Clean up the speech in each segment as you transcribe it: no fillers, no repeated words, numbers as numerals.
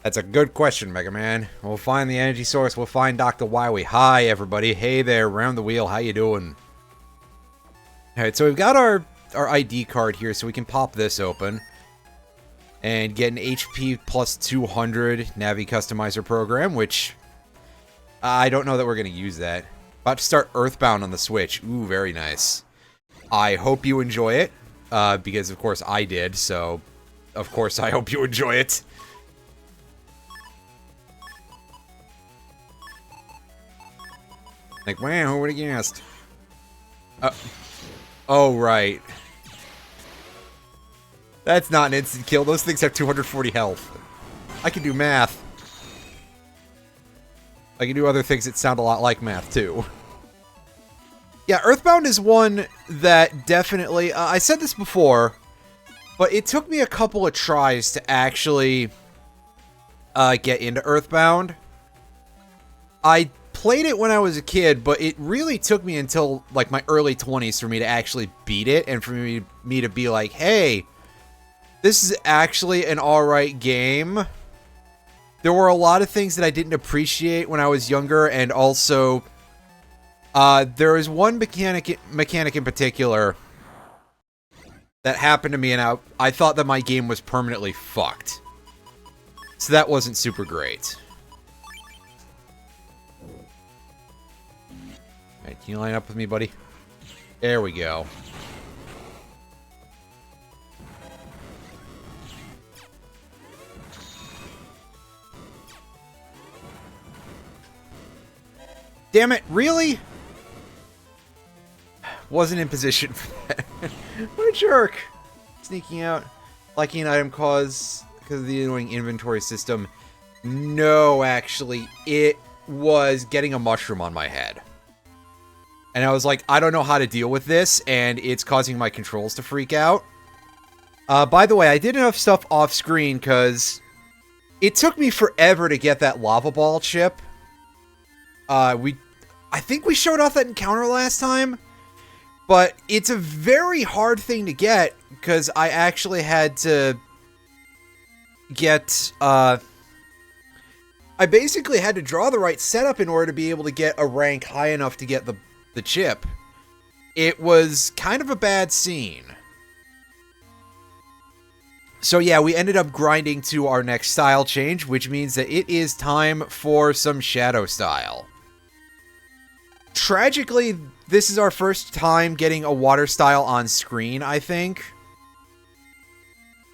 That's a good question, Mega Man. We'll find the energy source. We'll find Dr. Wily. Hi, everybody. Hey there, round the wheel. How you doing? Alright, so we've got our ID card here, so we can pop this open. And get an HP plus 200 Navi Customizer program, which I don't know that we're going to use that. About to start Earthbound on the Switch. Ooh, very nice. I hope you enjoy it, because of course I did, so of course I hope you enjoy it. Like, wow, who would have guessed? Oh, right. That's not an instant kill. Those things have 240 health. I can do math. I can do other things that sound a lot like math, too. Yeah, Earthbound is one that definitely... I said this before, but it took me a couple of tries to actually get into Earthbound. I played it when I was a kid, but it really took me until like my early 20s for me to actually beat it and for me to be like, hey, this is actually an alright game. There were a lot of things that I didn't appreciate when I was younger, and also there is one mechanic in particular that happened to me, and I thought that my game was permanently fucked. So that wasn't super great. Alright, can you line up with me, buddy? There we go. Damn it, really? Wasn't in position for that. What a jerk. Sneaking out. Liking an item because of the annoying inventory system. No, actually. It was getting a mushroom on my head. And I was like, I don't know how to deal with this, and it's causing my controls to freak out. By the way, I did enough stuff off screen because it took me forever to get that lava ball chip. I think we showed off that encounter last time, but it's a very hard thing to get because I actually had to get, I basically had to draw the right setup in order to be able to get a rank high enough to get the chip. It was kind of a bad scene. So yeah, we ended up grinding to our next style change, which means that it is time for some Shadow style. Tragically, this is our first time getting a water style on screen, I think.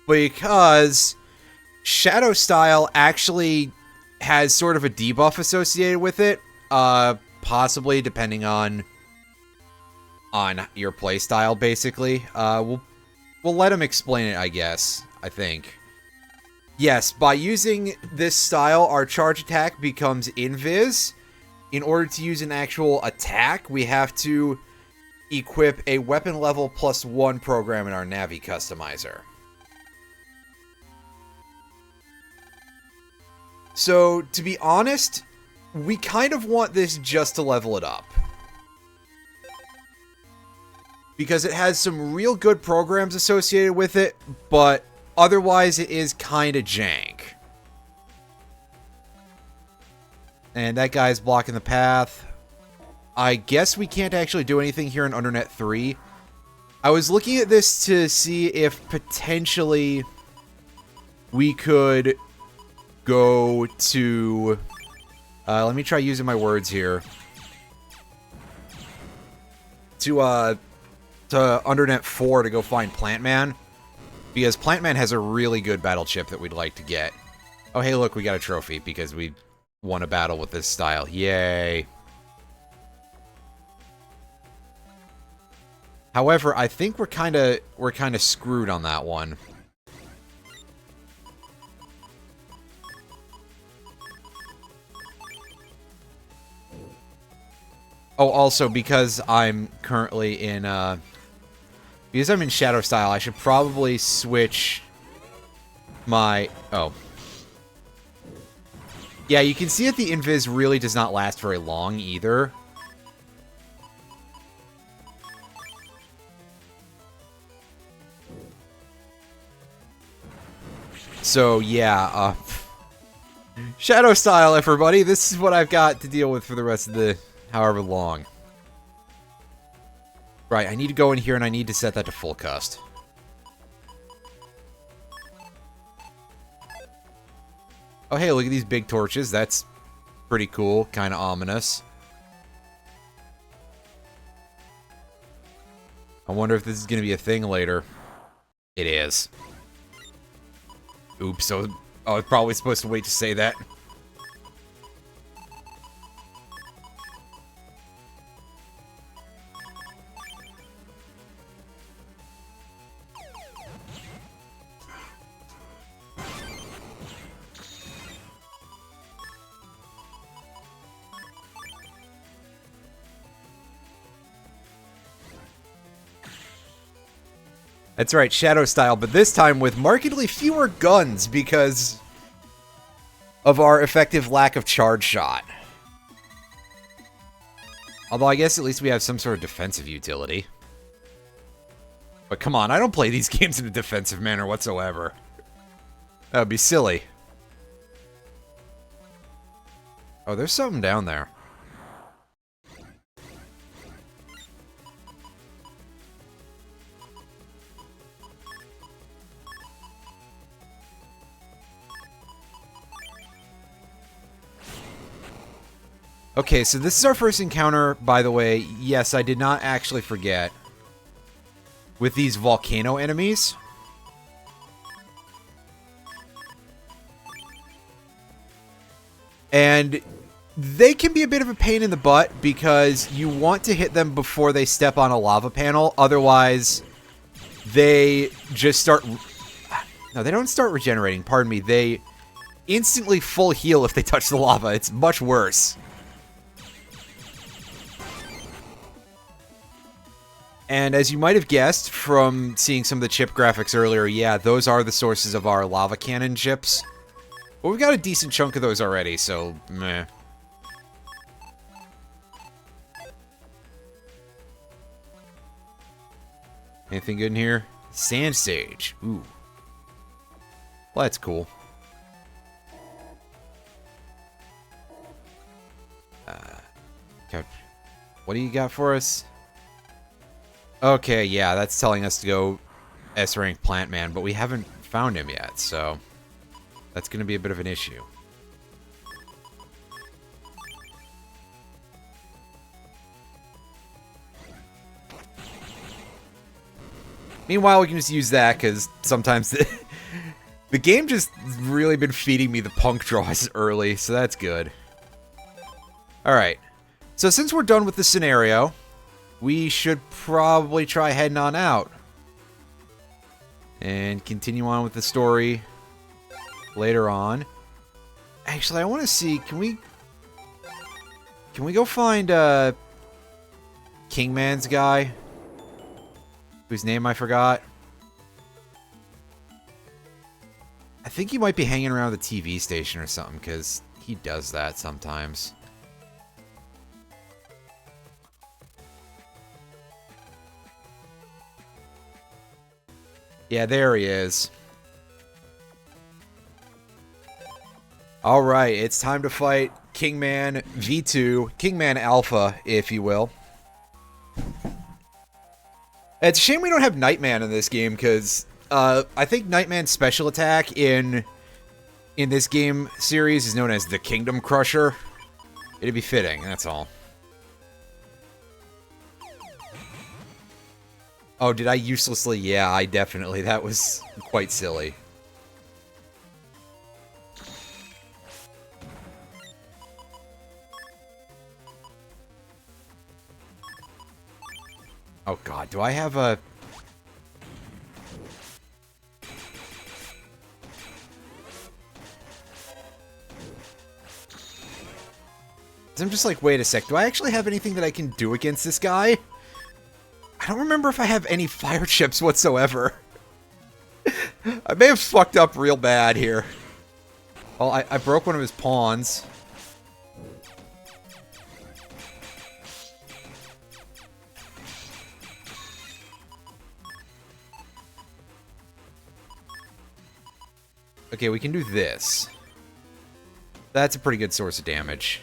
Because Shadow style actually has sort of a debuff associated with it. Possibly depending on your playstyle, basically. We'll let him explain it, I guess. I think. Yes, by using this style, our charge attack becomes invis. In order to use an actual attack, we have to equip a weapon level +1 program in our Navi Customizer. So, to be honest, we kind of want this just to level it up. Because it has some real good programs associated with it, but otherwise it is kind of jank. And that guy's blocking the path. I guess we can't actually do anything here in Undernet 3. I was looking at this to see if potentially we could go to... let me try using my words here. To Undernet 4 to go find Plant Man. Because Plant Man has a really good battle chip that we'd like to get. Oh, hey, look, we got a trophy because we won a battle with this style. Yay. However, I think we're kind of screwed on that one. Oh, also, because I'm currently in, because I'm in Shadow style, I should probably switch my... Oh. Yeah, you can see that the invis really does not last very long, either. So, yeah, Shadow style, everybody. This is what I've got to deal with for the rest of the however long. Right, I need to go in here and I need to set that to full cust. Oh, hey, look at these big torches. That's pretty cool. Kind of ominous. I wonder if this is going to be a thing later. It is. Oops, so I was probably supposed to wait to say that. That's right, Shadow style, but this time with markedly fewer guns because of our effective lack of charge shot. Although I guess at least we have some sort of defensive utility. But come on, I don't play these games in a defensive manner whatsoever. That would be silly. Oh, there's something down there. Okay, so this is our first encounter, by the way. Yes, I did not actually forget. With these volcano enemies. And they can be a bit of a pain in the butt because you want to hit them before they step on a lava panel. Otherwise, they just start... No, they don't start regenerating, pardon me. They instantly full heal if they touch the lava. It's much worse. And as you might have guessed from seeing some of the chip graphics earlier, yeah, those are the sources of our lava cannon chips. But we've got a decent chunk of those already, so meh. Anything good in here? Sand sage. Ooh. Well, that's cool. Okay. What do you got for us? Okay, yeah, that's telling us to go S-rank Plant Man, but we haven't found him yet, so that's going to be a bit of an issue. Meanwhile, we can just use that, because sometimes the game just really been feeding me the punk draws early, so that's good. Alright, so since we're done with the scenario... we should probably try heading on out. And continue on with the story later on. Actually, I want to see, can we go find Kingman's guy? Whose name I forgot. I think he might be hanging around the TV station or something, because he does that sometimes. Yeah, there he is. Alright, it's time to fight Kingman V2, Kingman Alpha, if you will. It's a shame we don't have Nightman in this game, because I think Nightman's special attack in this game series is known as the Kingdom Crusher. It'd be fitting, that's all. Oh, did I uselessly? Yeah, I definitely. That was quite silly. Oh god, do I have a... I'm just like, wait a sec, do I actually have anything that I can do against this guy? I don't remember if I have any fire chips whatsoever. I may have fucked up real bad here. Well, I broke one of his pawns. Okay, we can do this. That's a pretty good source of damage.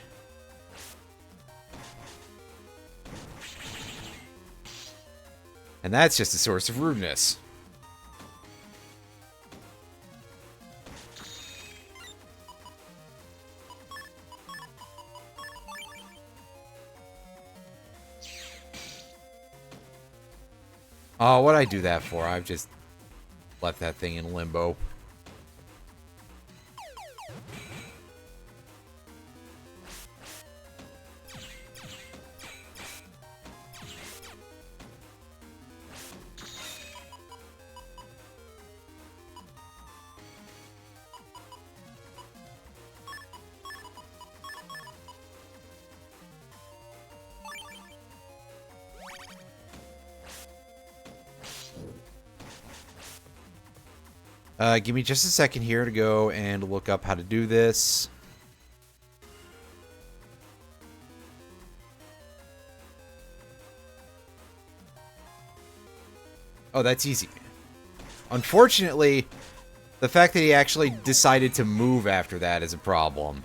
And that's just a source of rudeness. Oh, what'd I do that for? I've just left that thing in limbo. Give me just a second here to go and look up how to do this. Oh, that's easy. Unfortunately, the fact that he actually decided to move after that is a problem.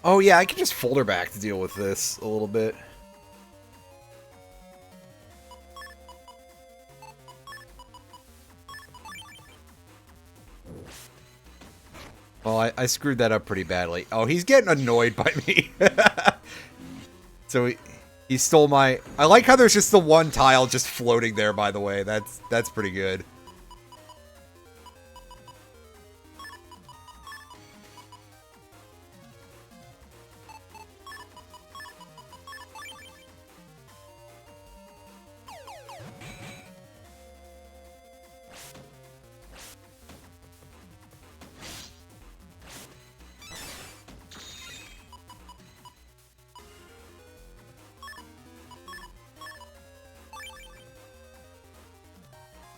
Oh yeah, I can just fold her back to deal with this a little bit. Well, I screwed that up pretty badly. Oh, he's getting annoyed by me. So he stole my... I like how there's just the one tile just floating there, by the way. That's pretty good.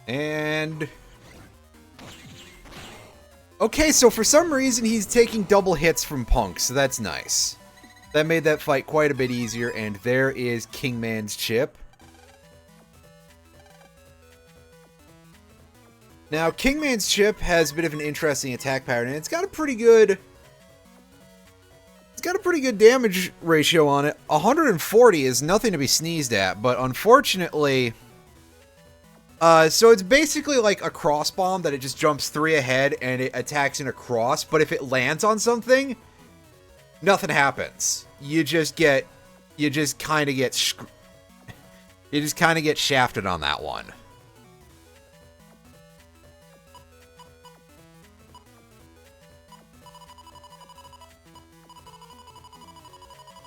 And... okay, so for some reason he's taking double hits from Punk, so that's nice. That made that fight quite a bit easier, and there is Kingman's chip. Now, Kingman's chip has a bit of an interesting attack pattern, and it's got a pretty good... it's got a pretty good damage ratio on it. 140 is nothing to be sneezed at, but unfortunately... so it's basically like a cross bomb that it just jumps 3 ahead and it attacks in a cross, but if it lands on something, nothing happens. You just kind of get shafted on that one.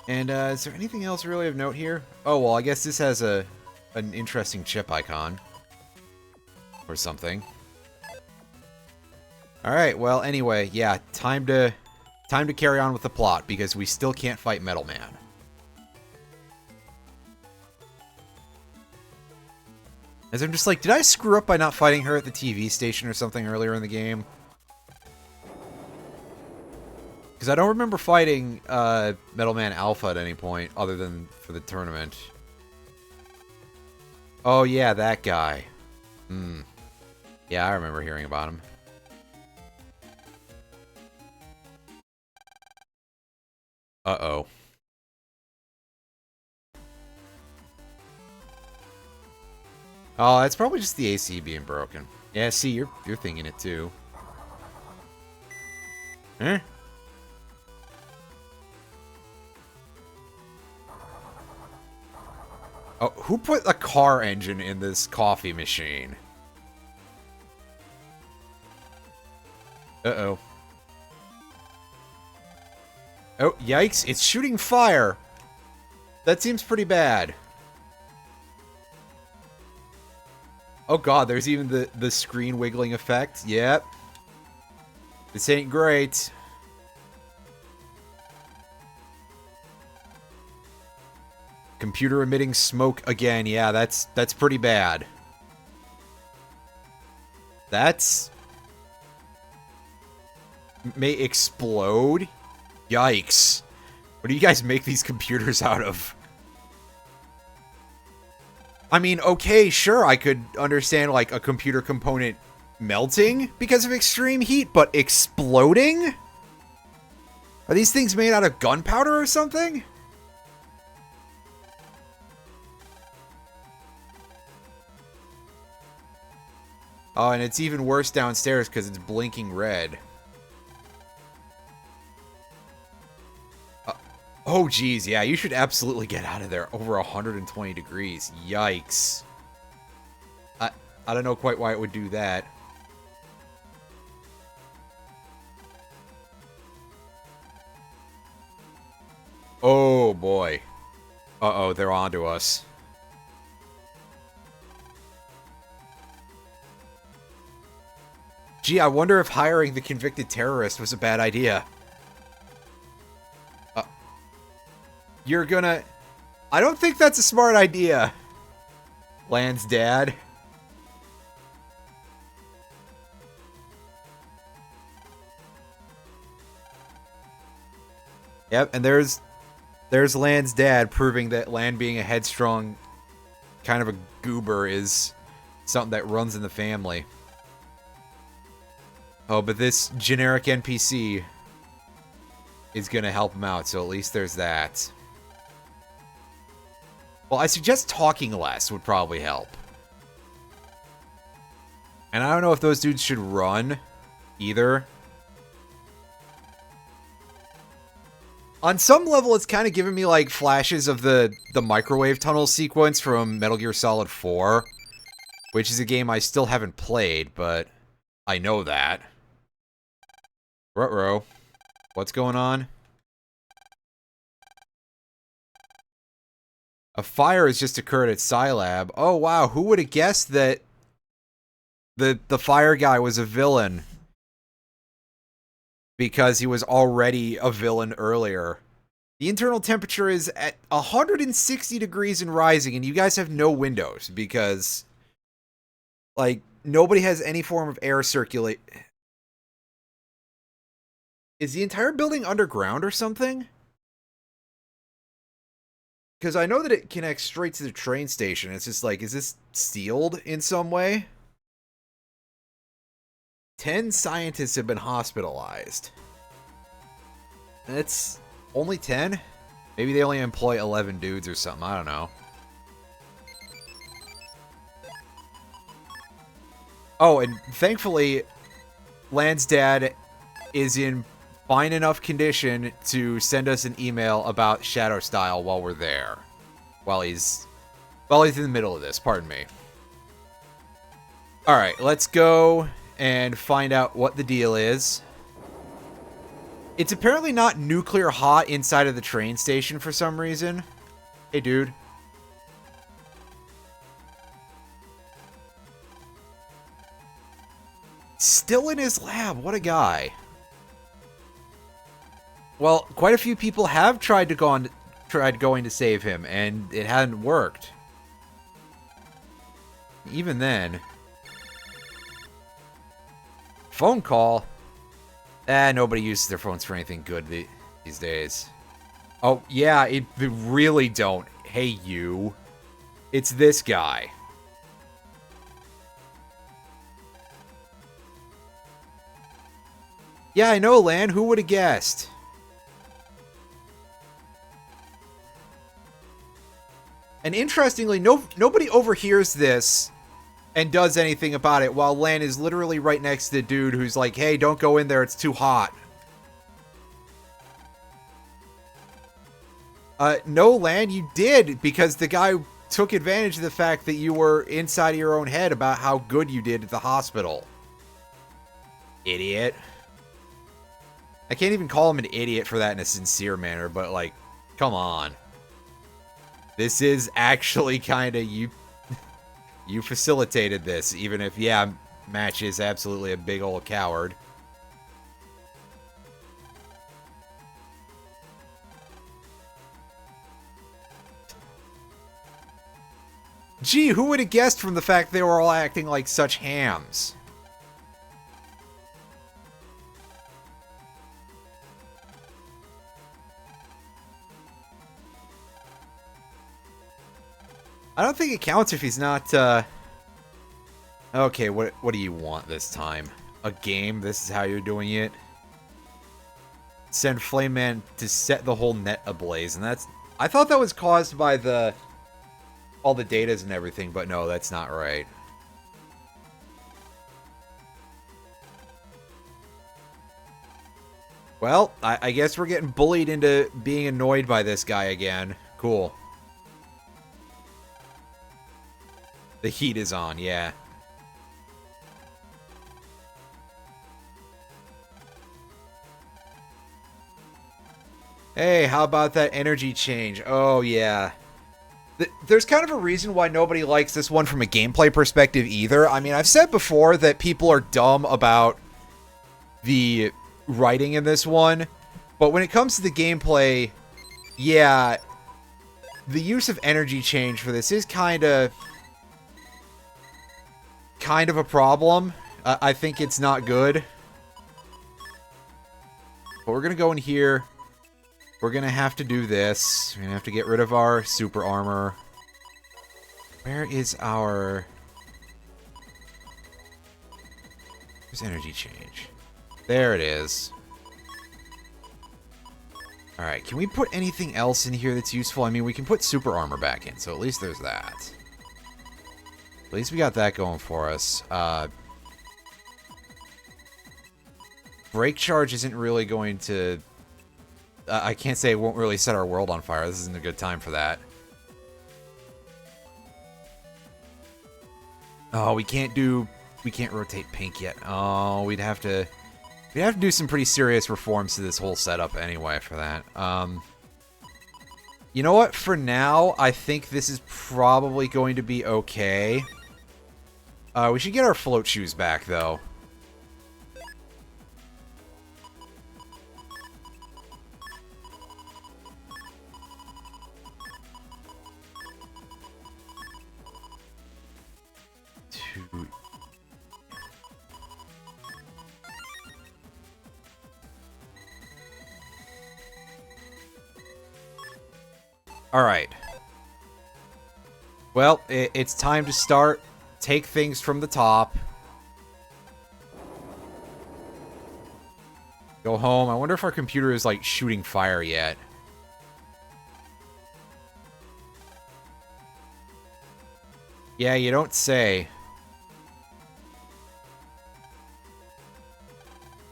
And is there anything else really of note here? Oh, well, I guess this has an interesting chip icon. Or something. Alright, well, anyway, yeah, time to carry on with the plot, because we still can't fight Metal Man. As I'm just like, did I screw up by not fighting her at the TV station or something earlier in the game? Because I don't remember fighting Metal Man Alpha at any point, other than for the tournament. Oh yeah, that guy. Hmm. Yeah, I remember hearing about him. Uh-oh. Oh, it's probably just the AC being broken. Yeah, see, you're thinking it too. Huh? Oh, who put a car engine in this coffee machine? Uh-oh. Oh, yikes. It's shooting fire. That seems pretty bad. Oh god, there's even the screen wiggling effect. Yep. This ain't great. Computer emitting smoke again. Yeah, that's pretty bad. That's... may explode? Yikes. What do you guys make these computers out of? I mean, okay, sure, I could understand, like, a computer component melting because of extreme heat, but exploding? Are these things made out of gunpowder or something? Oh, and it's even worse downstairs because it's blinking red. Oh, geez, yeah, you should absolutely get out of there. Over 120 degrees. Yikes. I don't know quite why it would do that. Oh, boy. Uh-oh, they're onto us. Gee, I wonder if hiring the convicted terrorist was a bad idea. You're gonna... I don't think that's a smart idea. Lan's dad. Yep, and there's Lan's dad proving that Lan being a headstrong kind of a goober is something that runs in the family. Oh, but this generic NPC is gonna help him out, so at least there's that. Well, I suggest talking less would probably help. And I don't know if those dudes should run either. On some level, it's kind of giving me like flashes of the microwave tunnel sequence from Metal Gear Solid 4, which is a game I still haven't played, but I know that. Ruh-roh. What's going on? A fire has just occurred at Scilab. Oh, wow. Who would have guessed that the fire guy was a villain? Because he was already a villain earlier. The internal temperature is at 160 degrees and rising, and you guys have no windows because, like, nobody has any form of air circulate. Is the entire building underground or something? Because I know that it connects straight to the train station. It's just like, is this sealed in some way? 10 scientists have been hospitalized. That's only 10? Maybe they only employ 11 dudes or something. I don't know. Oh, and thankfully, Lan's dad is in fine enough condition to send us an email about Shadow Style while we're there. While he's in the middle of this, pardon me. Alright, let's go and find out what the deal is. It's apparently not nuclear hot inside of the train station for some reason. Hey, dude. Still in his lab, what a guy. Well, quite a few people have tried going to save him, and it hadn't worked. Even then. Phone call? Nobody uses their phones for anything good these days. Oh, yeah, they really don't. Hey, you. It's this guy. Yeah, I know, Lan. Who would have guessed? And interestingly, nobody overhears this and does anything about it, while Lan is literally right next to the dude who's like, hey, don't go in there, it's too hot. No, Lan, you did, because the guy took advantage of the fact that you were inside of your own head about how good you did at the hospital. Idiot. I can't even call him an idiot for that in a sincere manner, but, like, come on. This is actually kind of you. You facilitated this, even if, yeah, Match is absolutely a big old coward. Gee, who would have guessed from the fact they were all acting like such hams? I don't think it counts if he's not, Okay, what do you want this time? A game? This is how you're doing it? Send Flame Man to set the whole net ablaze, and that's... I thought that was caused by all the datas and everything, but no, that's not right. Well, I guess we're getting bullied into being annoyed by this guy again. Cool. The heat is on, yeah. Hey, how about that energy change? Oh, yeah. There's kind of a reason why nobody likes this one from a gameplay perspective either. I mean, I've said before that people are dumb about the writing in this one, but when it comes to the gameplay, yeah, the use of energy change for this is kind of a problem. I think it's not good. But we're going to go in here. We're going to have to do this. We're going to have to get rid of our super armor. Where is our... Where's energy change? There it is. Alright, can we put anything else in here that's useful? I mean, we can put super armor back in, so at least there's that. At least we got that going for us. Break charge isn't really going to... I can't say it won't really set our world on fire. This isn't a good time for that. Oh, we can't rotate pink yet. Oh, we'd have to do some pretty serious reforms to this whole setup anyway for that. You know what? For now, I think this is probably going to be okay. We should get our float shoes back, though. Alright. Well, it's time to start. Take things from the top. Go home. I wonder if our computer is, like, shooting fire yet. Yeah, you don't say.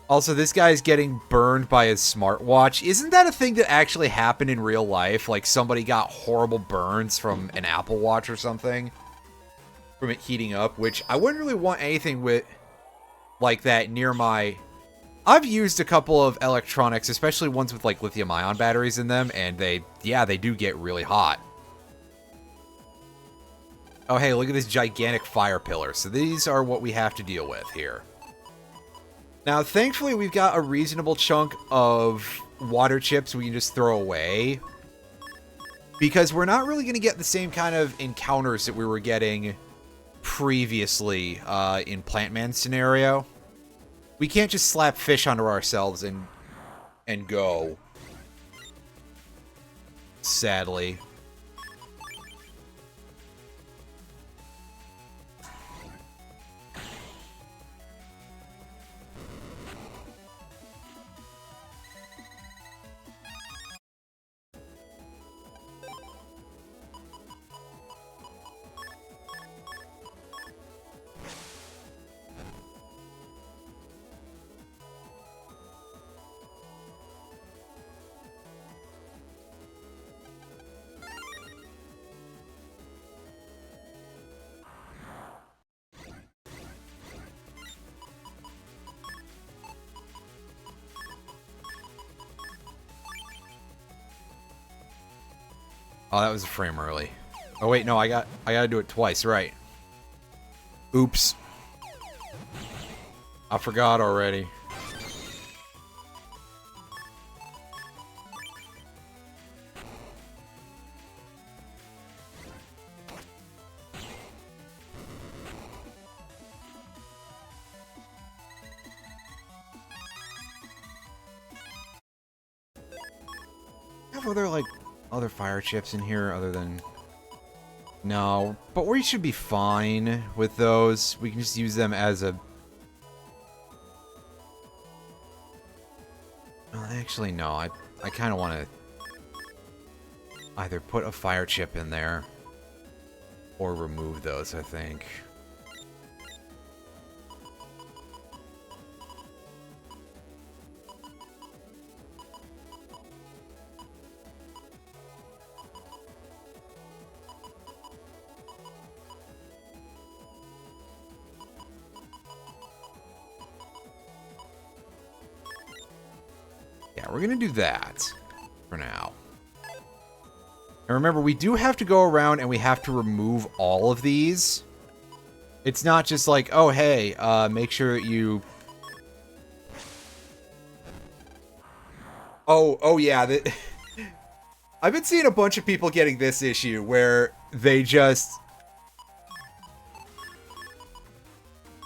Also, this guy's getting burned by his smartwatch. Isn't that a thing that actually happened in real life? Like, somebody got horrible burns from an Apple Watch or something? From it heating up, which I wouldn't really want anything with like that near my... I've used a couple of electronics, especially ones with, like, lithium-ion batteries in them, and they do get really hot. Oh, hey, look at this gigantic fire pillar. So these are what we have to deal with here. Now, thankfully, we've got a reasonable chunk of water chips we can just throw away. Because we're not really going to get the same kind of encounters that we were getting previously in Plant Man's scenario. We can't just slap fish onto ourselves and go. Sadly. Oh, that was a frame early. Oh wait, no, I gotta do it twice, right? Oops. I forgot already. have other, like, other fire chips in here other than... No, but we should be fine with those. We can just use them as a... Well, actually, no. I kind of want to either put a fire chip in there or remove those, I think. Yeah, we're going to do that for now. And remember, we do have to go around and we have to remove all of these. It's not just like, oh, hey, make sure that you... Oh, yeah. I've been seeing a bunch of people getting this issue where they just...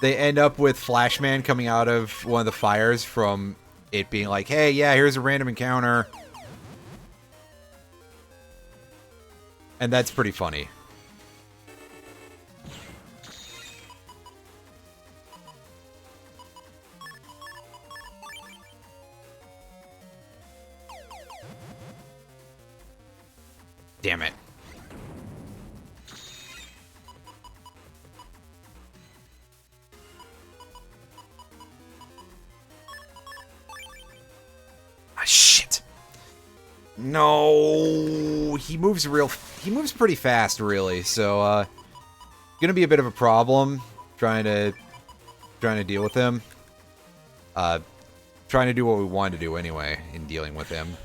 They end up with Flashman coming out of one of the fires from it being like, hey, yeah, here's a random encounter. And that's pretty funny. Damn it. Ah, shit. No, he moves pretty fast, really. So, gonna be a bit of a problem trying to deal with him. Trying to do what we wanted to do anyway in dealing with him.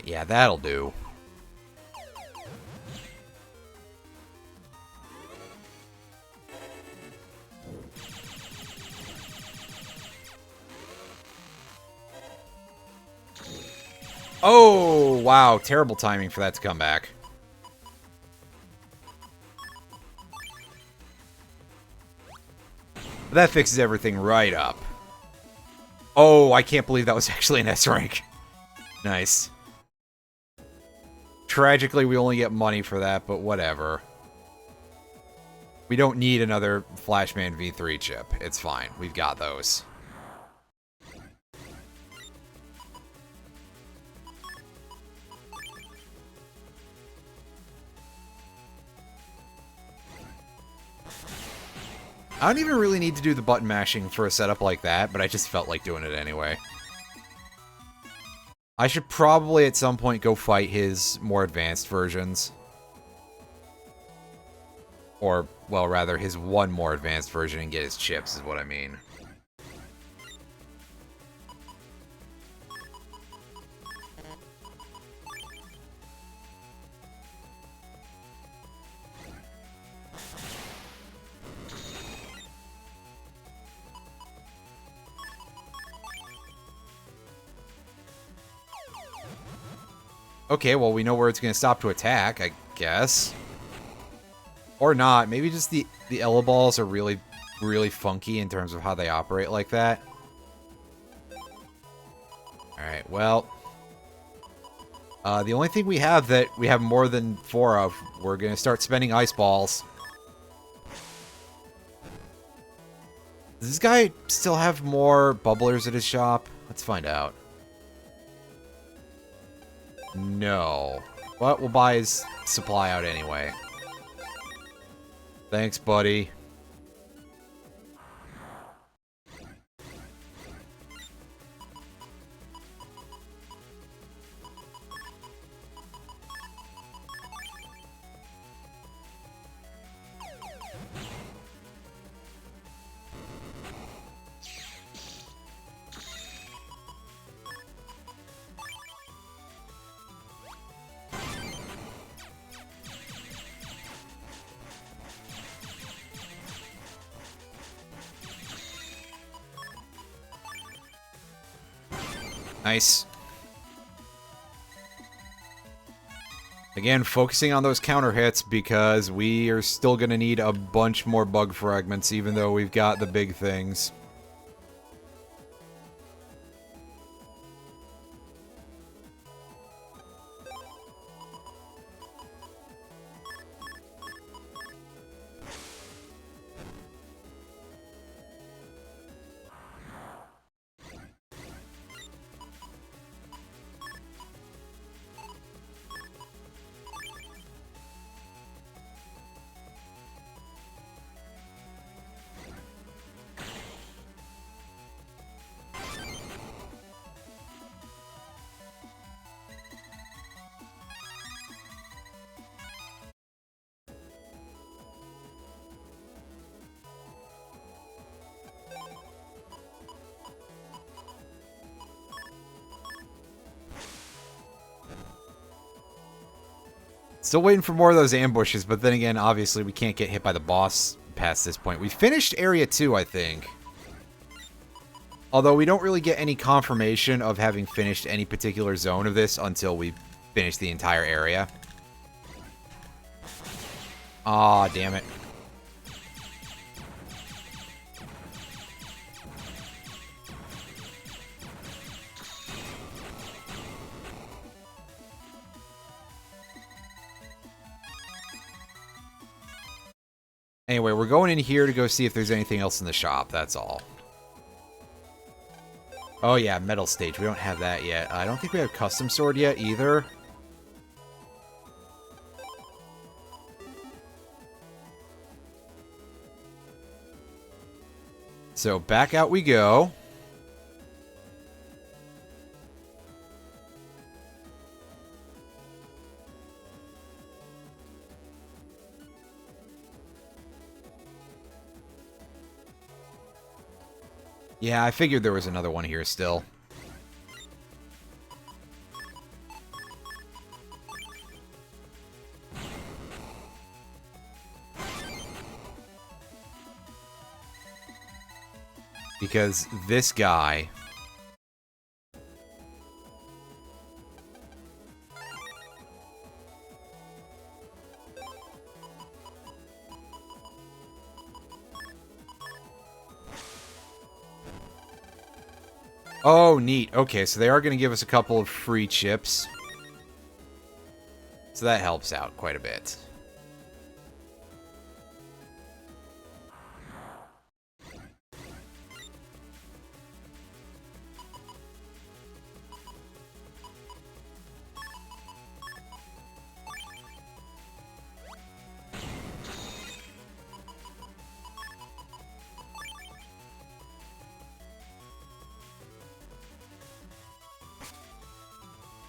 Yeah, that'll do. Oh, wow. Terrible timing for that to come back. That fixes everything right up. Oh, I can't believe that was actually an S rank. Nice. Tragically, we only get money for that, but whatever. We don't need another Flashman V3 chip. It's fine. We've got those. I don't even really need to do the button mashing for a setup like that, but I just felt like doing it anyway. I should probably at some point go fight his more advanced versions. Or, well, rather, his one more advanced version and get his chips is what I mean. Okay, well, we know where it's going to stop to attack, I guess. Or not. Maybe just the Ella balls are really, really funky in terms of how they operate like that. Alright, well. The only thing we have that we have more than 4 of, we're going to start spending ice balls. Does this guy still have more bubblers at his shop? Let's find out. No. But we'll buy his supply out anyway. Thanks, buddy. Nice. Again, focusing on those counter hits because we are still going to need a bunch more bug fragments even though we've got the big things. Still waiting for more of those ambushes, but then again, obviously, we can't get hit by the boss past this point. We finished Area 2, I think. Although we don't really get any confirmation of having finished any particular zone of this until we finish the entire area. Aw, damn it. Anyway, we're going in here to go see if there's anything else in the shop, that's all. Oh yeah, metal stage. We don't have that yet. I don't think we have custom sword yet either. So back out we go. Yeah, I figured there was another one here still. Because this guy... Oh, neat. Okay, so they are going to give us a couple of free chips. So that helps out quite a bit.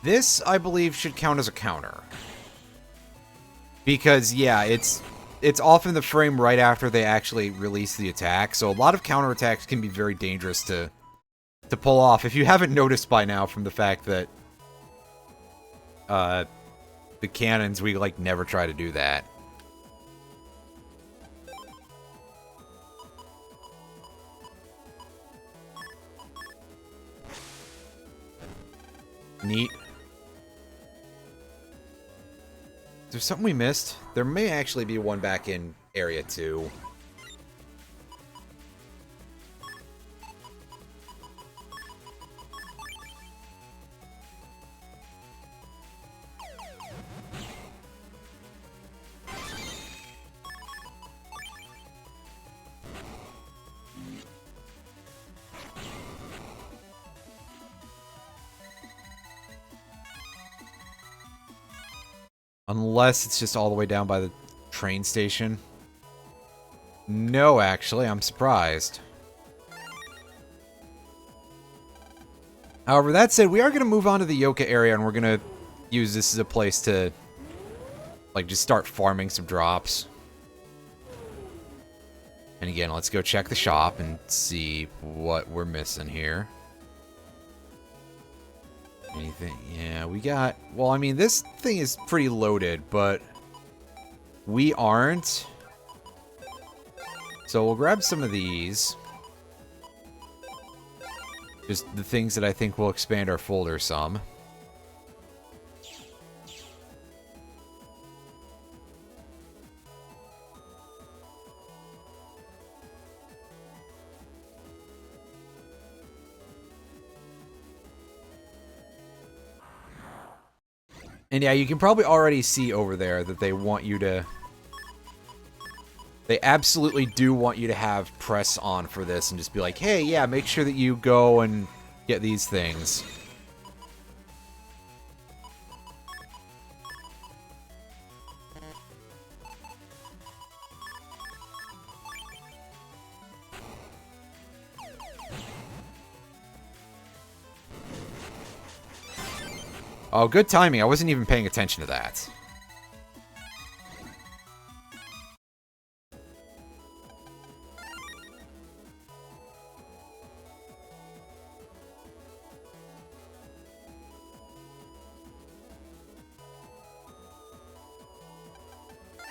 This, I believe, should count as a counter. Because, yeah, it's off in the frame right after they actually release the attack, so a lot of counterattacks can be very dangerous to pull off. If you haven't noticed by now from the fact that the cannons, we, like, never try to do that. Neat. Is there something we missed? There may actually be one back in Area 2. Unless it's just all the way down by the train station. No, actually, I'm surprised. However, that said, we are going to move on to the Yoka area, and we're going to use this as a place to, like, just start farming some drops. And again, let's go check the shop and see what we're missing here. Anything? Yeah, we got... Well, I mean, this thing is pretty loaded, but we aren't. So we'll grab some of these. Just the things that I think will expand our folder some. And yeah, you can probably already see over there that they want you to... They absolutely do want you to have press on for this and just be like, hey, yeah, make sure that you go and get these things. Oh, good timing. I wasn't even paying attention to that.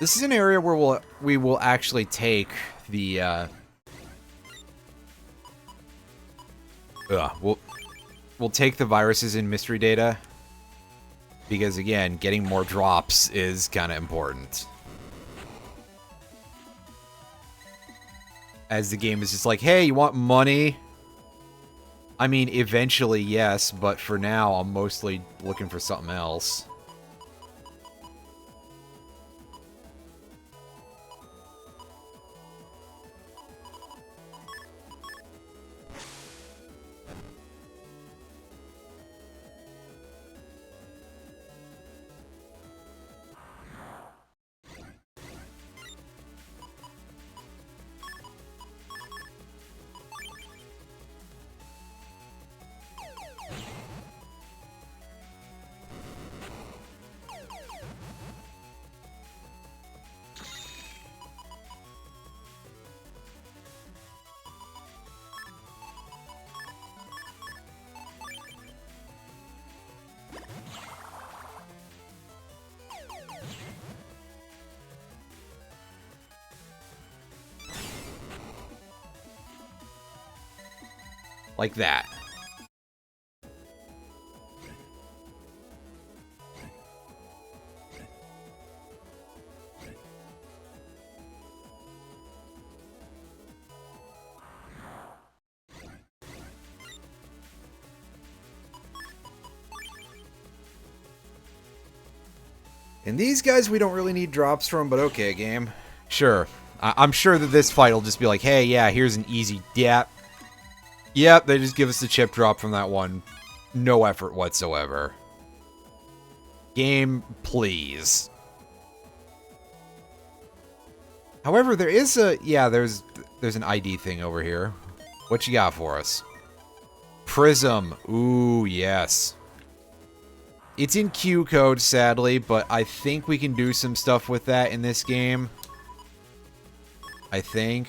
This is an area where we will actually take the we'll take the viruses in mystery data, because again, getting more drops is kind of important. As the game is just like, hey, you want money? I mean, eventually, yes, but for now, I'm mostly looking for something else. Like that. And these guys we don't really need drops from, but okay, game. Sure. I'm sure that this fight will just be like, hey, yeah, here's an easy dap. Yep, they just give us the chip drop from that one. No effort whatsoever. Game, please. However, there is a... Yeah, there's an ID thing over here. What you got for us? Prism. Ooh, yes. It's in Q code, sadly, but I think we can do some stuff with that in this game. I think.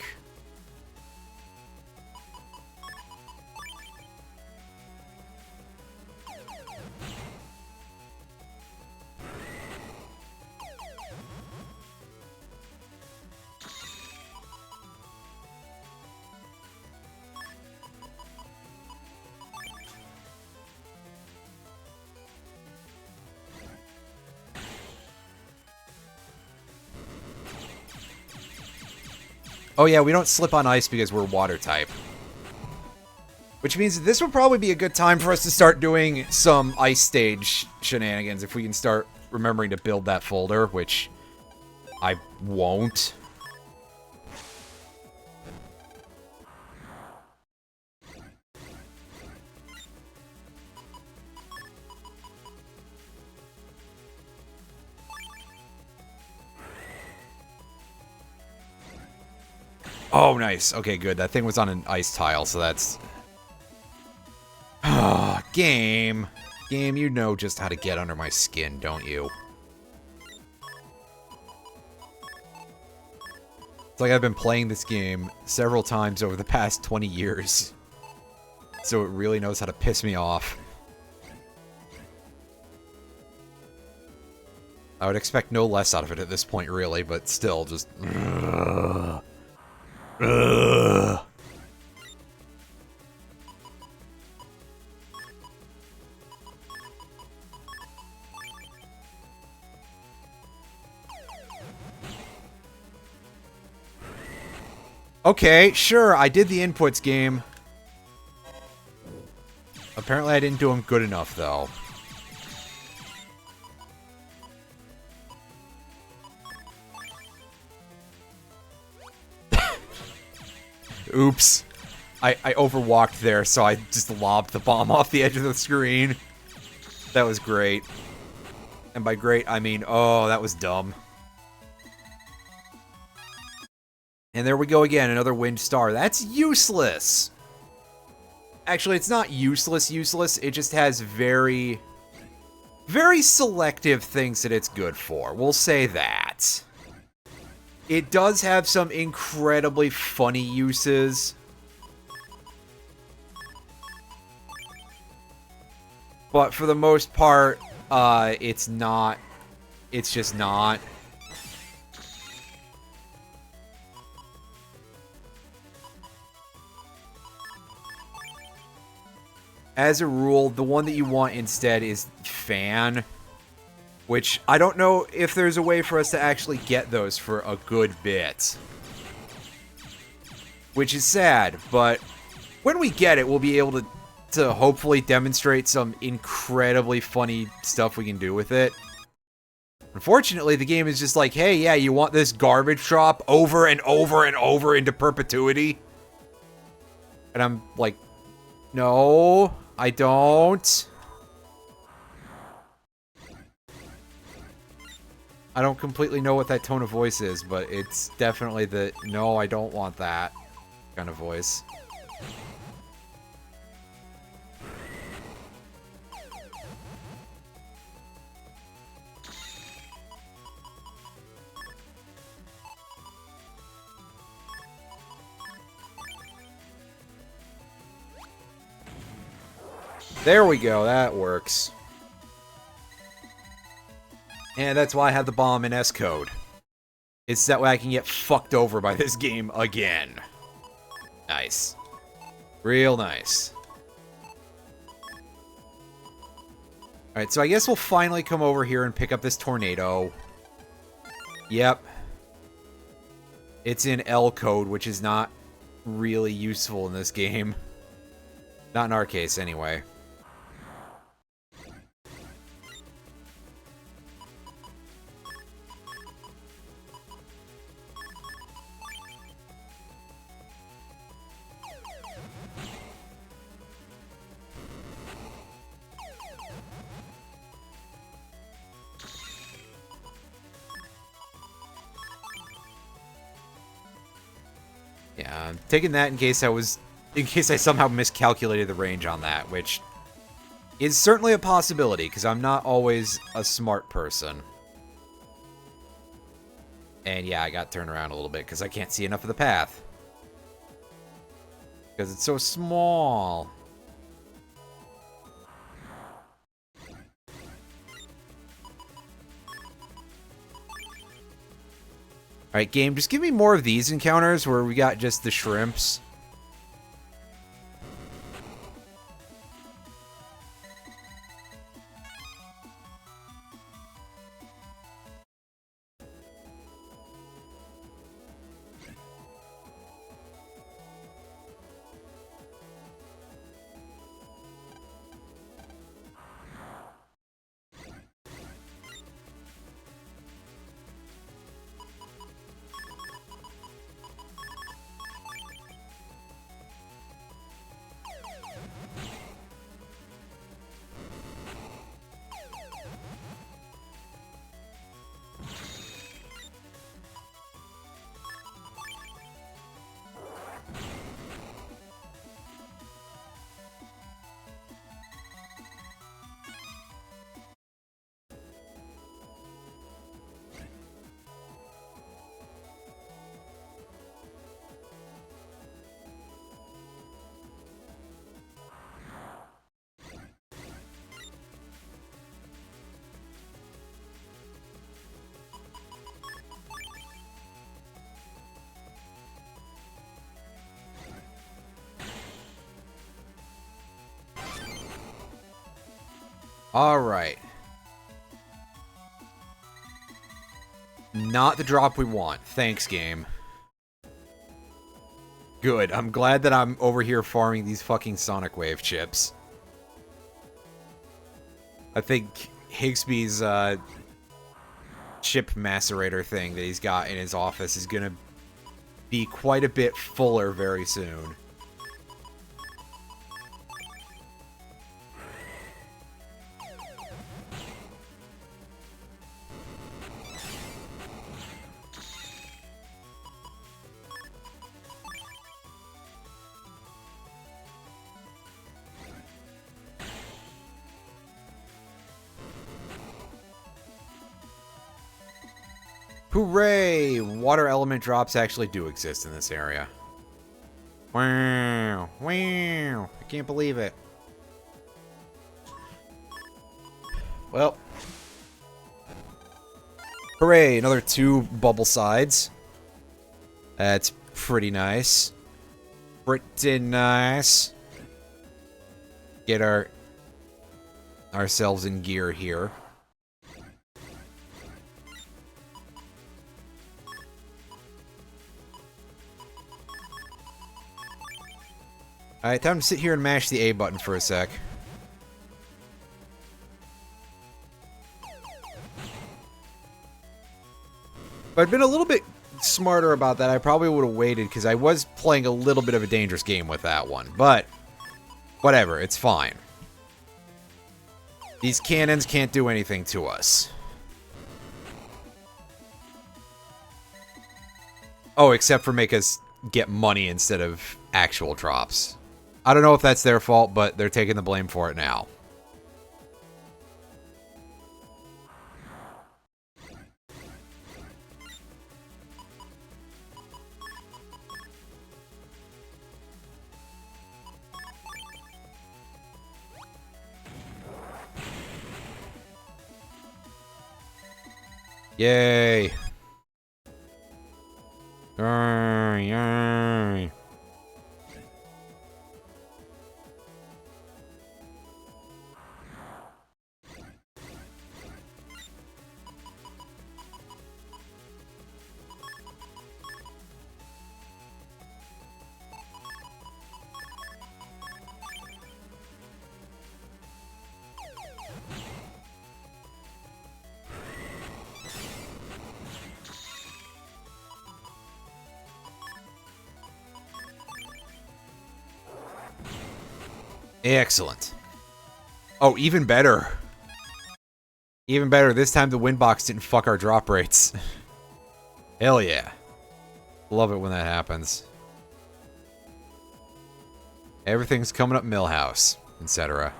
Oh yeah, we don't slip on ice because we're water type. Which means this would probably be a good time for us to start doing some ice stage shenanigans if we can start remembering to build that folder, which I won't. Oh, nice. Okay, good. That thing was on an ice tile, so that's... Game. Game, you know just how to get under my skin, don't you? It's like I've been playing this game several times over the past 20 years. So it really knows how to piss me off. I would expect no less out of it at this point, really, but still, just... Ugh. Okay, sure, I did the inputs game. Apparently I didn't do them good enough, though. Oops. I overwalked there, so I just lobbed the bomb off the edge of the screen. That was great. And by great, I mean, oh, that was dumb. And there we go again, another wind star. That's useless! Actually, it's not useless, it just has very selective things that it's good for. We'll say that. It does have some incredibly funny uses. But for the most part, it's not. It's just not. As a rule, the one that you want instead is Fan. Which, I don't know if there's a way for us to actually get those for a good bit. Which is sad, but when we get it, we'll be able to hopefully demonstrate some incredibly funny stuff we can do with it. Unfortunately, the game is just like, hey, yeah, you want this garbage drop over and over and over into perpetuity? And I'm like, no, I don't. I don't completely know what that tone of voice is, but it's definitely the, no, I don't want that kind of voice. There we go, that works. And that's why I have the bomb in S code. It's that way I can get fucked over by this game again. Nice. Real nice. Alright, so I guess we'll finally come over here and pick up this tornado. Yep. It's in L code, which is not really useful in this game. Not in our case, anyway. Yeah, I'm taking that in case I somehow miscalculated the range on that, which is certainly a possibility, because I'm not always a smart person. And yeah, I got turned around a little bit, because I can't see enough of the path. Because it's so small. Alright, game, just give me more of these encounters where we got just the shrimps. Alright. Not the drop we want. Thanks, game. Good. I'm glad that I'm over here farming these fucking Sonic Wave chips. I think Higsby's chip macerator thing that he's got in his office is gonna be quite a bit fuller very soon. Hooray! Water element drops actually do exist in this area. Wow. Wow. I can't believe it. Well. Hooray! Another 2 bubble sides. That's pretty nice. Pretty nice. Get ourselves in gear here. Alright, time to sit here and mash the A button for a sec. If I'd been a little bit smarter about that, I probably would have waited, because I was playing a little bit of a dangerous game with that one. But, whatever, it's fine. These cannons can't do anything to us. Oh, except for make us get money instead of actual drops. I don't know if that's their fault, but they're taking the blame for it now. Yay. Yay. Excellent. Oh, even better. Even better, this time the wind box didn't fuck our drop rates. Hell yeah. Love it when that happens. Everything's coming up Millhouse, etc.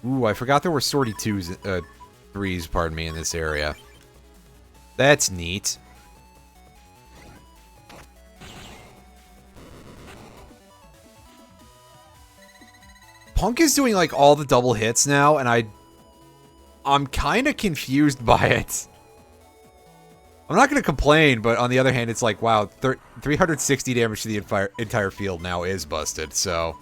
Ooh, I forgot there were sortie 3s, pardon me, in this area. That's neat. Punk is doing, like, all the double hits now, and I'm kind of confused by it. I'm not going to complain, but on the other hand, it's like, wow, 360 damage to the entire field now is busted, so...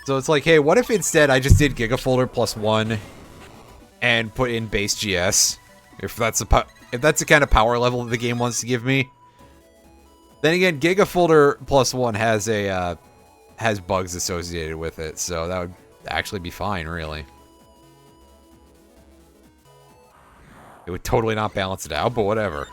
So it's like, hey, what if instead I just did Gigafolder +1 and put in base GS? If that's the kind of power level that the game wants to give me. Then again, Gigafolder +1 has bugs associated with it, so that would actually be fine, really. It would totally not balance it out, but whatever.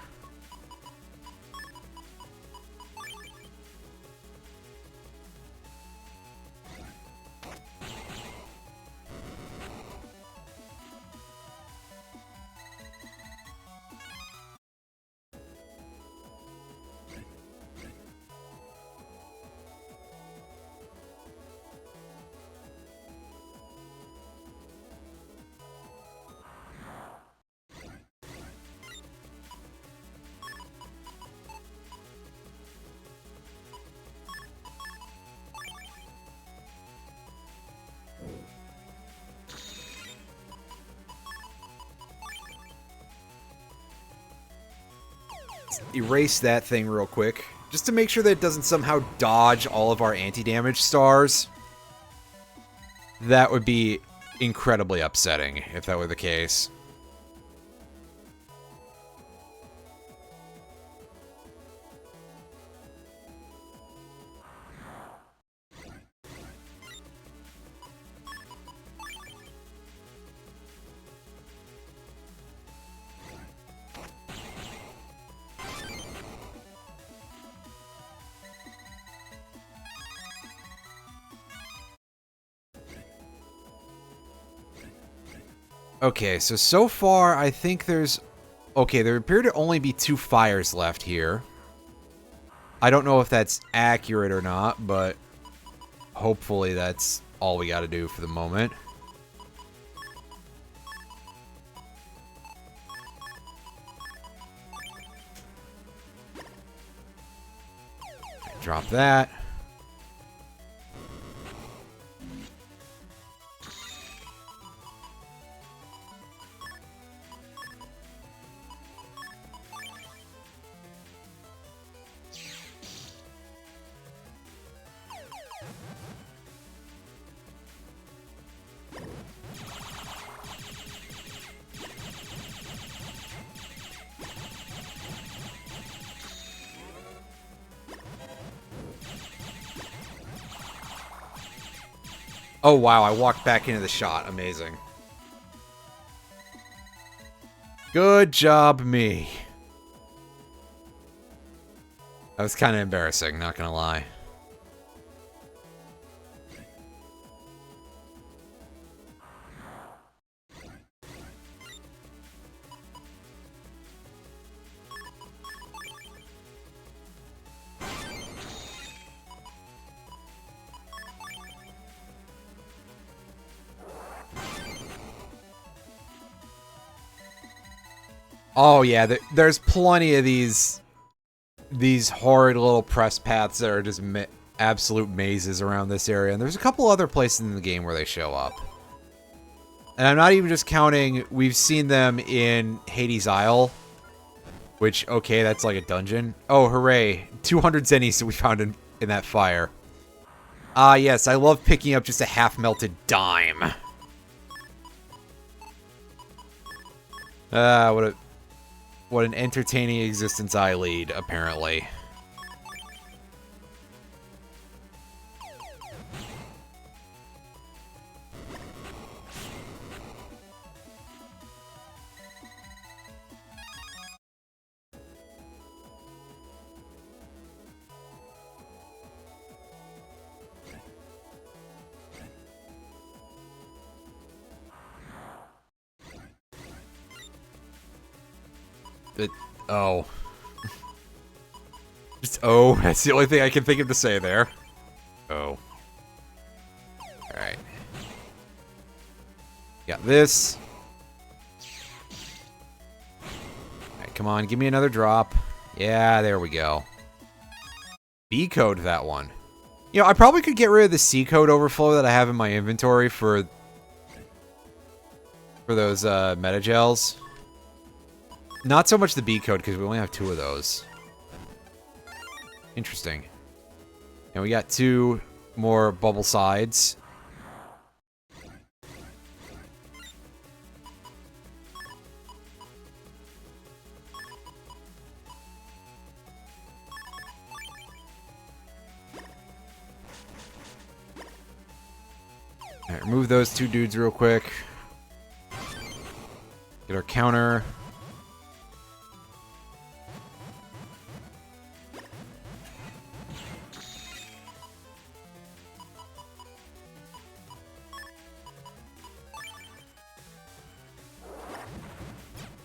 Erase that thing real quick, just to make sure that it doesn't somehow dodge all of our anti-damage stars. That would be incredibly upsetting if that were the case. Okay, so far, I think there's... Okay, there appear to only be 2 fires left here. I don't know if that's accurate or not, but hopefully that's all we gotta do for the moment. Drop that. Oh, wow, I walked back into the shot. Amazing. Good job, me. That was kind of embarrassing, not gonna lie. Oh, yeah, there's plenty of these horrid little press paths that are just absolute mazes around this area. And there's a couple other places in the game where they show up. And I'm not even just counting, we've seen them in Hades Isle. Which, okay, that's like a dungeon. Oh, hooray. 200 zennies that we found in that fire. Ah, yes, I love picking up just a half-melted dime. What an entertaining existence I lead, apparently. Oh. Just oh. That's the only thing I can think of to say there. Oh. Alright. Got this. Alright, come on. Give me another drop. Yeah, there we go. B code that one. You know, I probably could get rid of the C code overflow that I have in my inventory for those meta gels. Not so much the B code, because we only have 2 of those. Interesting. And we got 2 more bubble sides. Alright, remove those 2 dudes real quick. Get our counter.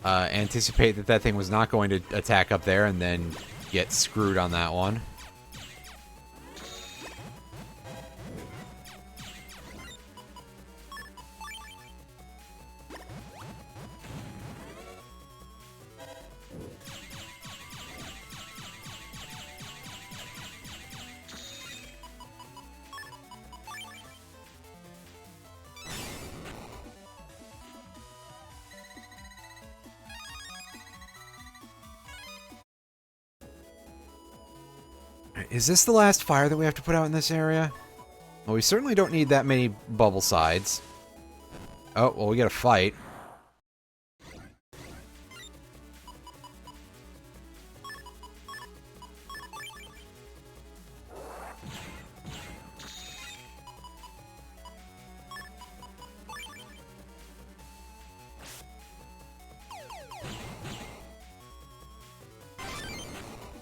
Anticipate that thing was not going to attack up there and then get screwed on that one. Is this the last fire that we have to put out in this area? Well, we certainly don't need that many bubble sides. Oh, well, we gotta fight.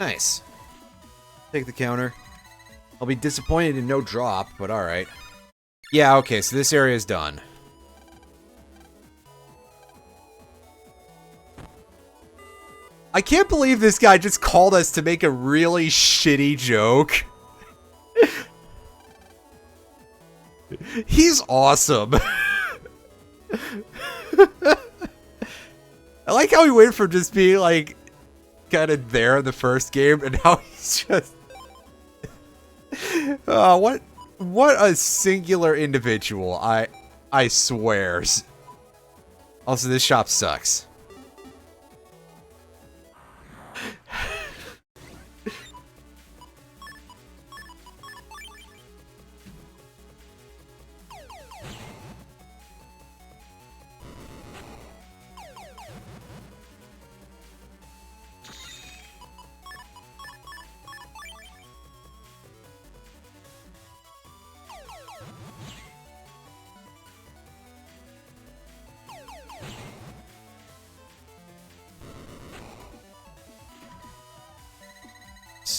Nice. Take the counter. I'll be disappointed in no drop, but alright. Yeah, okay, so this area is done. I can't believe this guy just called us to make a really shitty joke. He's awesome. I like how he went from just being like kind of there in the first game, and now he's just what a singular individual. I swears. Also, this shop sucks.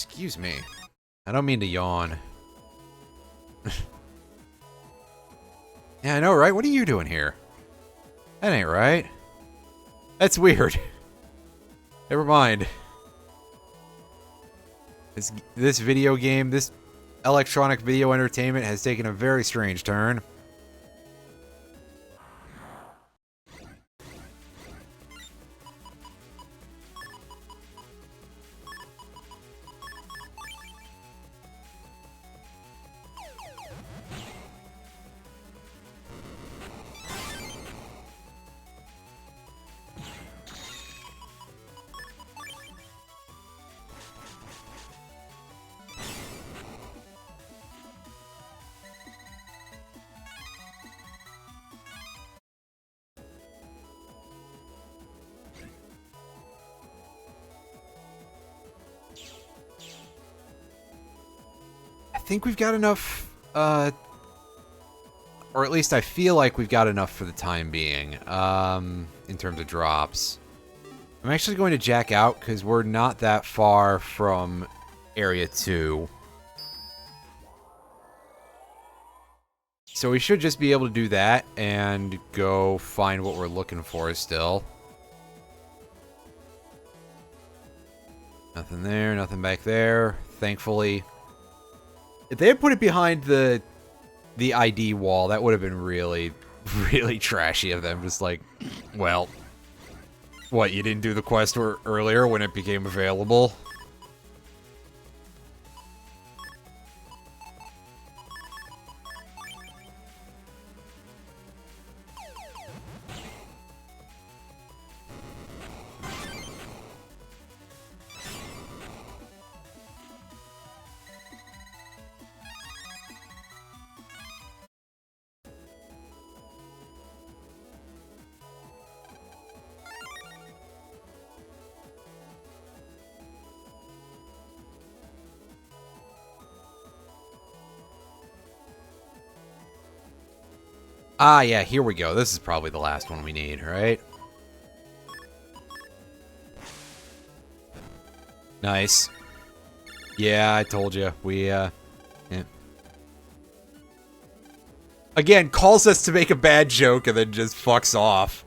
Excuse me. I don't mean to yawn. Yeah, I know, right? What are you doing here? That ain't right. That's weird. Never mind. This video game, this electronic video entertainment has taken a very strange turn. I think we've got enough, or at least I feel like we've got enough for the time being, in terms of drops. I'm actually going to jack out because we're not that far from Area 2. So we should just be able to do that and go find what we're looking for still. Nothing there, nothing back there, thankfully. If they had put it behind the ID wall, that would have been really, really trashy of them. Just like, well, what, you didn't do the quest earlier when it became available? Ah, yeah, here we go. This is probably the last one we need, right? Nice. Yeah, I told you. We, yeah. Again, calls us to make a bad joke and then just fucks off.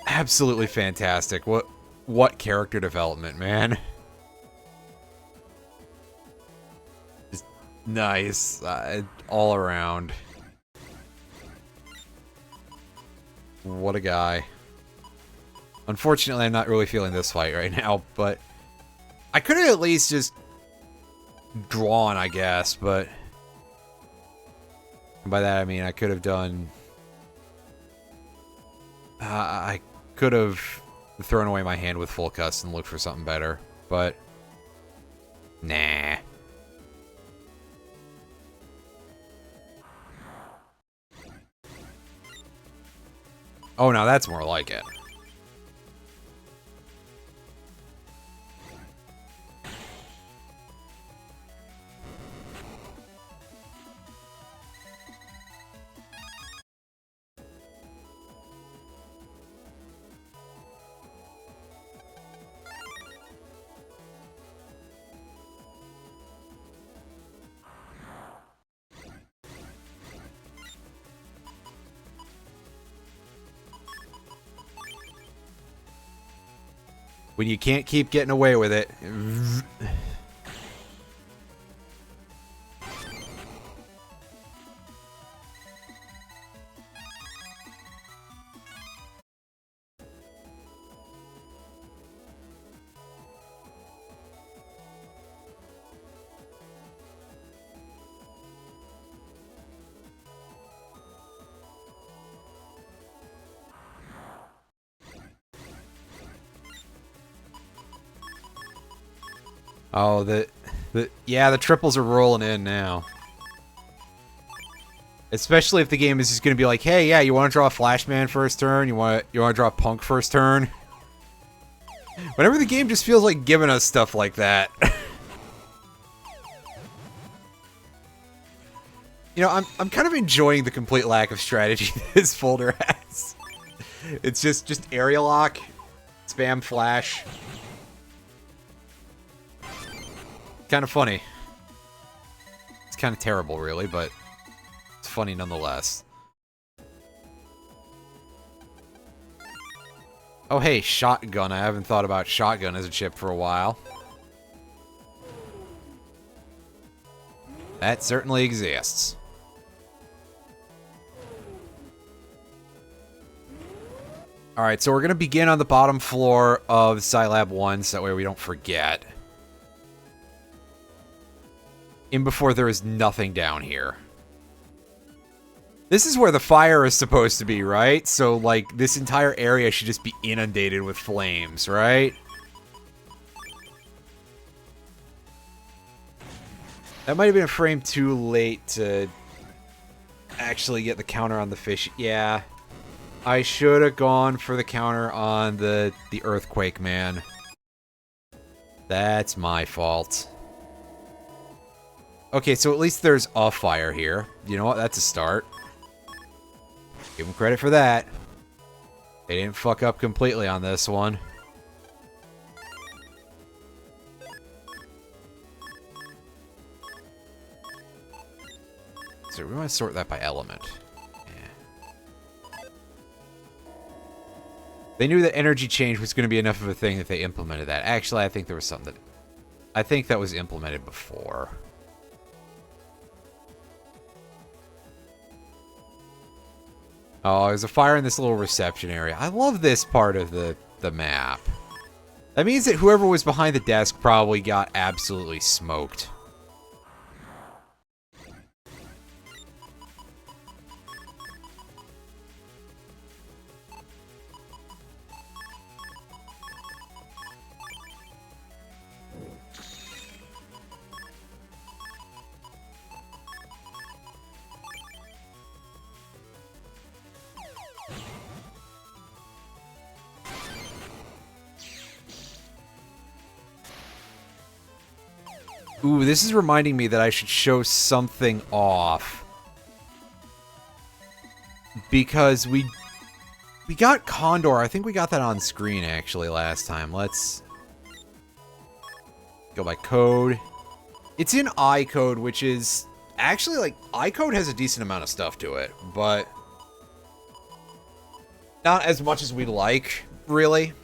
Absolutely fantastic. What character development, man. Nice. All around. What a guy. Unfortunately, I'm not really feeling this fight right now, but I could have at least just drawn, I guess, but by that I mean I could have done... I could have thrown away my hand with full cust and looked for something better, but nah. Oh, now that's more like it. when you can't keep getting away with it. Oh, yeah, the triples are rolling in now. Especially if the game is just going to be like, hey, yeah, you want to draw a Flashman first turn? You want to draw a Punk first turn? Whenever the game just feels like giving us stuff like that. You know, I'm kind of enjoying the complete lack of strategy this folder has. It's just area lock, spam flash. Kind of funny. It's kind of terrible, really, but it's funny nonetheless. Oh, hey, shotgun. I haven't thought about shotgun as a chip for a while. That certainly exists. Alright, so we're going to begin on the bottom floor of Scilab 1, so that way we don't forget. In before there is nothing down here. This is where the fire is supposed to be, right? So, like, this entire area should just be inundated with flames, right? That might have been a frame too late to actually get the counter on the fish. Yeah. I should have gone for the counter on the earthquake, man. That's my fault. Okay, so at least there's a fire here. You know what? That's a start. Give them credit for that. They didn't fuck up completely on this one. So we want to sort that by element. Yeah. They knew that energy change was going to be enough of a thing that they implemented that. Actually, I think there was something that... I think that was implemented before. Oh, there's a fire in this little reception area. I love this part of the map. That means that whoever was behind the desk probably got absolutely smoked. Ooh, this is reminding me that I should show something off. Because we got Condor. I think we got that on screen, actually, last time. Let's go by code. It's in iCode, which is... Actually, like, iCode has a decent amount of stuff to it, but... not as much as we'd like, really.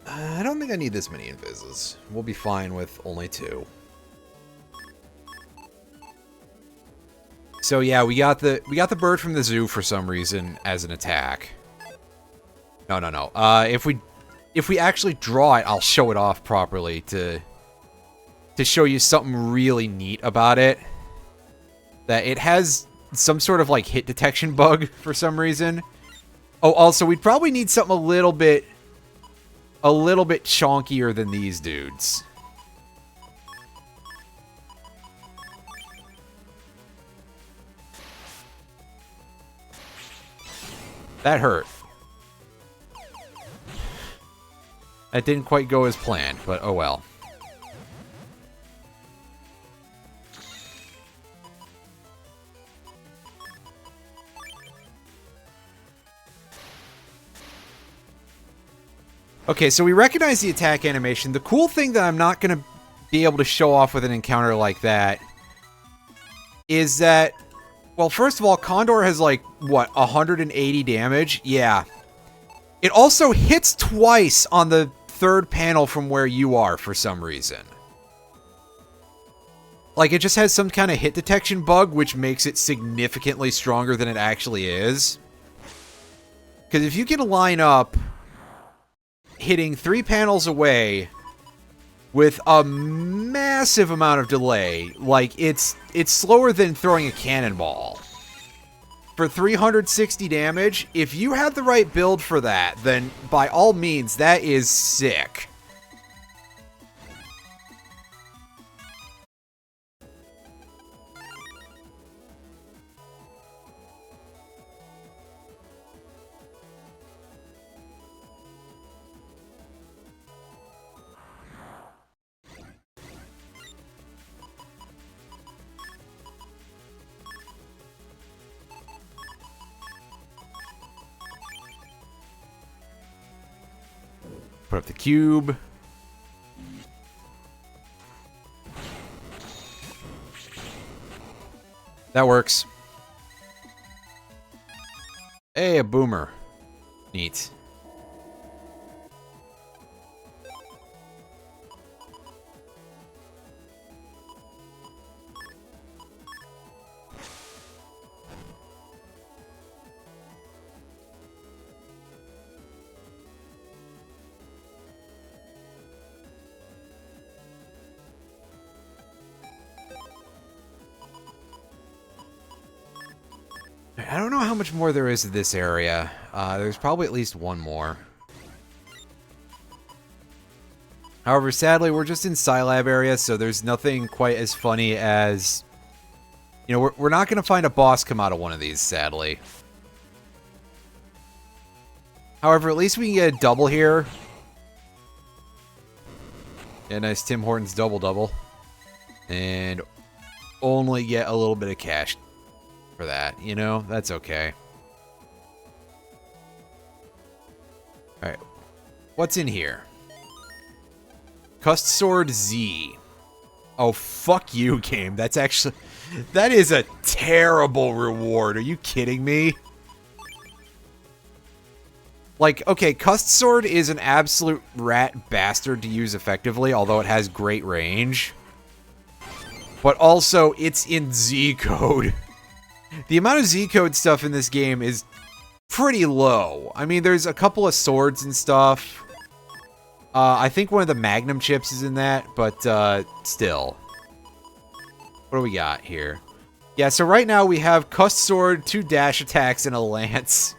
I don't think I need this many invises. We'll be fine with only 2. So yeah, we got the bird from the zoo for some reason as an attack. No. If we actually draw it, I'll show it off properly to show you something really neat about it. That it has some sort of like hit detection bug for some reason. Oh, also we'd probably need something a little bit chonkier than these dudes. That hurt. That didn't quite go as planned, but oh well. Okay, so we recognize the attack animation. The cool thing that I'm not going to be able to show off with an encounter like that is that Well, first of all, Condor has like, what, 180 damage? Yeah. It also hits twice on the third panel from where you are for some reason. Like, it just has some kind of hit detection bug, which makes it significantly stronger than it actually is. Because if you can line up hitting 3 panels away with a massive amount of delay, like, it's slower than throwing a cannonball. For 360 damage, if you have the right build for that, then by all means, that is sick. Put up the cube. That works. Hey, a boomer. Neat. I don't know how much more there is to this area. There's probably at least one more. However, sadly, we're just in Scilab area, so there's nothing quite as funny as... You know, we're not going to find a boss come out of one of these, sadly. However, at least we can get a double here. Yeah, nice Tim Hortons double-double. And only get a little bit of cash for that, you know? That's okay. Alright. What's in here? Cust Sword Z. Oh, fuck you, game. That's actually... That is a terrible reward. Are you kidding me? Like, okay, Cust Sword is an absolute rat bastard to use effectively, although it has great range. But also, it's in Z code. The amount of Z code stuff in this game is pretty low. I mean, there's a couple of swords and stuff. I think one of the Magnum chips is in that, but still. What do we got here? Yeah, so right now we have Cust Sword, 2 dash attacks, and a lance.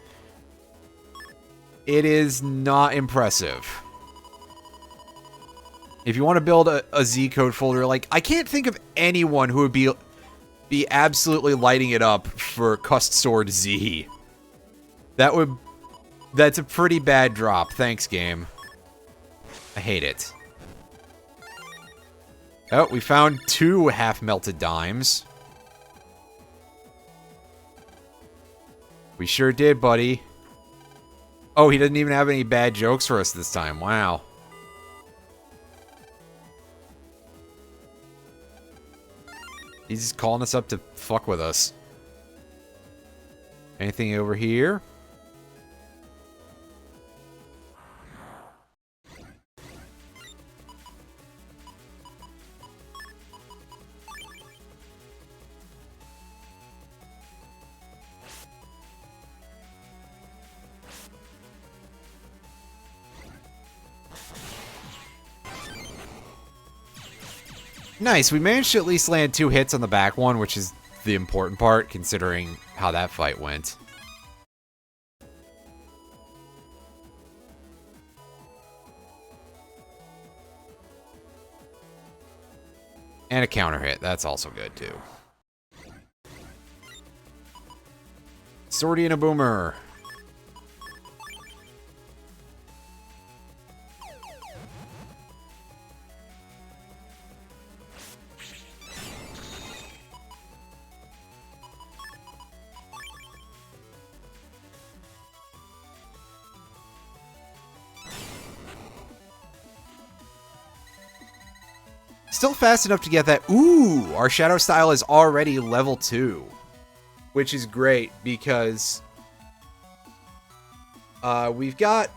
It is not impressive. If you want to build a Z code folder, like, I can't think of anyone who would be absolutely lighting it up for Cust Sword Z. That's a pretty bad drop. Thanks, game. I hate it. Oh, we found 2 half-melted dimes. We sure did, buddy. Oh, he doesn't even have any bad jokes for us this time. Wow. He's just calling us up to fuck with us. Anything over here? Nice, we managed to at least land 2 hits on the back one, which is the important part, considering how that fight went. And a counter hit, that's also good too. Swordy and a boomer. Still fast enough to get that. Ooh, our shadow style is already level 2. which is great because we've got...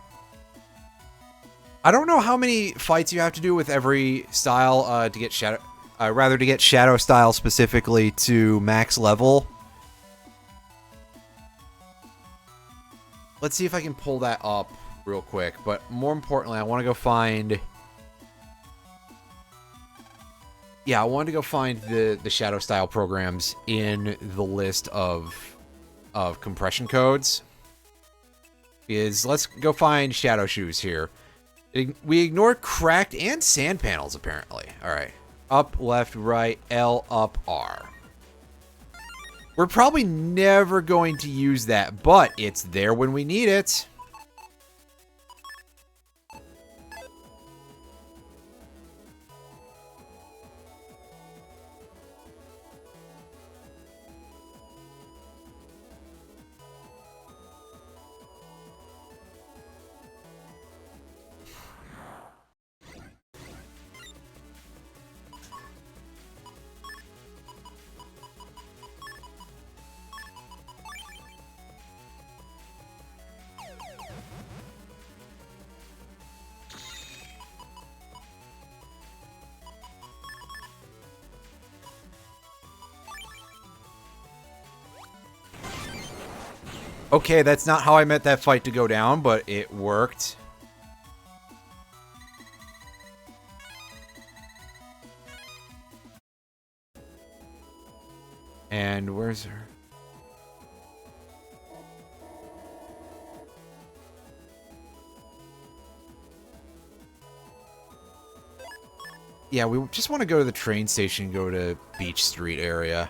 I don't know how many fights you have to do with every style to get Shadow... rather, to get Shadow style specifically to max level. Let's see if I can pull that up real quick. But more importantly, I want to go find... Yeah, I wanted to go find the Shadow style programs in the list of compression codes. Is let's go find Shadow Shoes here. We ignored cracked and sand panels, apparently. All right. Up, left, right, L, up, R. We're probably never going to use that, but it's there when we need it. Okay, that's not how I meant that fight to go down, but it worked. And where's her? Yeah, we just want to go to the train station, go to Beach Street area.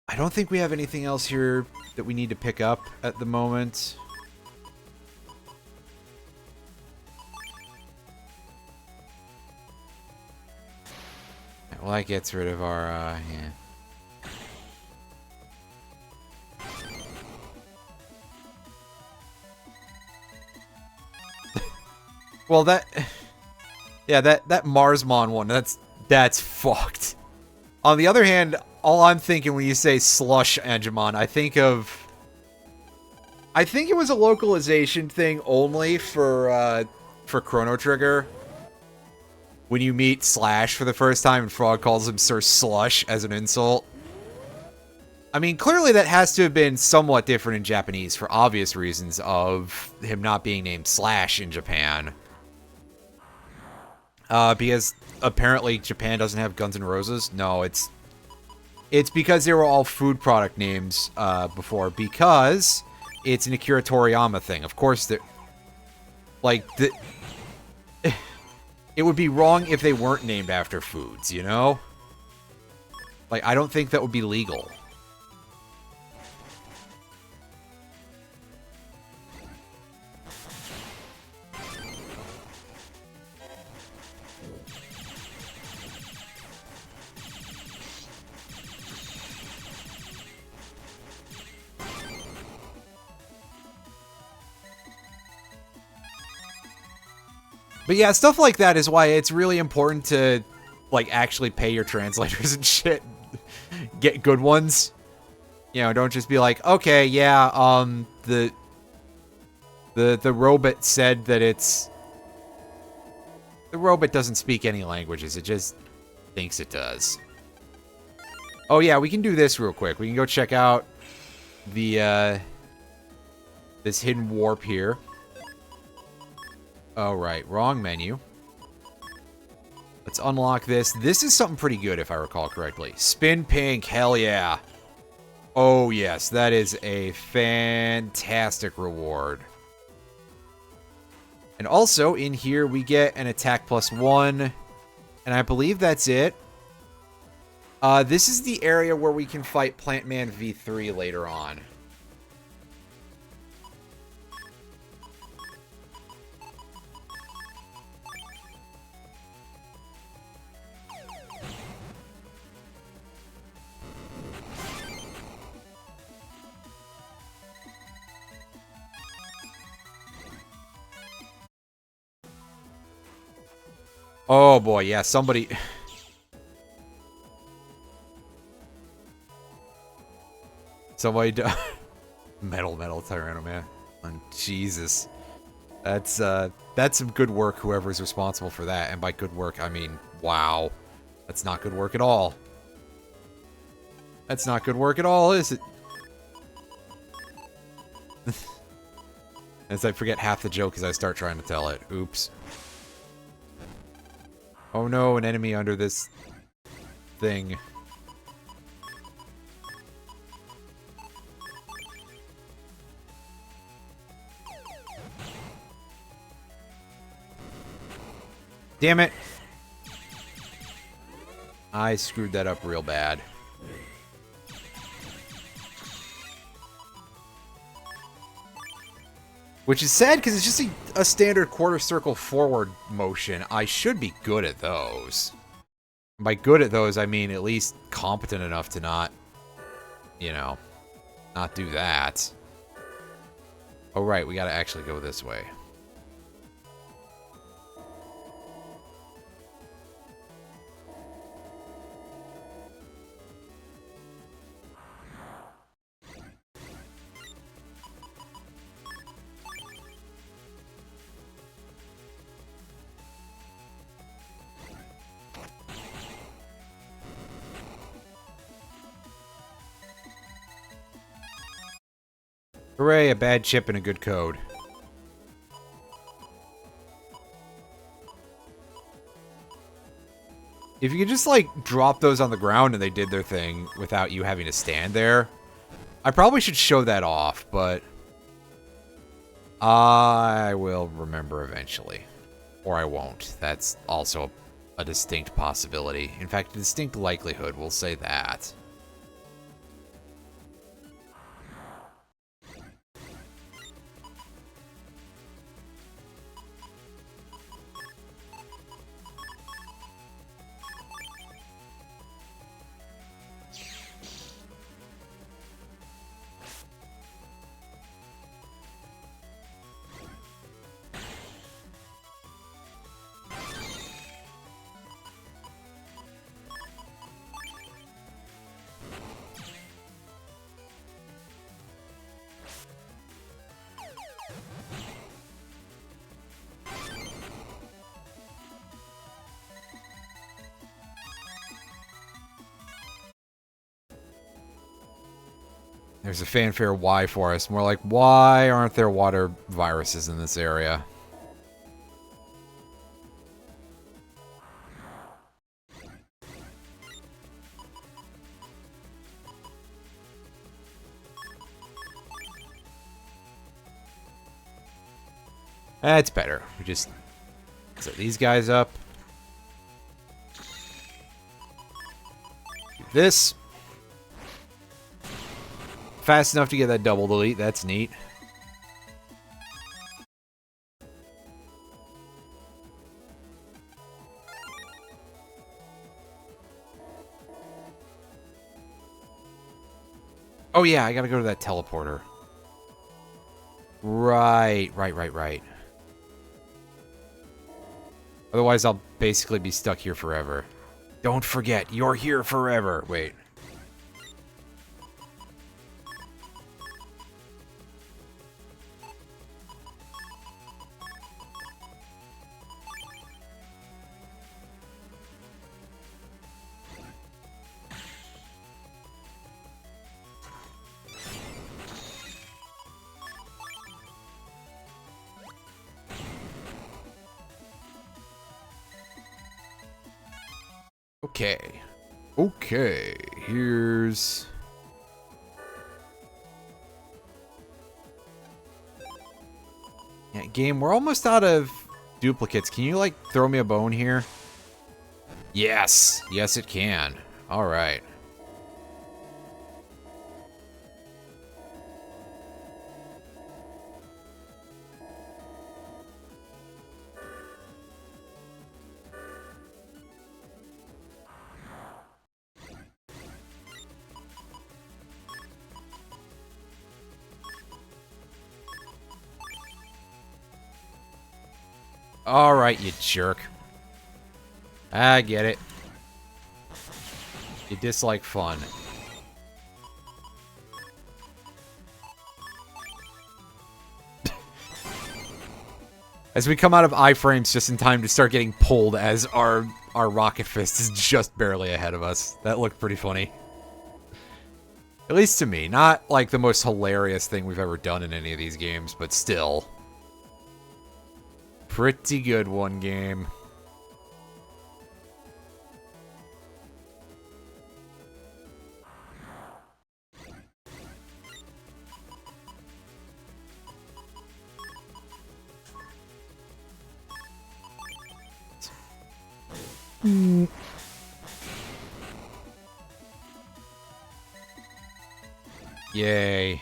I don't think we have anything else here that we need to pick up at the moment. Well, that gets rid of our, yeah. Well, that... Yeah, that Marsmon one, that's fucked. On the other hand, all I'm thinking when you say Slush Angemon, I think it was a localization thing only for Chrono Trigger. When you meet Slash for the first time and Frog calls him Sir Slush as an insult. I mean, clearly that has to have been somewhat different in Japanese for obvious reasons of him not being named Slash in Japan. Because apparently Japan doesn't have Guns N' Roses. No, it's because they were all food product names before. Because it's an Akira Toriyama thing. Of course, it would be wrong if they weren't named after foods, you know? Like, I don't think that would be legal. But yeah, stuff like that is why it's really important to, like, actually pay your translators and shit. Get good ones. You know, don't just be like, okay, yeah, the robot said that it's... The robot doesn't speak any languages, it just thinks it does. Oh yeah, we can do this real quick. We can go check out the, this hidden warp here. Oh, right. Wrong menu. Let's unlock this. This is something pretty good, if I recall correctly. Spin Pink. Hell yeah. Oh, yes. That is a fantastic reward. And also, in here, we get an attack +1. And I believe that's it. This is the area where we can fight Plant Man V3 later on. Oh boy, yeah, somebody... Somebody metal Tyranno, man. Oh, Jesus. That's some good work, whoever's responsible for that. And by good work, I mean, wow. That's not good work at all. That's not good work at all, is it? As I forget half the joke as I start trying to tell it. Oops. Oh no, an enemy under this thing. Damn it. I screwed that up real bad. Which is sad, because it's just a standard quarter circle forward motion. I should be good at those. By good at those, I mean at least competent enough to not, you know, not do that. Oh, right, we gotta actually go this way. Hooray, a bad chip and a good code. If you could just, like, drop those on the ground and they did their thing without you having to stand there, I probably should show that off, but I will remember eventually. Or I won't. That's also a distinct possibility. In fact, a distinct likelihood, we'll say that. There's a fanfare why for us. More like, why aren't there water viruses in this area? That's better. We just set these guys up. Do this. Fast enough to get that double delete. That's neat. Oh yeah, I gotta go to that teleporter. Right. Otherwise, I'll basically be stuck here forever. Don't forget, you're here forever. Wait. Okay, here's... Yeah, game, we're almost out of duplicates. Can you, like, throw me a bone here? Yes! Yes, it can. Alright. Alright, you jerk. I get it. You dislike fun. As we come out of iframes just in time to start getting pulled as our rocket fist is just barely ahead of us. That looked pretty funny. At least to me. Not like the most hilarious thing we've ever done in any of these games, but still. Pretty good one game. Yay.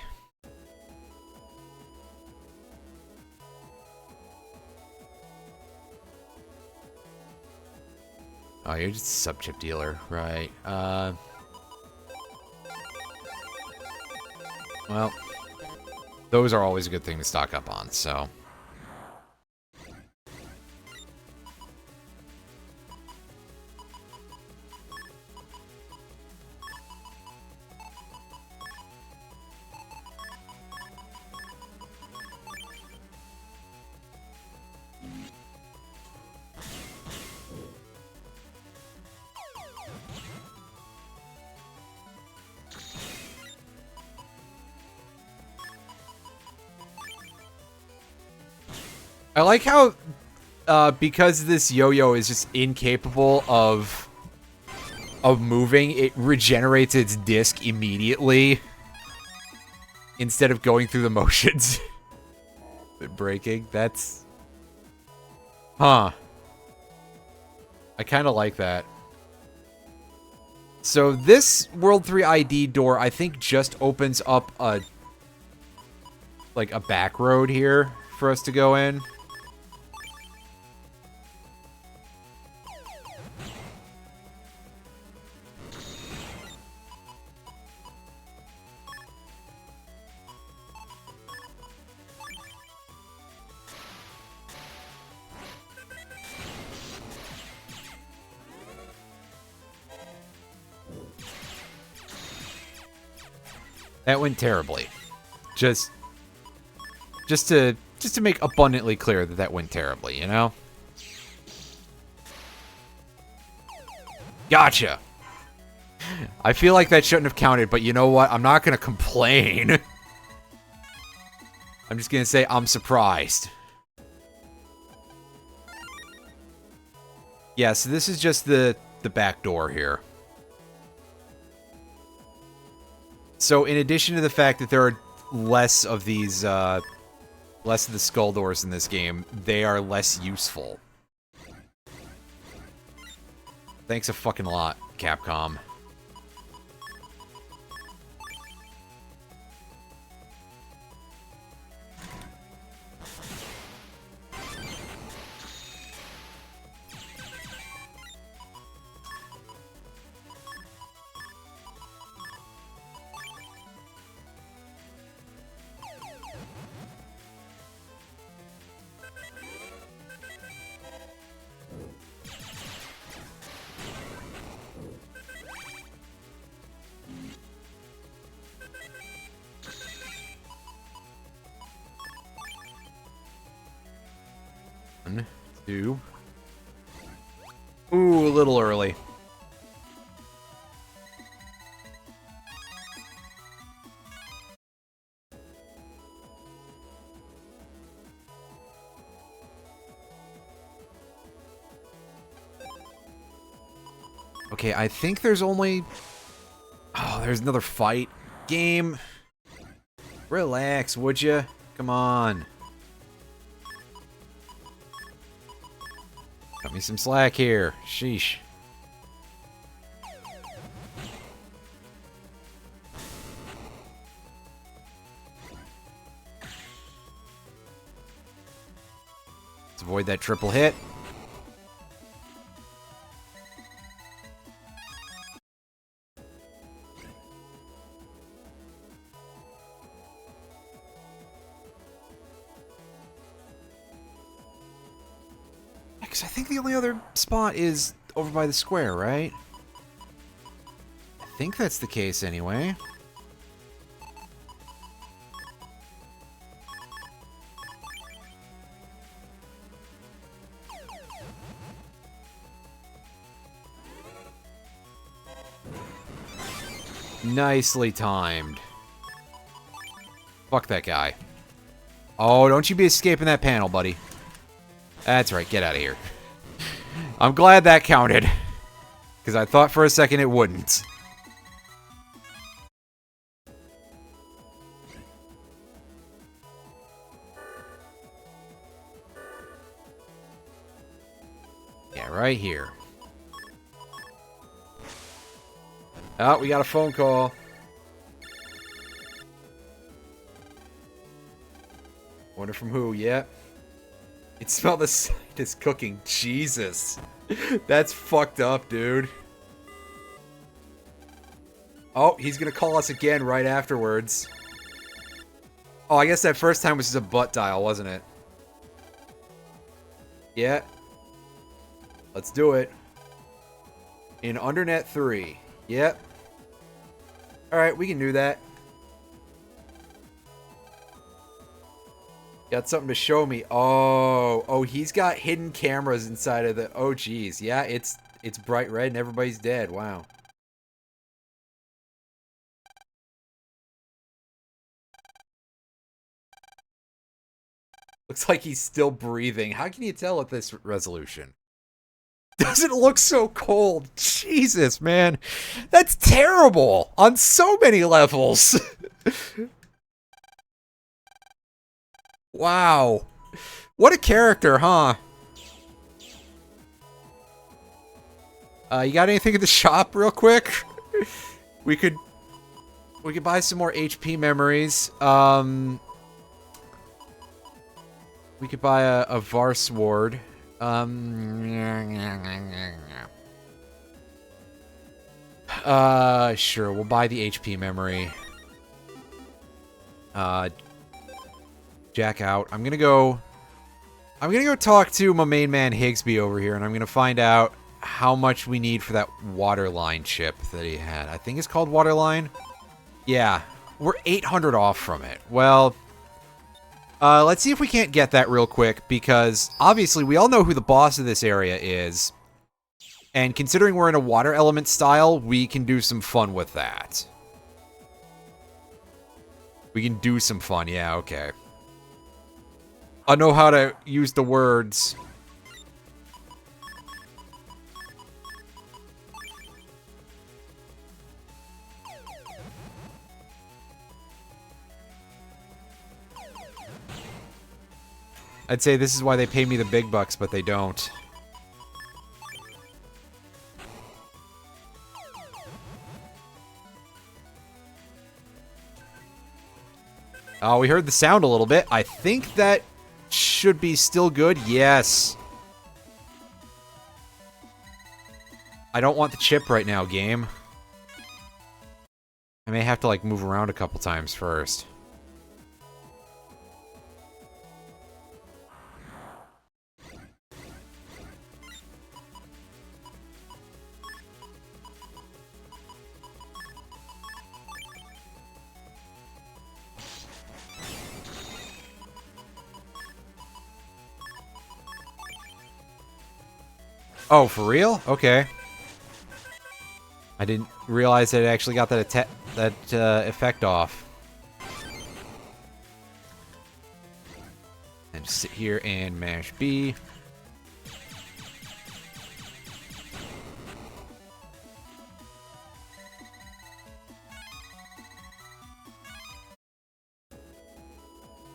Oh, you're just a sub-chip dealer, right. Well, those are always a good thing to stock up on, so... I like how, because this yo-yo is just incapable of moving, it regenerates its disc immediately instead of going through the motions. Breaking, that's... Huh. I kind of like that. So this World 3 ID door, I think, just opens up a... like, a back road here for us to go in. That went terribly. Just to make abundantly clear that that went terribly, you know? Gotcha! I feel like that shouldn't have counted, but you know what? I'm not gonna complain. I'm just gonna say I'm surprised. Yeah, so this is just the back door here. So in addition to the fact that there are less of these, less of the skull doors in this game, they are less useful. Thanks a fucking lot, Capcom. One, two. Ooh, a little early. Okay, I think there's only... Oh, there's another fight. Game. Relax, would you? Come on. Cut me some slack here. Sheesh. Let's avoid that triple hit. Because I think the only other spot is over by the square, right? I think that's the case anyway. Nicely timed. Fuck that guy. Oh, don't you be escaping that panel, buddy. That's right, get out of here. I'm glad that counted. Because I thought for a second it wouldn't. Yeah, right here. Oh, we got a phone call. Wonder from who, yeah. It smelled the slightest cooking. Jesus. That's fucked up, dude. Oh, he's gonna call us again right afterwards. Oh, I guess that first time was just a butt dial, wasn't it? Yeah. Let's do it. In Undernet 3. Yep. Alright, we can do that. Got something to show me. Oh, he's got hidden cameras inside of the... Oh, geez. Yeah, it's bright red and everybody's dead. Wow. Looks like he's still breathing. How can you tell at this resolution? Doesn't look so cold. Jesus, man. That's terrible on so many levels. Wow. What a character, huh? You got anything at the shop real quick? We could buy some more HP memories. We could buy a Var Sword. Sure, we'll buy the HP memory. Jack out. I'm gonna go talk to my main man Higsby over here, and I'm gonna find out how much we need for that waterline chip that he had. I think it's called waterline. Yeah, we're 800 off from it. Well, let's see if we can't get that real quick, because obviously we all know who the boss of this area is. And considering we're in a water element style, we can do some fun with that. We can do some fun, yeah, okay. I know how to use the words. I'd say this is why they pay me the big bucks, but they don't. Oh, we heard the sound a little bit. I think that should be still good. Yes. I don't want the chip right now, game. I may have to, like, move around a couple times first. Oh, for real? Okay. I didn't realize that it actually got that effect off. And just sit here and mash B.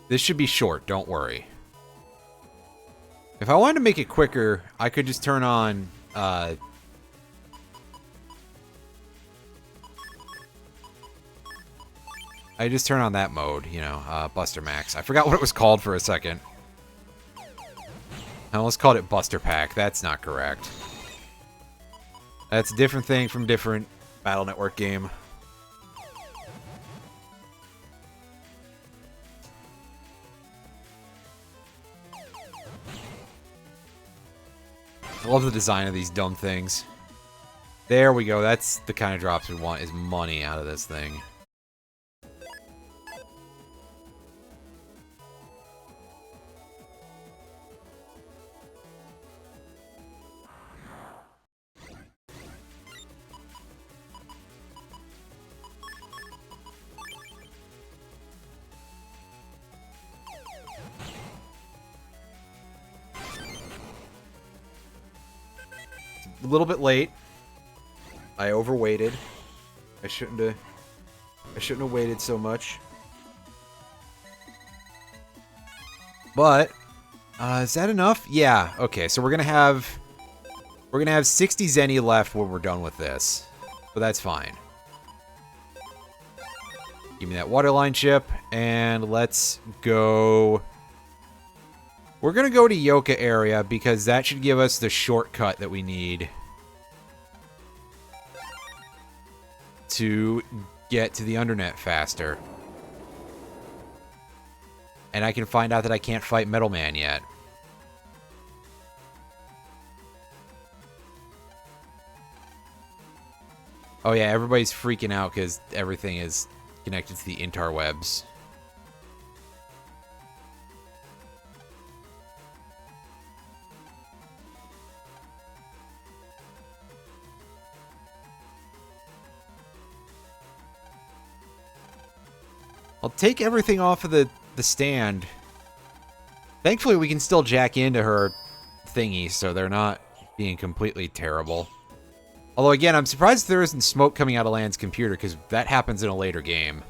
This should be short, don't worry. If I wanted to make it quicker, I could just turn on, I just turn on that mode, you know, Buster Max. I forgot what it was called for a second. I almost called it Buster Pack. That's not correct. That's a different thing from different Battle Network game. I love the design of these dumb things. There we go. That's the kind of drops we want, is money out of this thing. a little bit late. I overweighted. I shouldn't have waited so much. But is that enough? Yeah. Okay. So we're gonna have 60 Zenny left when we're done with this, so that's fine. Give me that waterline chip, and let's go. We're gonna go to Yoka area because that should give us the shortcut that we need to get to the Undernet faster. And I can find out that I can't fight Metal Man yet. Oh yeah, everybody's freaking out because everything is connected to the interwebs. I'll take everything off of the stand. Thankfully, we can still jack into her thingy, so they're not being completely terrible. Although, again, I'm surprised there isn't smoke coming out of Lan's computer, because that happens in a later game.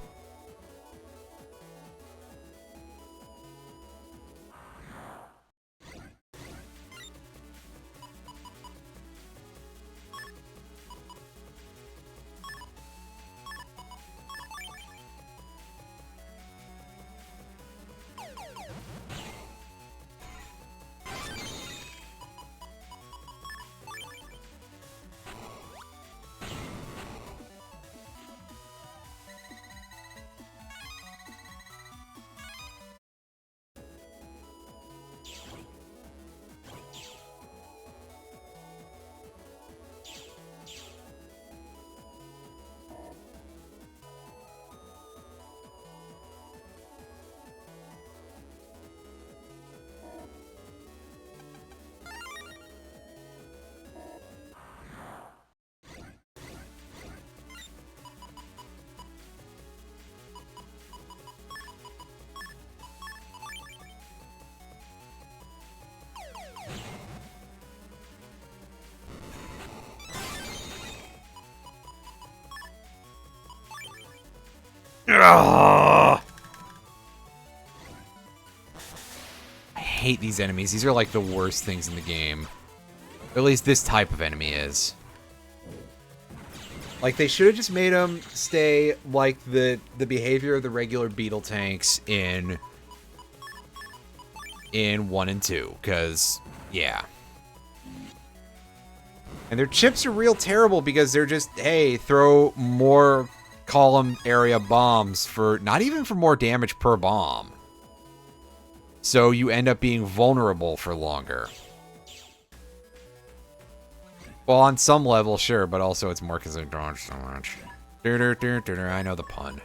Ugh. I hate these enemies. These are like the worst things in the game. Or at least this type of enemy is. Like, they should have just made them stay like the behavior of the regular beetle tanks in 1 and 2. Because, yeah. And their chips are real terrible because they're just, hey, throw more column area bombs for, not even for more damage per bomb. So you end up being vulnerable for longer. Well, on some level, sure, but also it's more because I dodge so much. I know the pun.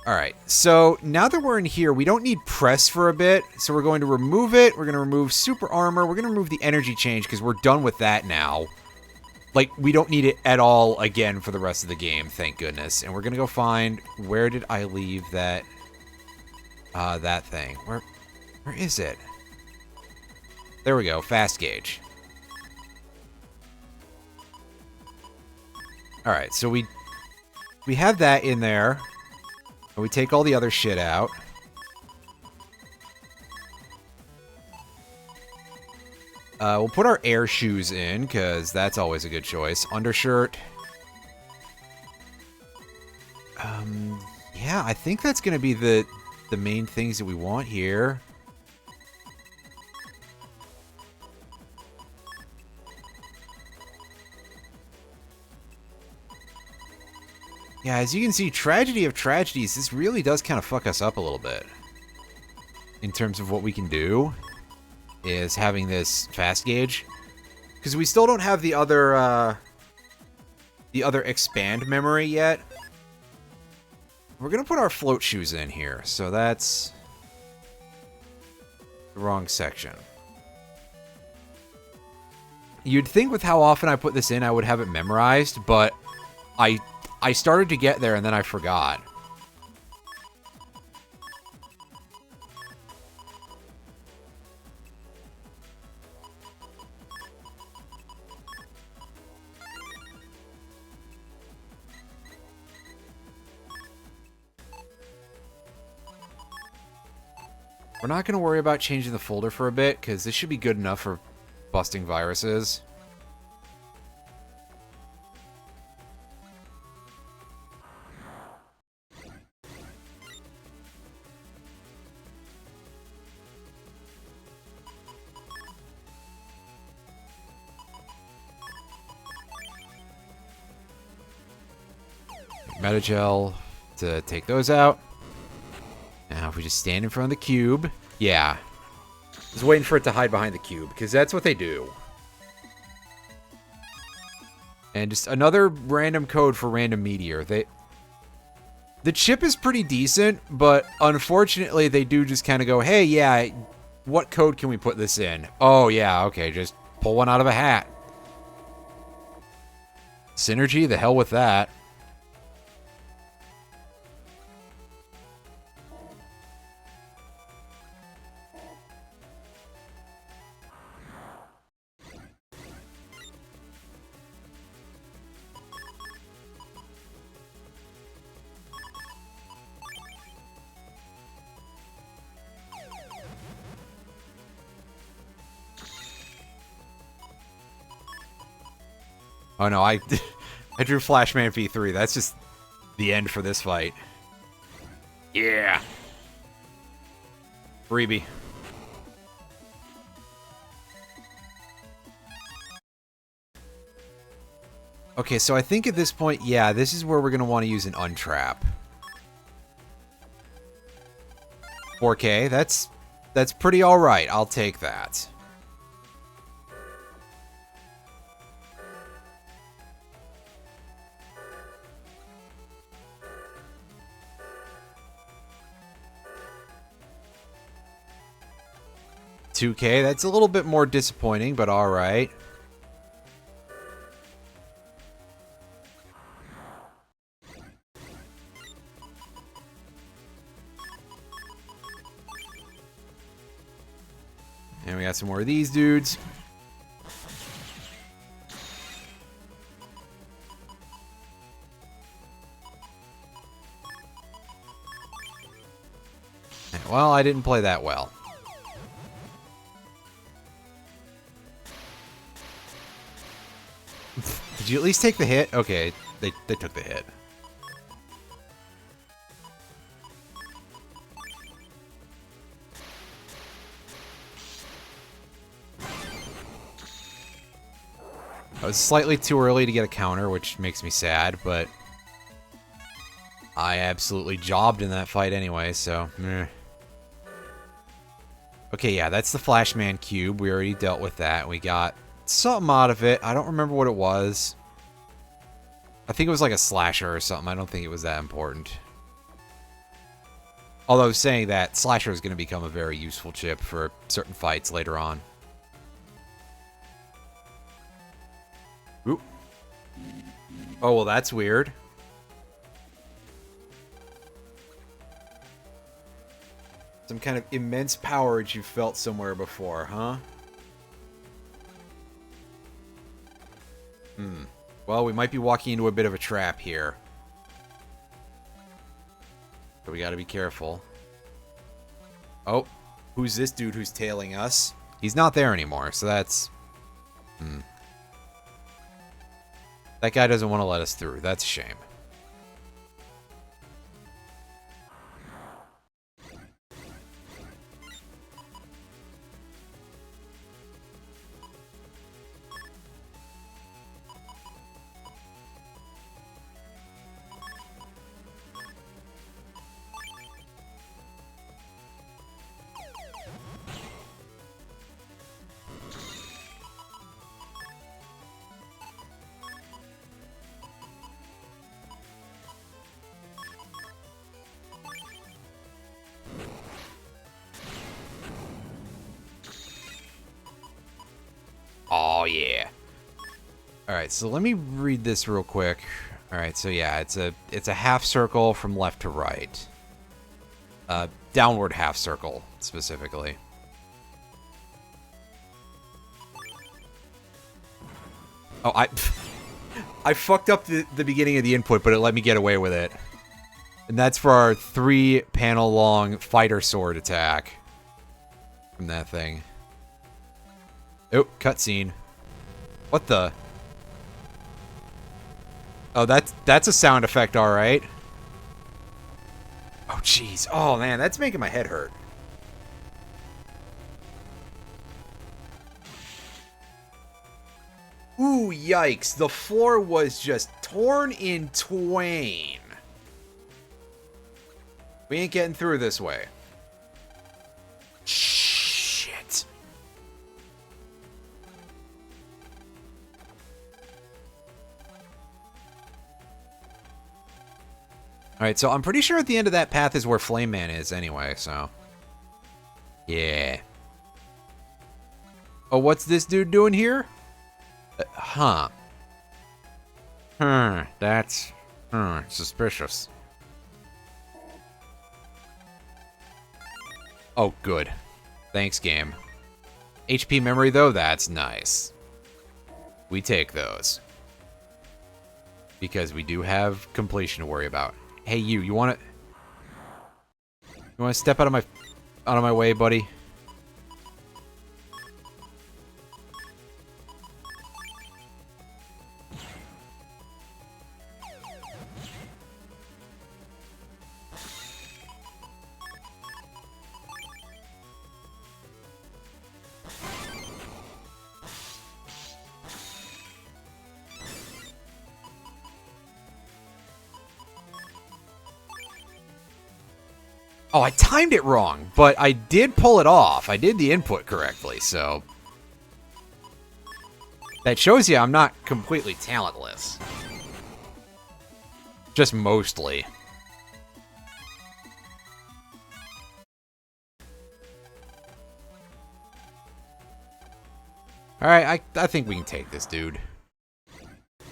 Alright, so now that we're in here, we don't need press for a bit, so we're going to remove it. We're going to remove super armor. We're going to remove the energy change because we're done with that now. Like, we don't need it at all again for the rest of the game, thank goodness. And we're going to go find, where did I leave that, that thing? Where is it? There we go, fast gauge. Alright, so we have that in there. And we take all the other shit out. We'll put our air shoes in, because that's always a good choice. Undershirt. Yeah, I think that's going to be the main things that we want here. Yeah, as you can see, tragedy of tragedies, this really does kind of fuck us up a little bit. In terms of what we can do, is having this fast gauge. Because we still don't have the other expand memory yet. We're going to put our float shoes in here, so that's the wrong section. You'd think with how often I put this in, I would have it memorized, but I started to get there and then I forgot. We're not going to worry about changing the folder for a bit, because this should be good enough for busting viruses. Metagel to take those out. Now if we just stand in front of the cube. Yeah. Just waiting for it to hide behind the cube, because that's what they do. And just another random code for random meteor. The chip is pretty decent, but unfortunately they do just kind of go, hey, yeah, what code can we put this in? Oh, yeah, okay, just pull one out of a hat. Synergy, the hell with that. Oh no, I drew Flashman V3. That's just the end for this fight. Yeah. Freebie. Okay, so I think at this point, yeah, this is where we're going to want to use an untrap. 4K, that's pretty alright. I'll take that. $2K, that's a little bit more disappointing, but alright. And we got some more of these dudes. Well, I didn't play that well. Did you at least take the hit? Okay, they took the hit. I was slightly too early to get a counter, which makes me sad, but I absolutely jobbed in that fight anyway, so meh. Okay, yeah, that's the Flashman cube. We already dealt with that. We got something out of it. I don't remember what it was. I think it was like a slasher or something. I don't think it was that important. Although saying that, slasher is going to become a very useful chip for certain fights later on. Oop. Oh, well, that's weird. Some kind of immense power that you felt somewhere before, huh? Well, we might be walking into a bit of a trap here. But we gotta be careful. Oh, who's this dude who's tailing us? He's not there anymore, so that's... That guy doesn't want to let us through. That's a shame. Oh, yeah. Alright, so let me read this real quick. Alright, so yeah, it's a half circle from left to right. Downward half circle, specifically. Oh, I fucked up the beginning of the input, but it let me get away with it. And that's for our 3-panel long fighter sword attack. from that thing. Oh, cutscene. What the? Oh, that's a sound effect, all right. Oh, jeez. Oh, man, that's making my head hurt. Ooh, yikes. The floor was just torn in twain. We ain't getting through this way. Shit. Alright, so I'm pretty sure at the end of that path is where Flame Man is anyway, so. Yeah. Oh, what's this dude doing here? That's suspicious. Oh, good. Thanks, game. HP memory, though, that's nice. We take those. Because we do have completion to worry about. Hey, you want to step out of my way, buddy? Oh, I timed it wrong, but I did pull it off. I did the input correctly, so... That shows you I'm not completely talentless. Just mostly. Alright, I think we can take this dude.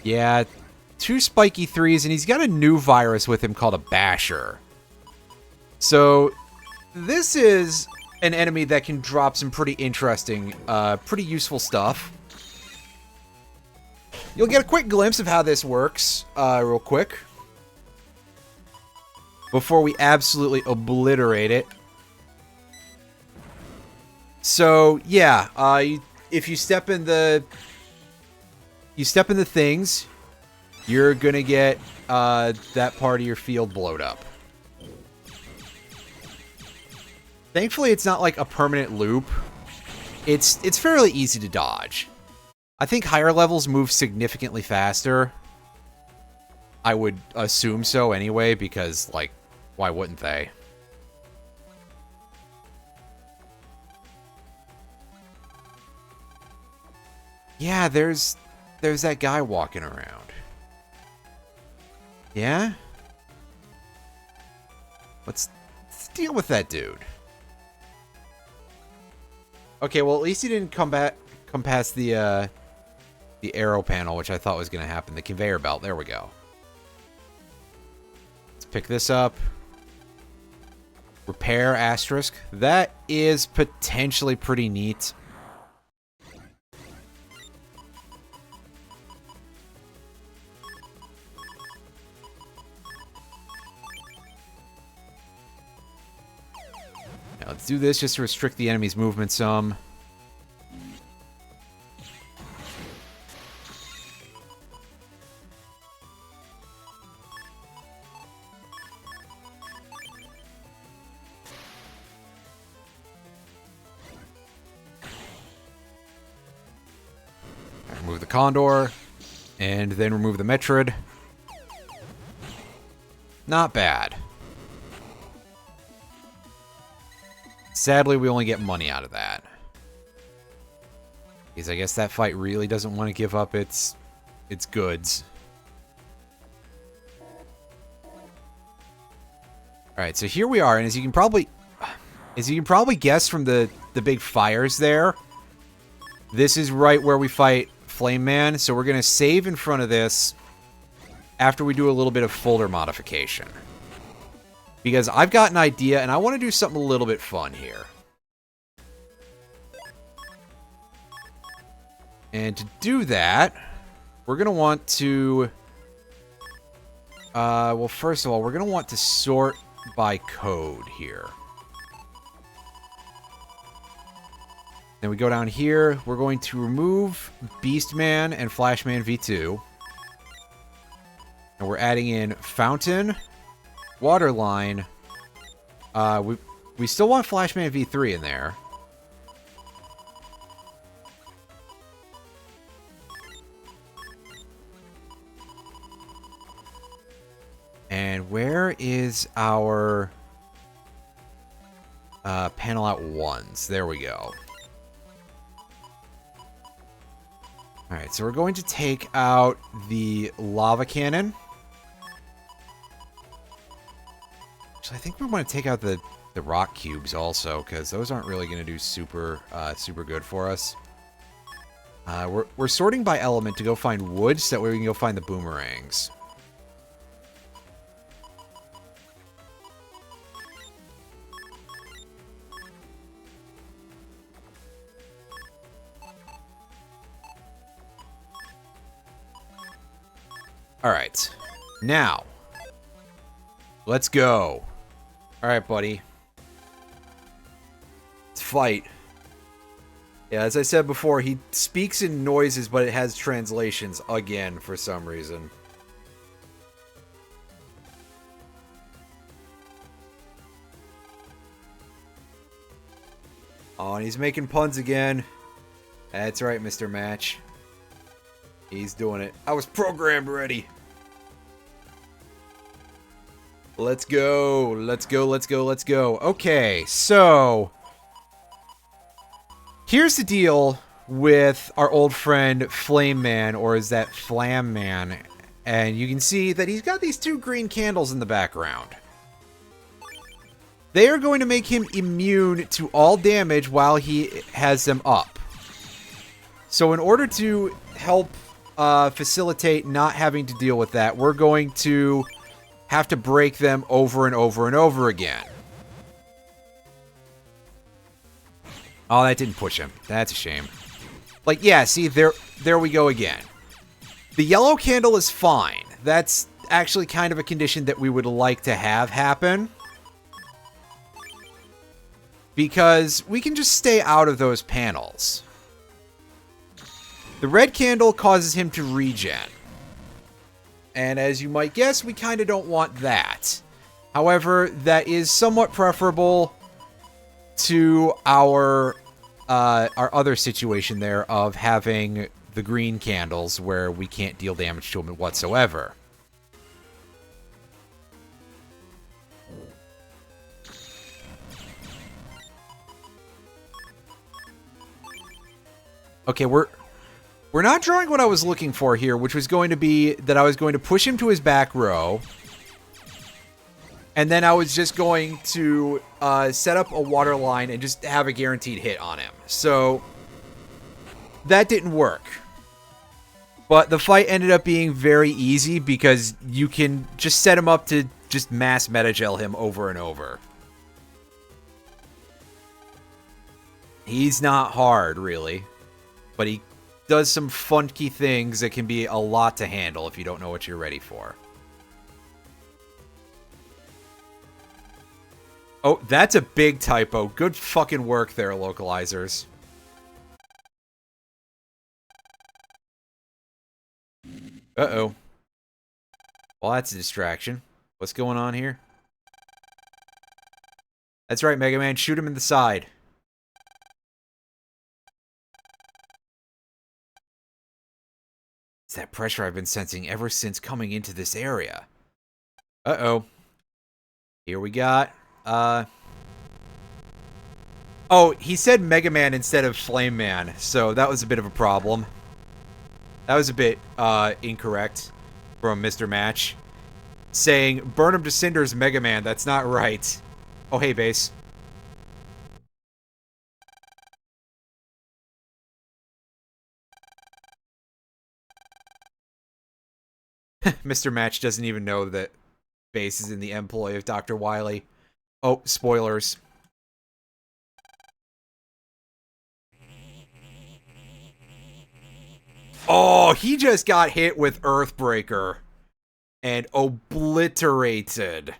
Yeah, 2 spiky 3s, and he's got a new virus with him called a Basher. So, this is an enemy that can drop some pretty interesting, pretty useful stuff. You'll get a quick glimpse of how this works, real quick. Before we absolutely obliterate it. So, yeah, if you step in the... things, you're gonna get, that part of your field blowed up. Thankfully, it's not like a permanent loop. It's fairly easy to dodge. I think higher levels move significantly faster. I would assume so anyway, because, like, why wouldn't they? Yeah, there's that guy walking around. Yeah? Let's deal with that dude. Okay, well, at least he didn't come past the arrow panel, which I thought was going to happen. The conveyor belt. There we go. Let's pick this up. Repair asterisk. That is potentially pretty neat. Now let's do this just to restrict the enemy's movement some. Remove the Condor, and then remove the Metrid. Not bad. Sadly, we only get money out of that. Because I guess that fight really doesn't want to give up its goods. Alright, so here we are, and as you can probably guess from the big fires there, this is right where we fight Flame Man, so we're going to save in front of this after we do a little bit of folder modification. Because I've got an idea, and I want to do something a little bit fun here. And to do that, we're going to want to... well, first of all, we're going to want to sort by code here. Then we go down here. We're going to remove Beastman and Flashman V2. And we're adding in Fountain, Waterline. We still want Flashman V3 in there. And where is our panel out ones? There we go. Alright, so we're going to take out the lava cannon. So I think we're going to take out the rock cubes also, because those aren't really going to do super good for us. We're sorting by element to go find wood, so that way we can go find the boomerangs. Alright. Now. Let's go. Alright, buddy. Let's fight. Yeah, as I said before, he speaks in noises, but it has translations again for some reason. Oh, and he's making puns again. That's right, Mr. Match. He's doing it. I was programmed ready. Let's go. Let's go, let's go, let's go. Okay, so here's the deal with our old friend Flame Man, or is that Flam Man? And you can see that he's got these two green candles in the background. They are going to make him immune to all damage while he has them up. So in order to help facilitate not having to deal with that, we're going to have to break them over and over and over again. Oh, that didn't push him. That's a shame. Like, yeah, see, there we go again. The yellow candle is fine. That's actually kind of a condition that we would like to have happen. Because we can just stay out of those panels. The red candle causes him to regen. And as you might guess, we kind of don't want that. However, that is somewhat preferable to our other situation there of having the green candles where we can't deal damage to him whatsoever. Okay, we're not drawing what I was looking for here, which was going to be that I was going to push him to his back row. And then I was just going to set up a water line and just have a guaranteed hit on him. So that didn't work. But the fight ended up being very easy because you can just set him up to just mass meta-gel him over and over. He's not hard, really. But he does some funky things that can be a lot to handle if you don't know what you're ready for. Oh, that's a big typo. Good fucking work there, localizers. Uh-oh. Well, that's a distraction. What's going on here? That's right, Mega Man. Shoot him in the side. It's that pressure I've been sensing ever since coming into this area. Uh-oh. Here we got... Oh, he said Mega Man instead of Flame Man, so that was a bit of a problem. That was a bit, incorrect from Mr. Match. Saying, burn him to cinders, Mega Man, that's not right. Oh, hey, base. Mr. Match doesn't even know that base is in the employ of Dr. Wily. Oh, spoilers. Oh, he just got hit with Earthbreaker and obliterated.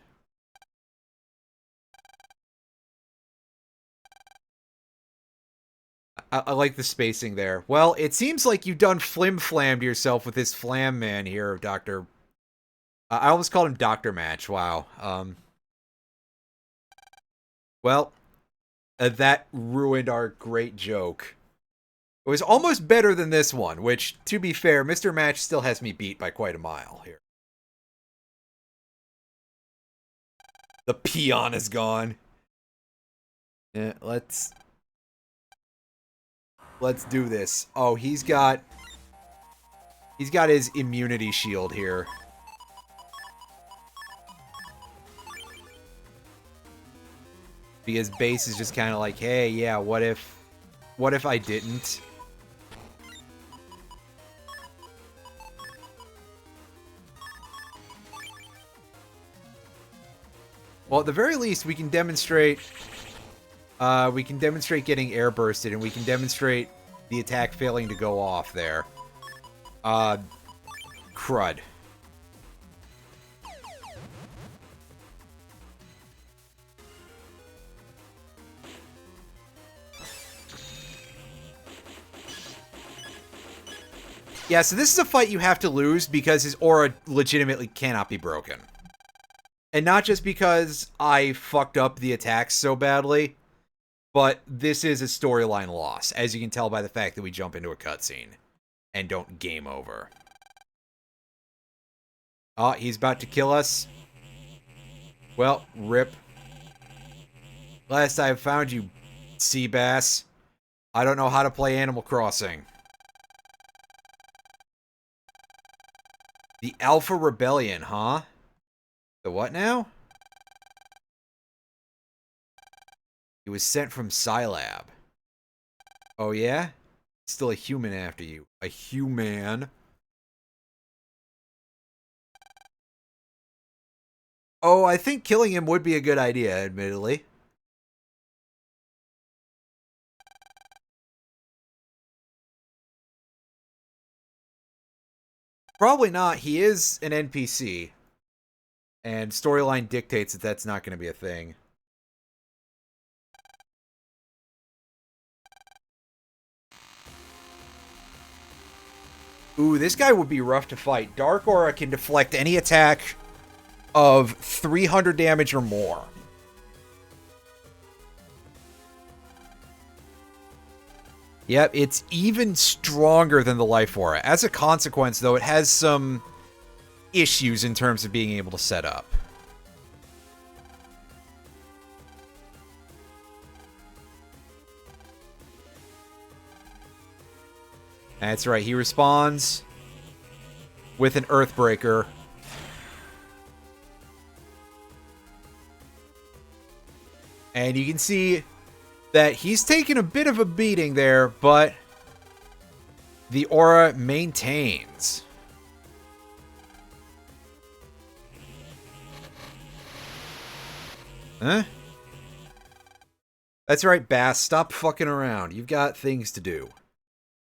I like the spacing there. Well, it seems like you've done flim-flammed yourself with this Flam Man here, Dr. I almost called him Dr. Match. Wow. Well, that ruined our great joke. It was almost better than this one, which, to be fair, Mr. Match still has me beat by quite a mile here. The peon is gone. Yeah, let's do this. Oh, he's got his immunity shield here. Because base is just kind of like, hey, yeah, what if I didn't? Well, at the very least, we can demonstrate getting air bursted, and we can demonstrate the attack failing to go off there. Crud. Yeah, so this is a fight you have to lose because his aura legitimately cannot be broken. And not just because I fucked up the attacks so badly, but this is a storyline loss, as you can tell by the fact that we jump into a cutscene and don't game over. Oh, he's about to kill us. Well, rip. Last I found you, sea bass. I don't know how to play Animal Crossing. The Alpha Rebellion, huh? The what now? He was sent from Scilab. Oh yeah? Still a human after you. A human. Oh, I think killing him would be a good idea, admittedly. Probably not. He is an NPC. And storyline dictates that that's not going to be a thing. Ooh, this guy would be rough to fight. Dark Aura can deflect any attack of 300 damage or more. Yep, it's even stronger than the Life Aura. As a consequence, though, it has some issues in terms of being able to set up. That's right, he responds with an Earthbreaker. And you can see that he's taken a bit of a beating there, but the aura maintains. Huh? That's right, Bass. Stop fucking around. You've got things to do.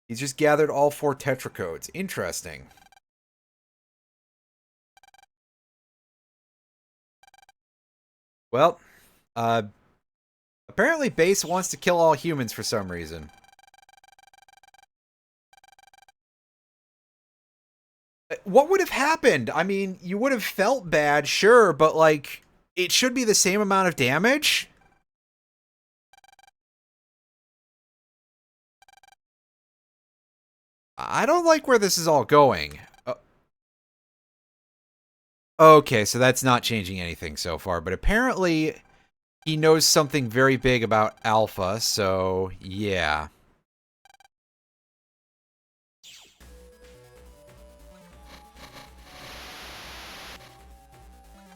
He's just gathered all 4 Tetra codes. Interesting. Well, apparently Base wants to kill all humans for some reason. What would have happened? I mean, you would have felt bad, sure, but like, it should be the same amount of damage? I don't like where this is all going. Okay, so that's not changing anything so far, but apparently he knows something very big about Alpha, so yeah.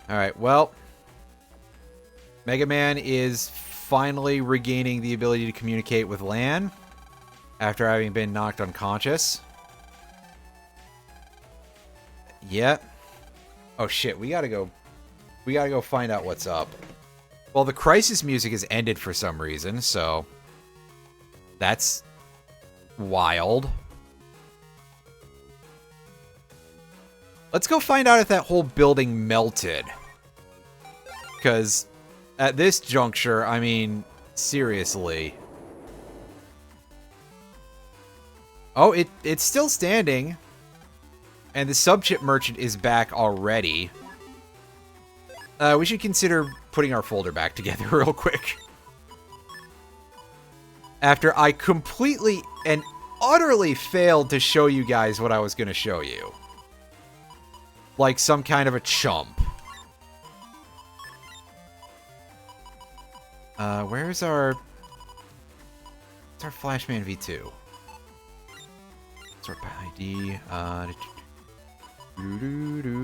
Alright, well, Mega Man is finally regaining the ability to communicate with Lan after having been knocked unconscious. Yep. Oh shit, we gotta go find out what's up. Well, the crisis music has ended for some reason, so that's wild. Let's go find out if that whole building melted. Because at this juncture, I mean, seriously. Oh, it's still standing. And the sub-chip merchant is back already. We should consider putting our folder back together real quick. After I completely and utterly failed to show you guys what I was going to show you. Like some kind of a chump. Where's our... It's our Flashman V2. Sort by ID.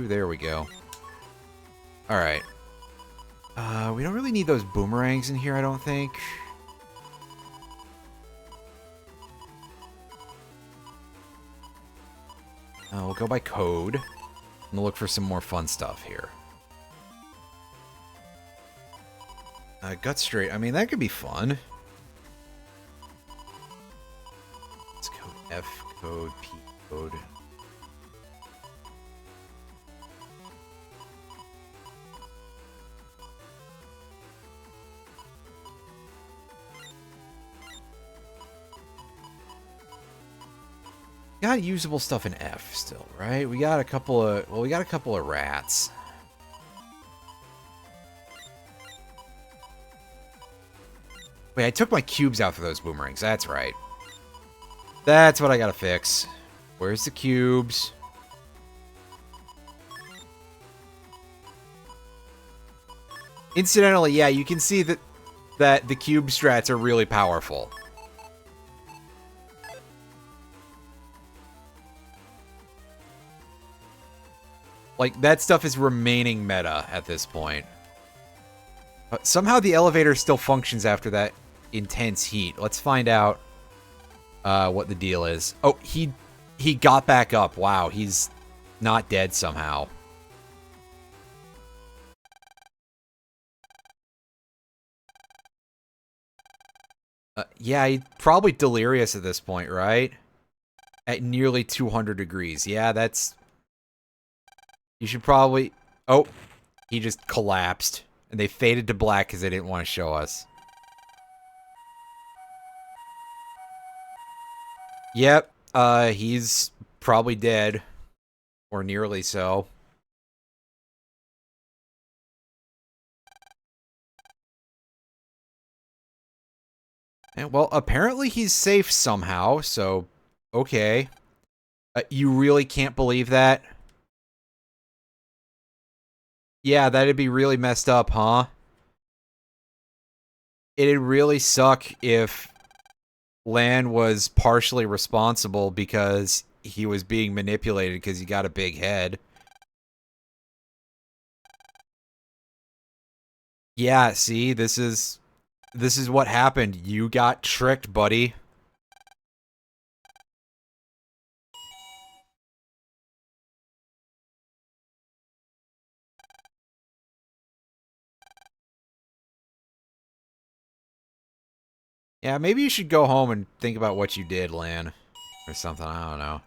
There we go. Alright. We don't really need those boomerangs in here, I don't think. We'll go by code. And look for some more fun stuff here. Gut straight. I mean, that could be fun. Let's code F code, P code. Got usable stuff in F still, right? We got a couple of... Well, we got a couple of rats. Wait, I took my cubes out for those boomerangs. That's right. That's what I gotta fix. Where's the cubes? Incidentally, yeah, you can see that the cube strats are really powerful. Like, that stuff is remaining meta at this point. Somehow the elevator still functions after that intense heat. Let's find out what the deal is. Oh, he got back up. Wow, he's not dead somehow. Yeah, he's probably delirious at this point, right? At nearly 200 degrees. Yeah, that's... You should probably... Oh, he just collapsed. And they faded to black because they didn't want to show us. Yep, he's probably dead. Or nearly so. And, well, apparently he's safe somehow, so... Okay. You really can't believe that? Yeah, that'd be really messed up, huh? It'd really suck if Lan was partially responsible because he was being manipulated because he got a big head. Yeah, see, this is what happened. You got tricked, buddy. Yeah, maybe you should go home and think about what you did, Lan. Or something, I don't know.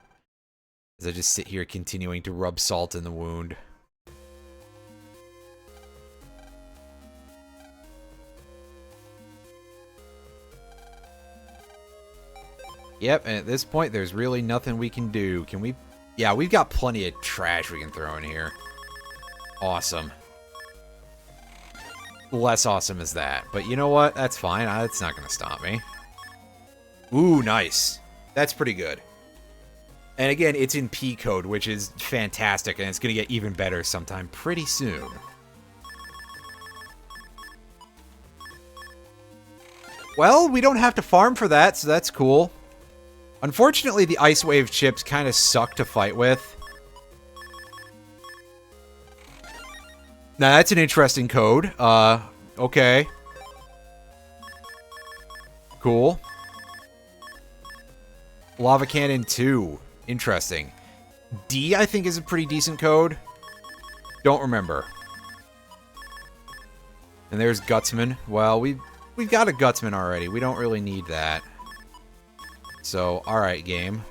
As I just sit here continuing to rub salt in the wound. Yep, and at this point, there's really nothing we can do. Can we... Yeah, we've got plenty of trash we can throw in here. Awesome. Less awesome as that. But you know what? That's fine. That's not going to stop me. Ooh, nice. That's pretty good. And again, it's in P code, which is fantastic, and it's going to get even better sometime pretty soon. Well, we don't have to farm for that, so that's cool. Unfortunately, the Ice Wave chips kind of suck to fight with. Now, that's an interesting code. Okay. Cool. Lava Cannon 2. Interesting. D, I think, is a pretty decent code. Don't remember. And there's Gutsman. Well, we've got a Gutsman already. We don't really need that. So, alright, game.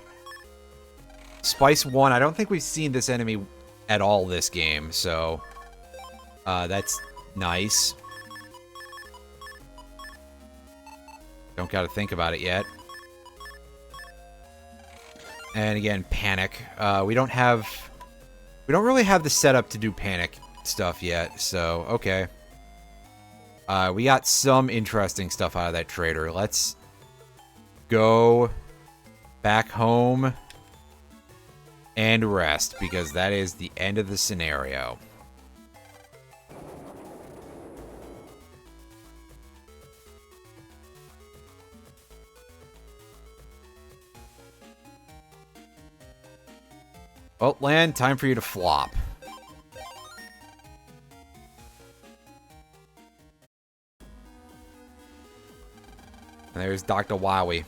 Spice 1. I don't think we've seen this enemy at all this game, so... that's nice. Don't gotta think about it yet. And again, panic. We don't really have the setup to do panic stuff yet, so okay. We got some interesting stuff out of that trader. Let's go back home and rest, because that is the end of the scenario. Oh, land, time for you to flop. And there's Dr. Wowie.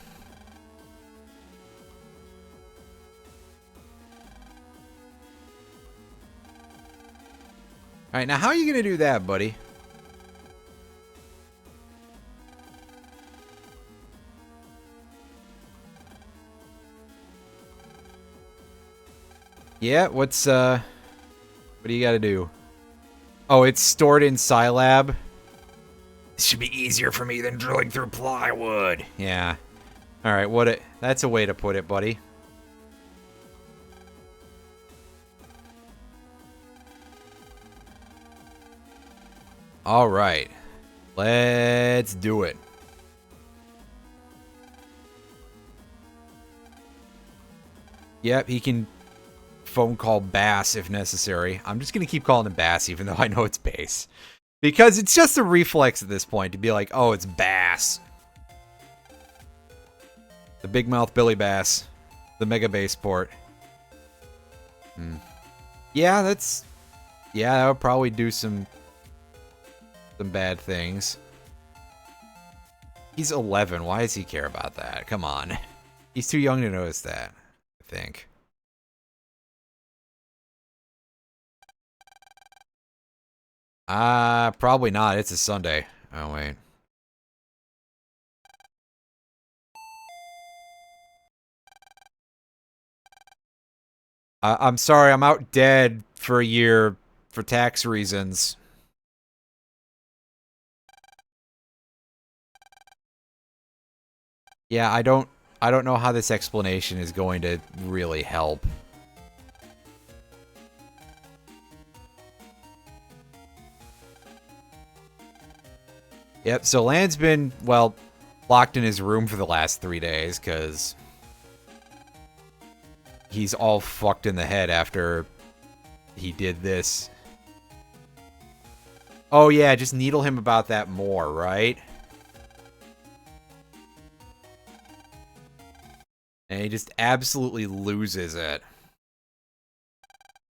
Alright, now how are you going to do that, buddy? Yeah, what do you got to do? Oh, it's stored in Scilab. This should be easier for me than drilling through plywood. Yeah. All right, that's a way to put it, buddy. All right. Let's do it. Yep, he can phone call Bass if necessary. I'm just going to keep calling him Bass, even though I know it's Bass. Because it's just a reflex at this point to be like, oh, it's Bass. The big mouth Billy Bass. The Mega Bass port. Yeah, that would probably do some bad things. He's 11. Why does he care about that? Come on. He's too young to notice that, I think. Probably not. It's a Sunday. Oh, wait. I'm sorry. I'm out dead for a year for tax reasons. Yeah, I don't know how this explanation is going to really help. Yep, so Land's been, well, locked in his room for the last 3 days, because he's all fucked in the head after he did this. Oh yeah, just needle him about that more, right? And he just absolutely loses it.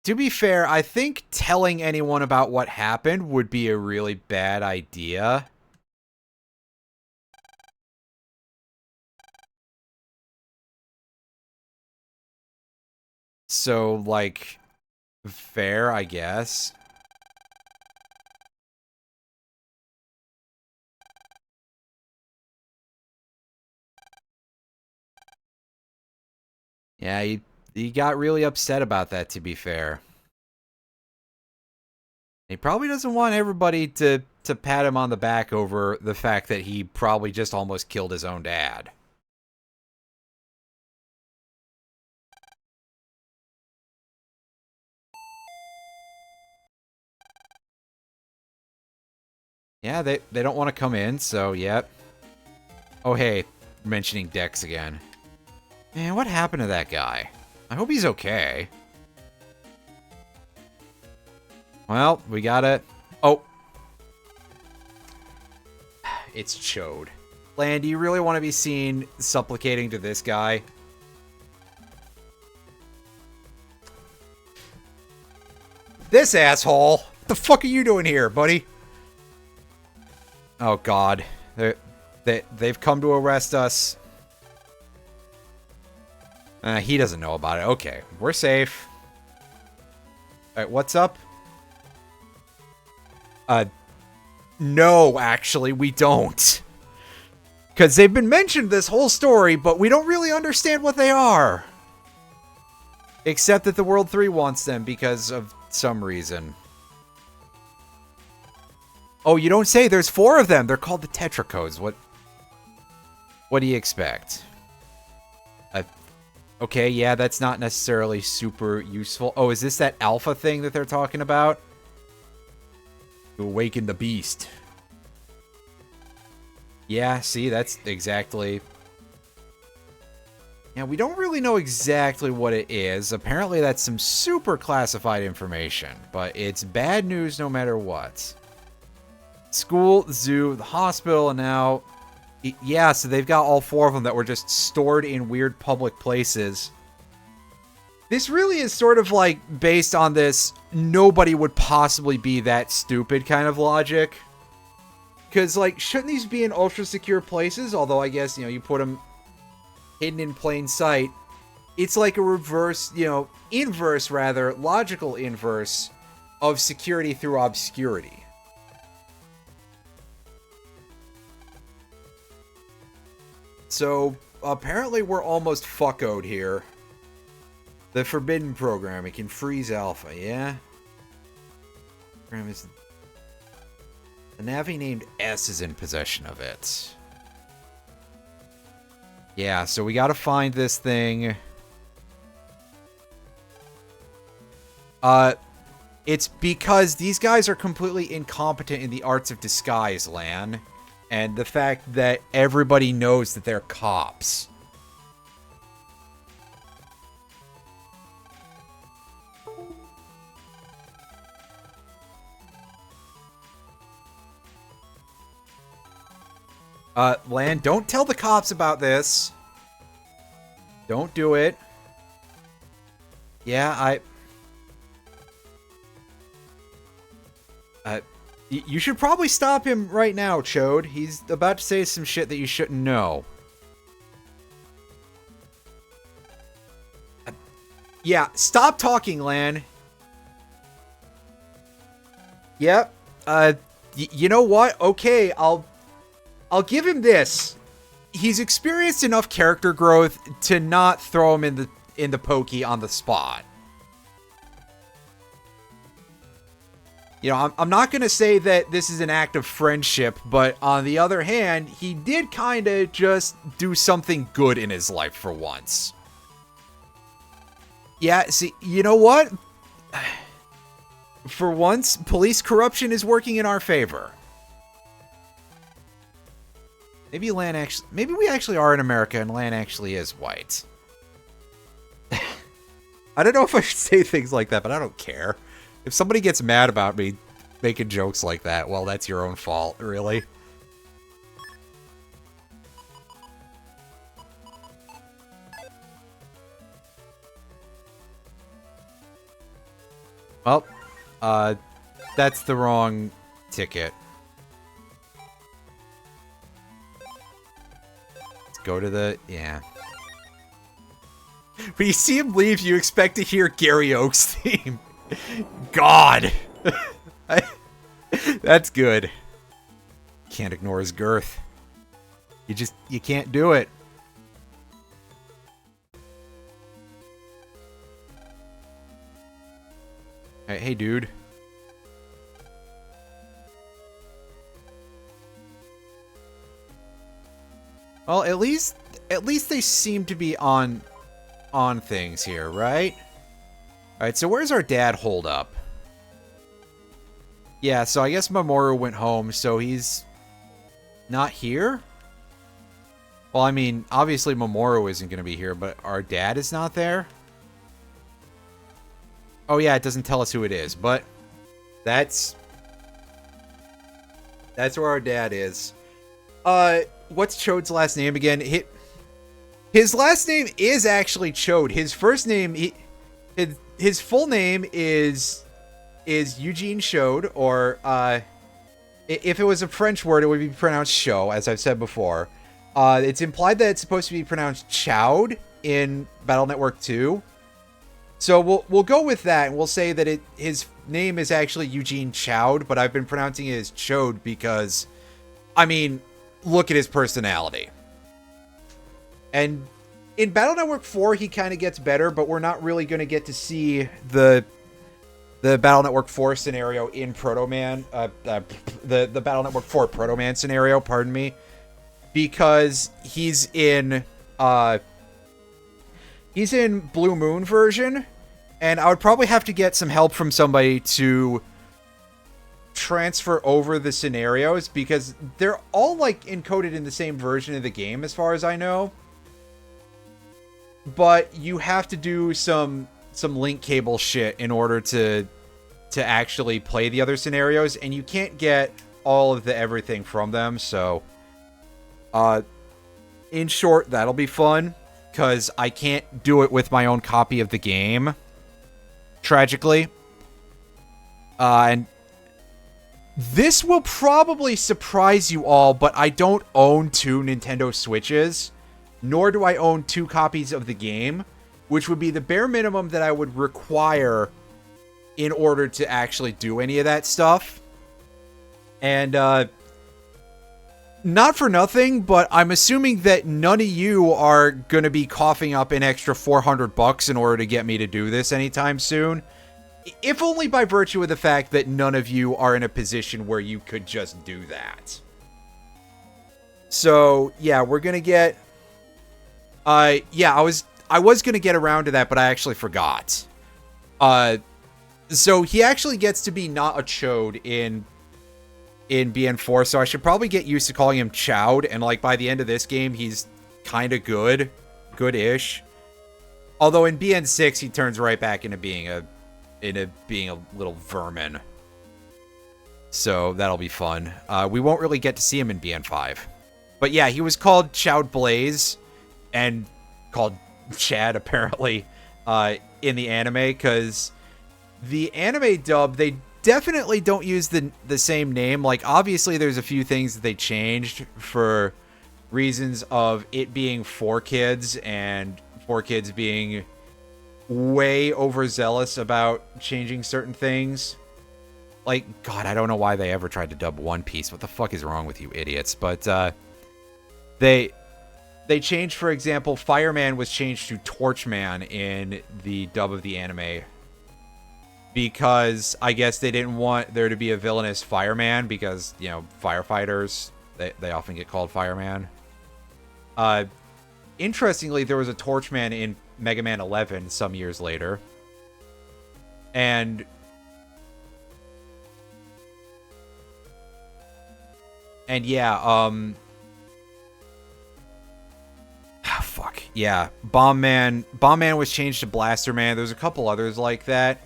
To be fair, I think telling anyone about what happened would be a really bad idea. So, like, fair, I guess. Yeah, he got really upset about that, to be fair. He probably doesn't want everybody to pat him on the back over the fact that he probably just almost killed his own dad. Yeah, they don't want to come in, so yep. Oh, hey, mentioning Dex again. Man, what happened to that guy? I hope he's okay. Well, we gotta... Oh. It's Chode. Land, do you really want to be seen supplicating to this guy? This asshole! What the fuck are you doing here, buddy? Oh, God. They've come to arrest us. He doesn't know about it. Okay, we're safe. Alright, what's up? No, actually, we don't. Because they've been mentioned this whole story, but we don't really understand what they are. Except that the World 3 wants them because of some reason. Oh, you don't say. There's 4 of them. They're called the Tetracodes. What do you expect? Okay, yeah, that's not necessarily super useful. Oh, is this that alpha thing that they're talking about? To awaken the beast. Yeah, see, that's exactly... Yeah, we don't really know exactly what it is. Apparently that's some super classified information, but it's bad news no matter what. School, zoo, the hospital, and now... Yeah, so they've got all 4 of them that were just stored in weird public places. This really is sort of like based on this nobody would possibly be that stupid kind of logic. Because, like, shouldn't these be in ultra secure places? Although I guess, you know, you put them hidden in plain sight. It's like a reverse, you know, inverse rather, logical inverse of security through obscurity. So, apparently we're almost fuckoed here. The forbidden program, it can freeze alpha, yeah? The Navi named S is in possession of it. Yeah, so we gotta find this thing. It's because these guys are completely incompetent in the arts of disguise, Lan. And the fact that everybody knows that they're cops. Lan, don't tell the cops about this. Don't do it. Yeah, you should probably stop him right now, Chode. He's about to say some shit that you shouldn't know. Yeah, stop talking, Lan. Yep. You know what? Okay, I'll give him this. He's experienced enough character growth to not throw him in the pokey on the spot. You know, I'm not going to say that this is an act of friendship, but on the other hand, he did kind of just do something good in his life for once. Yeah, see, you know what? For once, police corruption is working in our favor. Maybe we actually are in America and Lan actually is white. I don't know if I should say things like that, but I don't care. If somebody gets mad about me making jokes like that, well, that's your own fault, really. Well, that's the wrong ticket. Let's go to the... yeah. When you see him leave, you expect to hear Gary Oak's theme. God! That's good. Can't ignore his girth. You can't do it. Hey, dude. Well, at least they seem to be on things here, right? Alright, so where's our dad hold up? Yeah, so I guess Mamoru went home, so he's not here? Well, I mean, obviously Mamoru isn't going to be here, but our dad is not there? Oh yeah, it doesn't tell us who it is, but that's where our dad is. What's Chode's last name again? His last name is actually Chode. His first name, his full name is Eugene Chode, or if it was a French word, it would be pronounced Cho, as I've said before. It's implied that it's supposed to be pronounced Chowd in Battle Network 2. So we'll go with that, and we'll say that his name is actually Eugene Chowd, but I've been pronouncing it as Chode because, I mean, look at his personality. And in Battle Network 4, he kind of gets better, but we're not really going to get to see the Battle Network 4 scenario in Proto Man, the Battle Network 4 Proto Man scenario, pardon me, because he's in He's in Blue Moon version, and I would probably have to get some help from somebody to transfer over the scenarios because they're all like encoded in the same version of the game as far as I know. But you have to do some link cable shit in order to actually play the other scenarios, and you can't get all of the everything from them. So in short, that'll be fun because I can't do it with my own copy of the game, tragically. And this will probably surprise you all, but I don't own 2 Nintendo Switches, nor do I own 2 copies of the game, which would be the bare minimum that I would require in order to actually do any of that stuff. And, not for nothing, but I'm assuming that none of you are going to be coughing up an extra $400 in order to get me to do this anytime soon. If only by virtue of the fact that none of you are in a position where you could just do that. So, yeah, we're going to get... yeah, I was going to get around to that, but I actually forgot. So he actually gets to be not a chode in BN4, so I should probably get used to calling him Chowd, and like by the end of this game, he's kind of good-ish. Although in BN6, he turns right back into being a little vermin. So that'll be fun. We won't really get to see him in BN5. But yeah, he was called Chowd Blaze and called Chad, apparently, in the anime, because the anime dub, they definitely don't use the same name. Like, obviously, there's a few things that they changed for reasons of it being for kids and for kids being way overzealous about changing certain things. Like, God, I don't know why they ever tried to dub One Piece. What the fuck is wrong with you idiots? But they changed, for example, Fireman was changed to Torchman in the dub of the anime because I guess they didn't want there to be a villainous fireman because, you know, firefighters, they often get called fireman. Interestingly, there was a Torchman in Mega Man 11 some years later. And yeah, fuck. Yeah, Bomb Man was changed to Blaster Man. There's a couple others like that.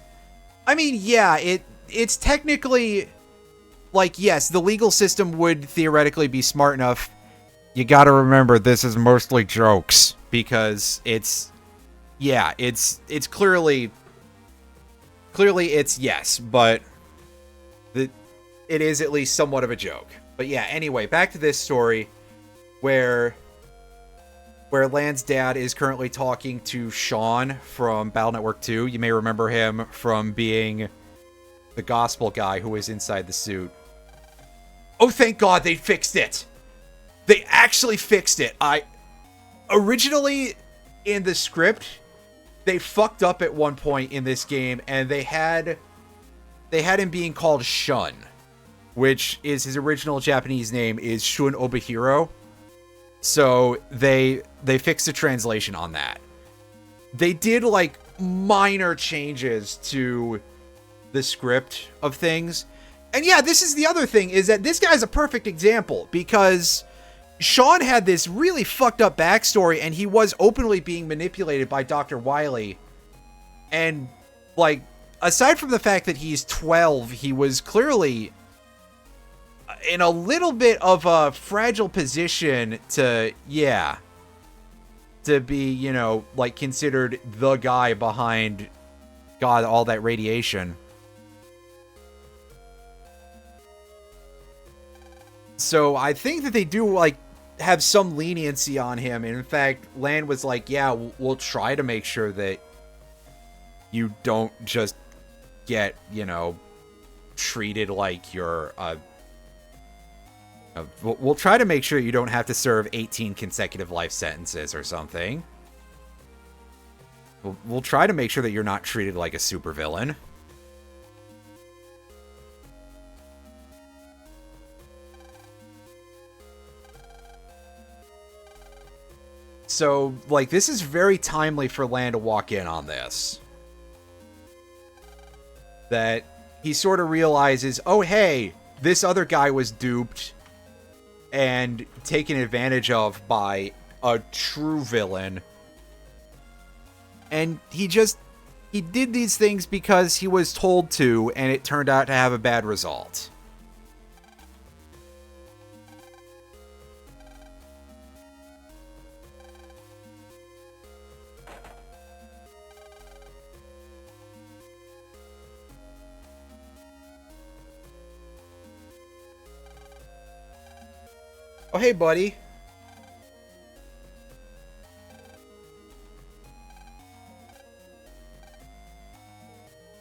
I mean, yeah, it's technically like, yes, the legal system would theoretically be smart enough. You got to remember this is mostly jokes because it's clearly it's yes, but it is at least somewhat of a joke. But yeah, anyway, back to this story where Lan's dad is currently talking to Sean from Battle Network 2. You may remember him from being the gospel guy who was inside the suit. Oh, thank God they fixed it! They actually fixed it. Originally, in the script, they fucked up at one point in this game, and they had him being called Shun, which is his original Japanese name is Shun Obihiro. So they fixed the translation on that. They did like minor changes to the script of things. And yeah, this is the other thing, is that this guy's a perfect example because Sean had this really fucked up backstory and he was openly being manipulated by Dr. Wily. And like, aside from the fact that he's 12, he was clearly in a little bit of a fragile position to be, you know, like considered the guy behind, God, all that radiation. So I think that they do like have some leniency on him. And in fact, Lan was like, yeah, we'll try to make sure that you don't just get, you know, treated like you're we'll try to make sure you don't have to serve 18 consecutive life sentences or something. We'll try to make sure that you're not treated like a supervillain. So, like, this is very timely for Lan to walk in on this. That he sort of realizes, oh, hey, this other guy was duped and taken advantage of by a true villain. And he did these things because he was told to, and it turned out to have a bad result. Oh, hey, buddy.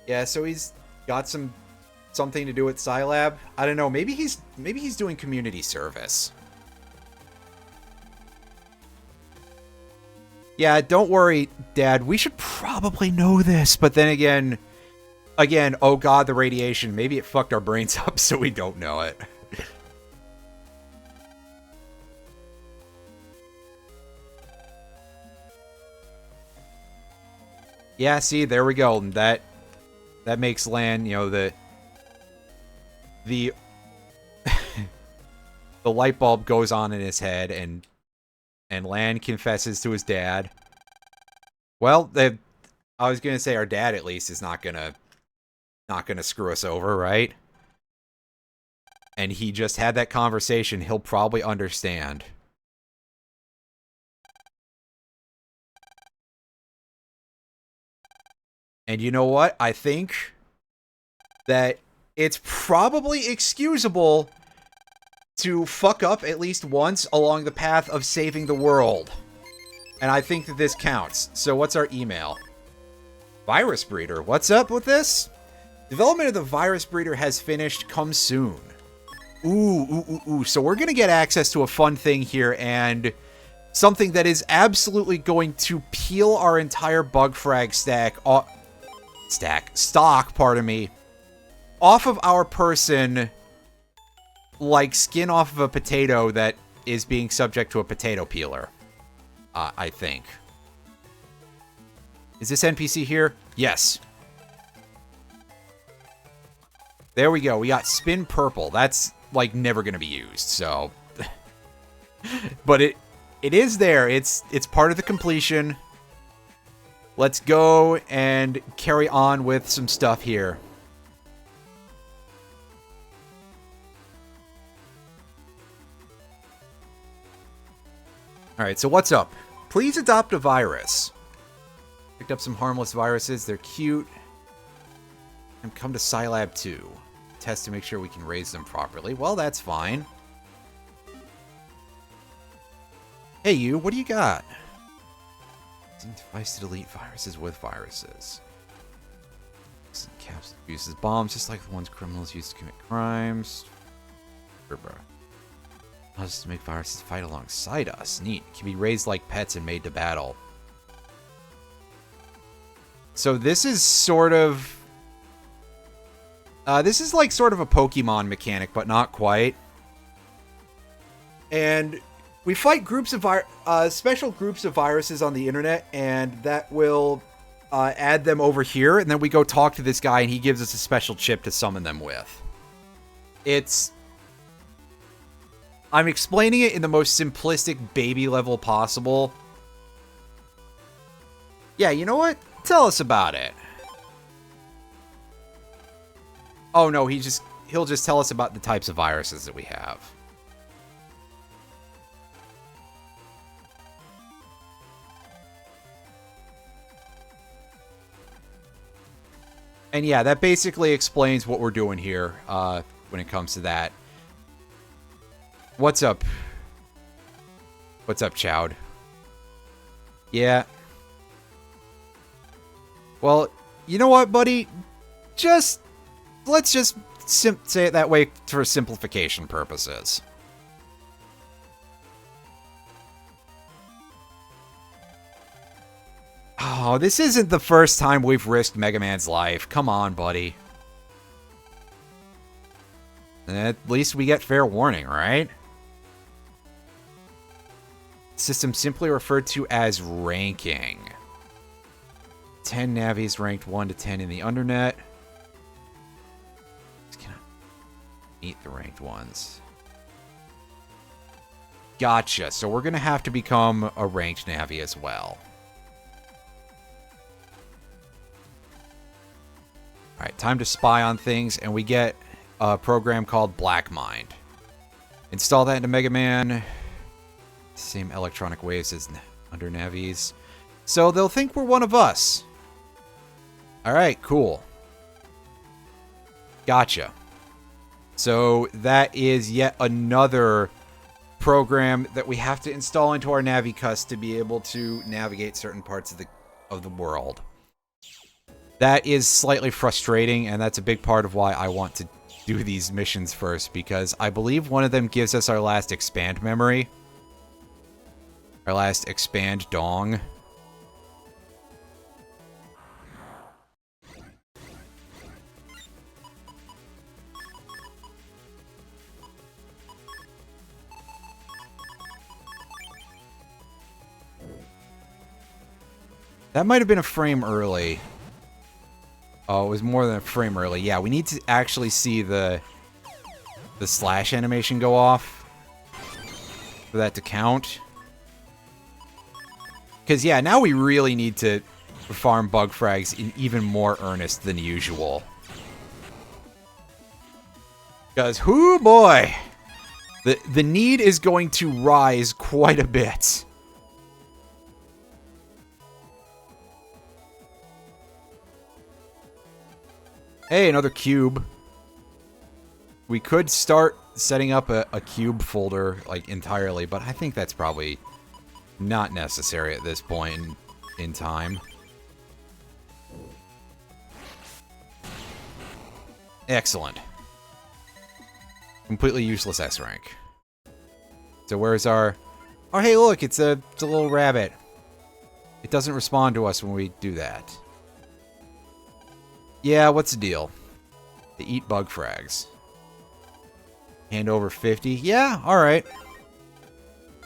Yeah, so he's got something to do with Scilab. I don't know. Maybe he's doing community service. Yeah, don't worry, Dad. We should probably know this, but then again, oh god, the radiation. Maybe it fucked our brains up, so we don't know it. Yeah, see, there we go. That makes Lan, you know, the the light bulb goes on in his head, and Lan confesses to his dad. Well, I was gonna say our dad at least is not gonna screw us over, right? And he just had that conversation. He'll probably understand. And you know what? I think that it's probably excusable to fuck up at least once along the path of saving the world. And I think that this counts. So what's our email? Virus Breeder. What's up with this? Development of the Virus Breeder has finished. Come soon. Ooh. So we're going to get access to a fun thing here, and something that is absolutely going to peel our entire bug frag stock, pardon me, off of our person like skin off of a potato that is being subject to a potato peeler. I think. Is this NPC here? Yes. There we go. We got Spin Purple. That's like never going to be used, so but it is there. It's part of the completion. Let's go and carry on with some stuff here. Alright, so what's up? Please adopt a virus. Picked up some harmless viruses. They're cute. And come to Scilab 2. Test to make sure we can raise them properly. Well, that's fine. Hey, you. What do you got? Device to delete viruses with viruses. Caps uses bombs just like the ones criminals use to commit crimes. Allows us to make viruses fight alongside us. Neat. Can be raised like pets and made to battle. So this is sort of... this is like sort of a Pokemon mechanic, but not quite. And we fight groups of special groups of viruses on the internet, and that will add them over here, and then we go talk to this guy, and he gives us a special chip to summon them with. I'm explaining it in the most simplistic baby level possible. Yeah, you know what? Tell us about it. Oh no, he'll just tell us about the types of viruses that we have. And yeah, that basically explains what we're doing here when it comes to that. What's up? What's up, Chowd? Yeah. Well, you know what, buddy? Let's just say it that way for simplification purposes. Oh, this isn't the first time we've risked Mega Man's life. Come on, buddy. At least we get fair warning, right? system simply referred to as ranking. 10 navies ranked 1 to 10 in the undernet. Just cannot meet the ranked ones. Gotcha. So we're going to have to become a ranked navi as well. Alright, time to spy on things, and we get a program called Black Mind. Install that into Mega Man. Same electronic waves as under navies. So they'll think we're one of us. Alright, cool. Gotcha. So that is yet another program that we have to install into our Navicus to be able to navigate certain parts of the world. That is slightly frustrating, and that's a big part of why I want to do these missions first, because I believe one of them gives us our last expand memory. Our last expand dong. That might have been a frame early. Oh, it was more than a frame early. Yeah, we need to actually see the slash animation go off for that to count. Because, yeah, now we really need to farm bug frags in even more earnest than usual. Because, whoo boy! The need is going to rise quite a bit. Hey, another cube. We could start setting up a cube folder, like, entirely, but I think that's probably not necessary at this point in time. Excellent. Completely useless S rank. So where's our... Oh, hey, look, it's a little rabbit. It doesn't respond to us when we do that. Yeah, what's the deal? They eat bug frags. Hand over 50. Yeah, alright.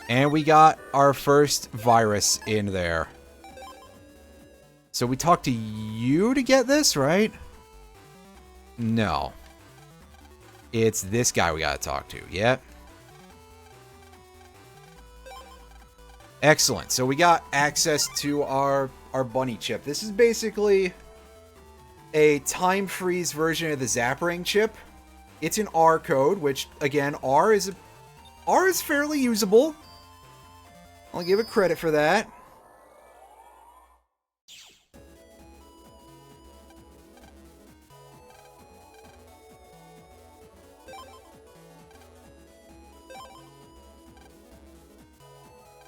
And we got our first virus in there. So we talked to you to get this, right? No. It's this guy we gotta talk to. Yep. Excellent. So we got access to our bunny chip. This is basically a time freeze version of the Zapring chip. It's an R code, which again, R is fairly usable. I'll give it credit for that.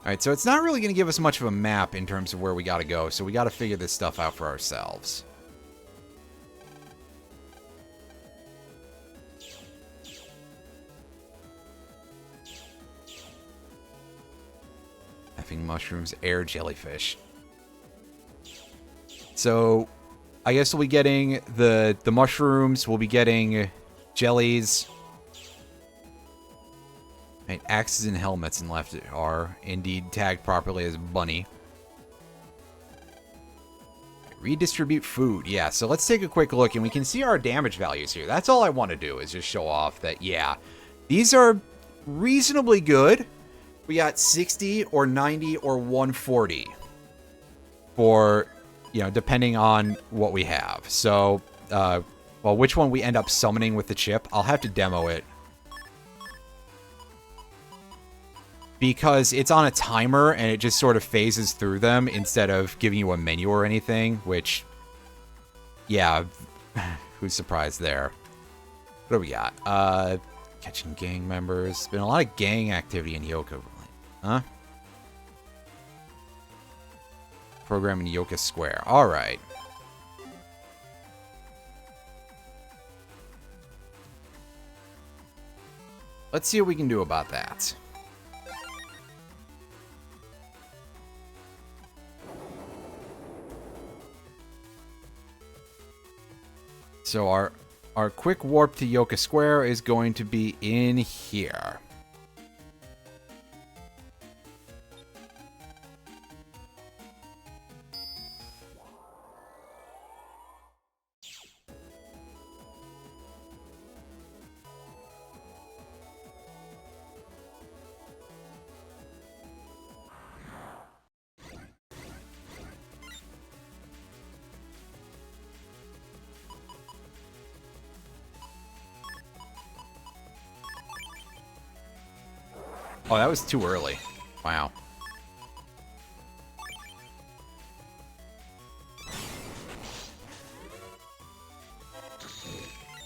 Alright, so it's not really going to give us much of a map in terms of where we got to go, so we got to figure this stuff out for ourselves. Effing mushrooms, air jellyfish. So, I guess we'll be getting the mushrooms, we'll be getting jellies. Right, axes and helmets and left are indeed tagged properly as bunny. Redistribute food. Yeah, so let's take a quick look, and we can see our damage values here. That's all I want to do, is just show off that, yeah, these are reasonably good. We got 60 or 90 or 140 for, you know, depending on what we have. So, well, which one we end up summoning with the chip, I'll have to demo it. Because it's on a timer, and it just sort of phases through them instead of giving you a menu or anything, which, yeah, who's surprised there? What do we got? Catching gang members. Been a lot of gang activity in Yoka. Huh? Program in Yoka Square. Alright. Let's see what we can do about that. So our quick warp to Yoka Square is going to be in here. Oh, that was too early. Wow.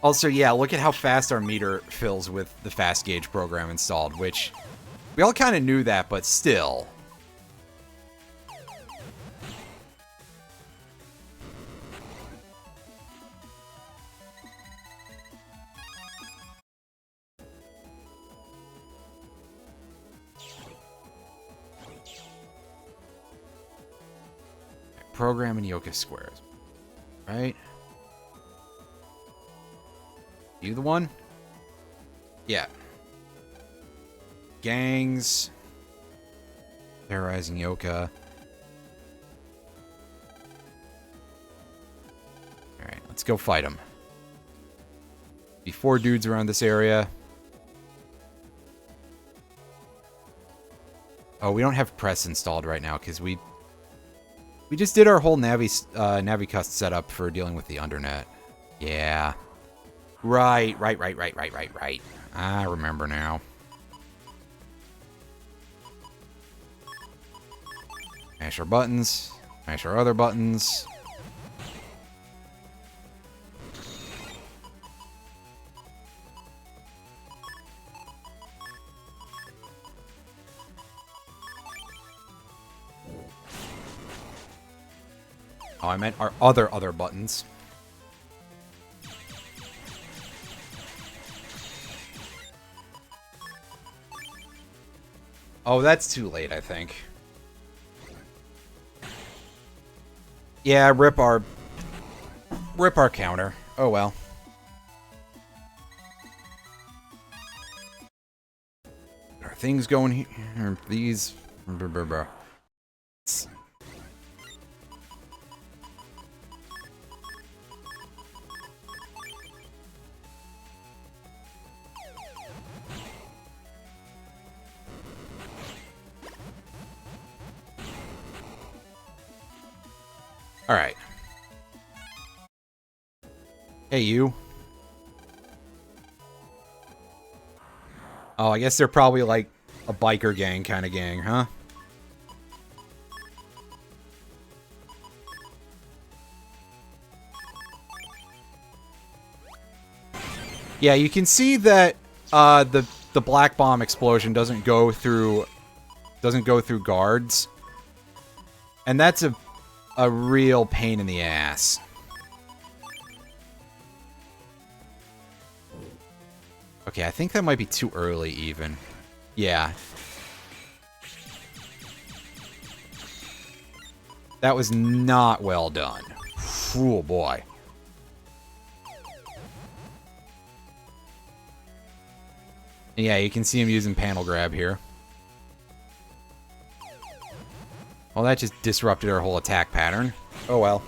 Also, yeah, look at how fast our meter fills with the fast gauge program installed, which we all kind of knew that, but still. Program and Yoka squares. Right? You the one? Yeah. Gangs. Terrorizing Yoka. Alright, let's go fight him. Be 4 dudes around this area. Oh, we don't have press installed right now because we just did our whole Navicust setup for dealing with the undernet. Yeah. Right. I remember now. Mash our buttons. Mash our other buttons. Oh, I meant our other buttons. Oh, that's too late, I think. Yeah, rip our counter. Oh well. Are things going here? These. All right. Hey, you. Oh, I guess they're probably like a biker gang kind of gang, huh? Yeah, you can see that the black bomb explosion doesn't go through guards, and that's a real pain in the ass. Okay, I think that might be too early even. Yeah. That was not well done. Oh boy. Yeah, you can see him using panel grab here. Well, that just disrupted our whole attack pattern. Oh well.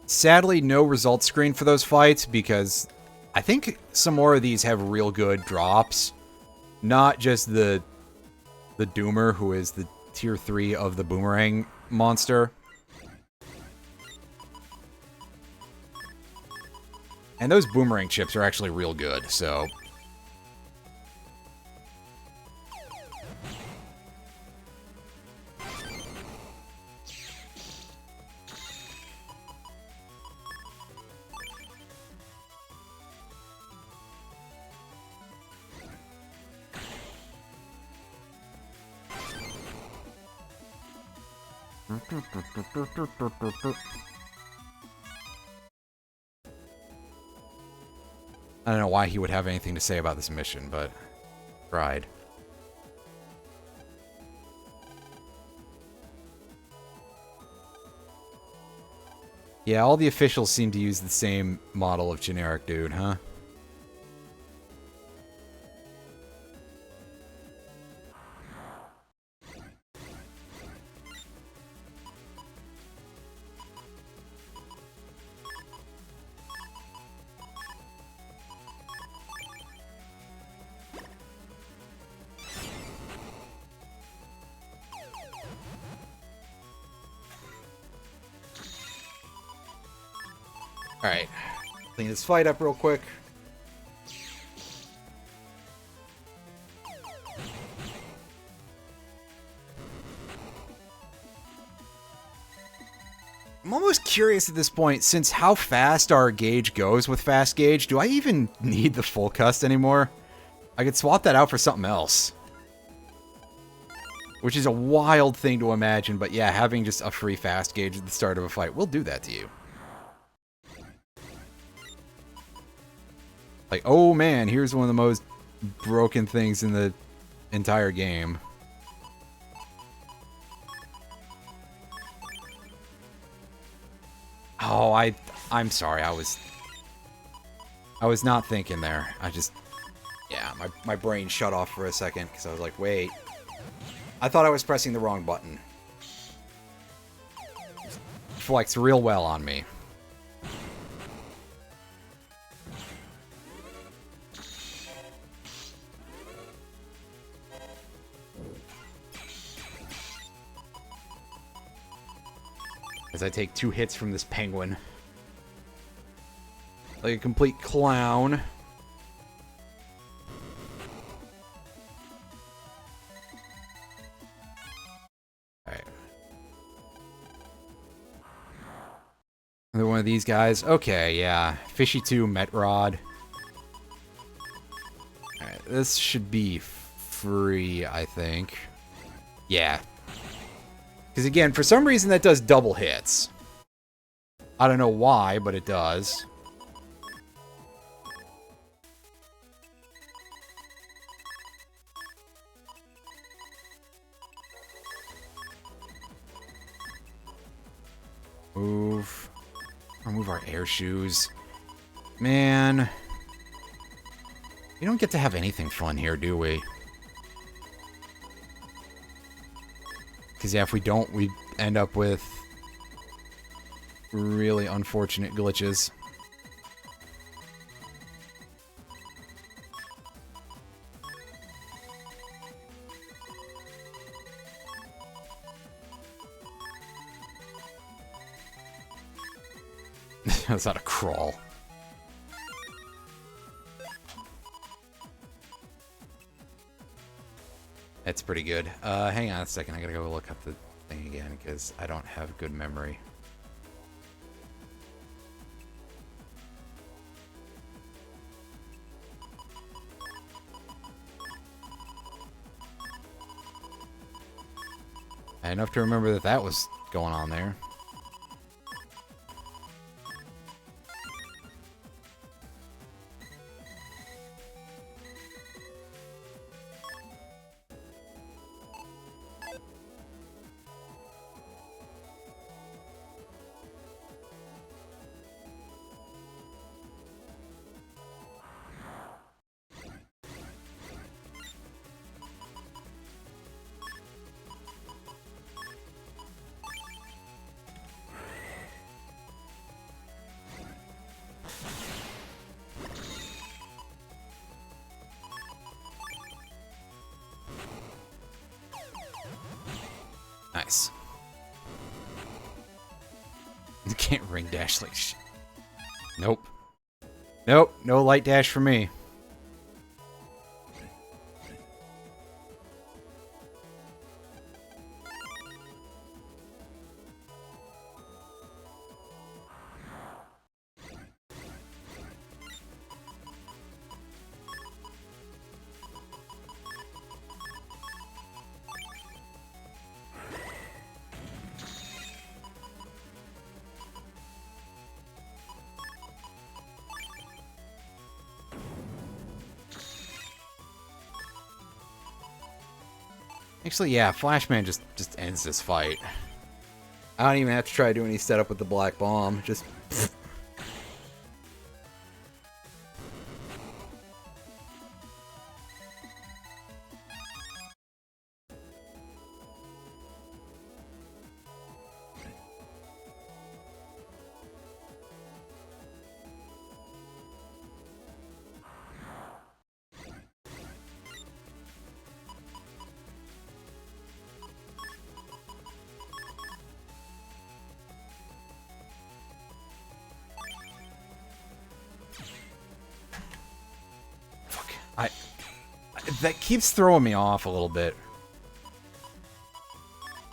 Sadly, no result screen for those fights because I think some more of these have real good drops. Not just the Doomer, who is the tier 3 of the boomerang monster. And those boomerang chips are actually real good, so... I don't know why he would have anything to say about this mission, but tried. Yeah, all the officials seem to use the same model of generic dude, huh? Alright. Clean this fight up real quick. I'm almost curious at this point, since how fast our gauge goes with fast gauge, do I even need the full cust anymore? I could swap that out for something else. Which is a wild thing to imagine, but yeah, having just a free fast gauge at the start of a fight will do that to you. Like, oh man, here's one of the most broken things in the entire game. Oh, I'm sorry, I was not thinking there. Yeah, my brain shut off for a second, because I was like, wait. I thought I was pressing the wrong button. Flex real well on me. As I take 2 hits from this penguin. Like a complete clown. Alright. Another one of these guys. Okay, yeah. Fishy 2, Metrod. Alright, this should be free, I think. Yeah. Because again, for some reason that does double hits. I don't know why, but it does. Move. I'll move our air shoes. Man. We don't get to have anything fun here, do we? Because, yeah, if we don't, we end up with really unfortunate glitches. That's not a crawl. That's pretty good. Hang on a second. I gotta go look up the thing again because I don't have good memory. I had enough to remember that that was going on there. Nice. You can't ring dash like shit. Nope. Nope, no light dash for me. Actually, yeah, Flashman just ends this fight. I don't even have to try to do any setup with the Black Bomb. Just... that keeps throwing me off a little bit.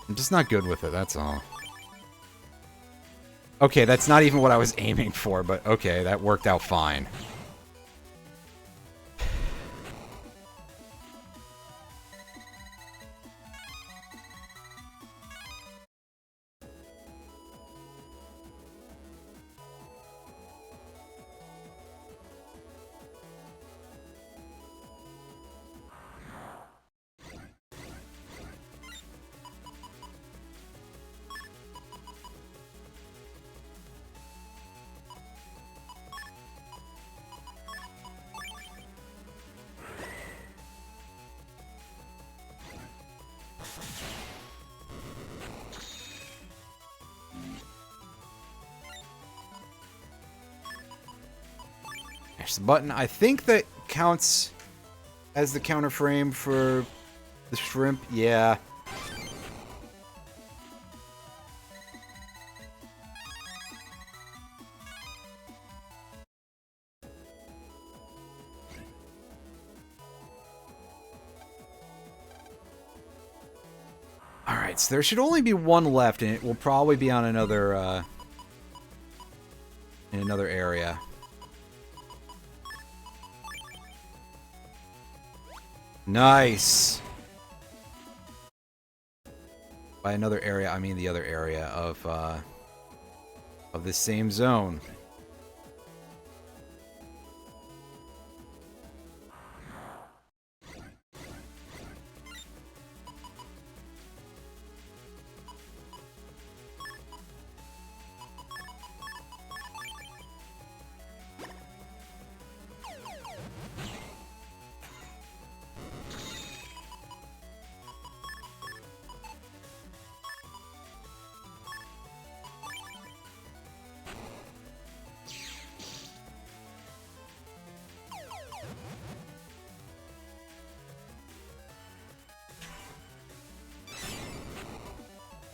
I'm just not good with it, that's all. Okay, that's not even what I was aiming for, but okay, that worked out fine. There's the button. I think that counts as the counter frame for the shrimp. Yeah. Alright, so there should only be one left, and it will probably be on another, in another area. Nice! By another area, I mean the other area of this same zone.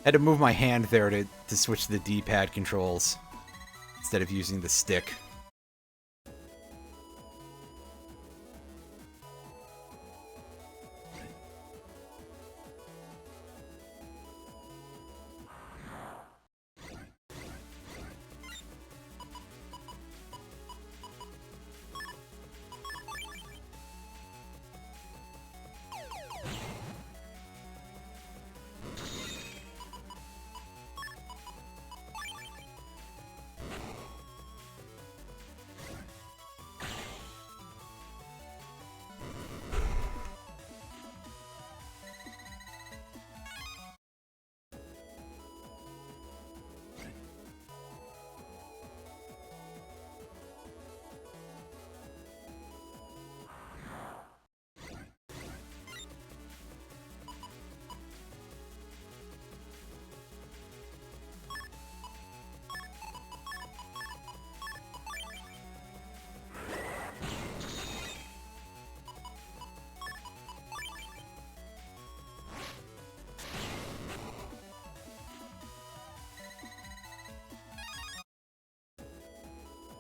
Had to move my hand there to switch the D-pad controls instead of using the stick.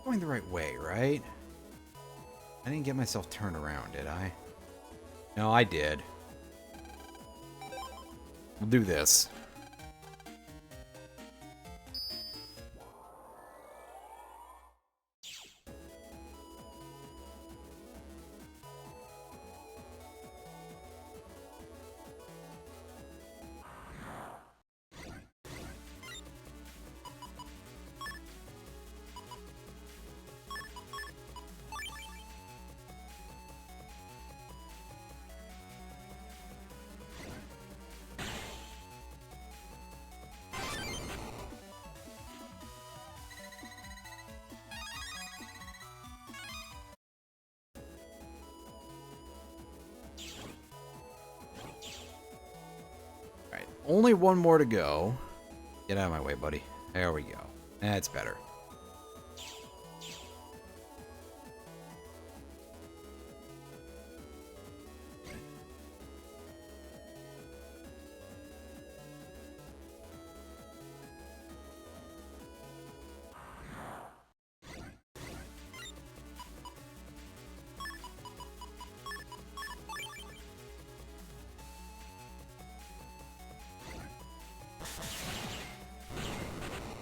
Going the right way, right? I didn't get myself turned around, did I? No, I did. We'll do this. Only one more to go. Get out of my way, buddy. There we go. That's better.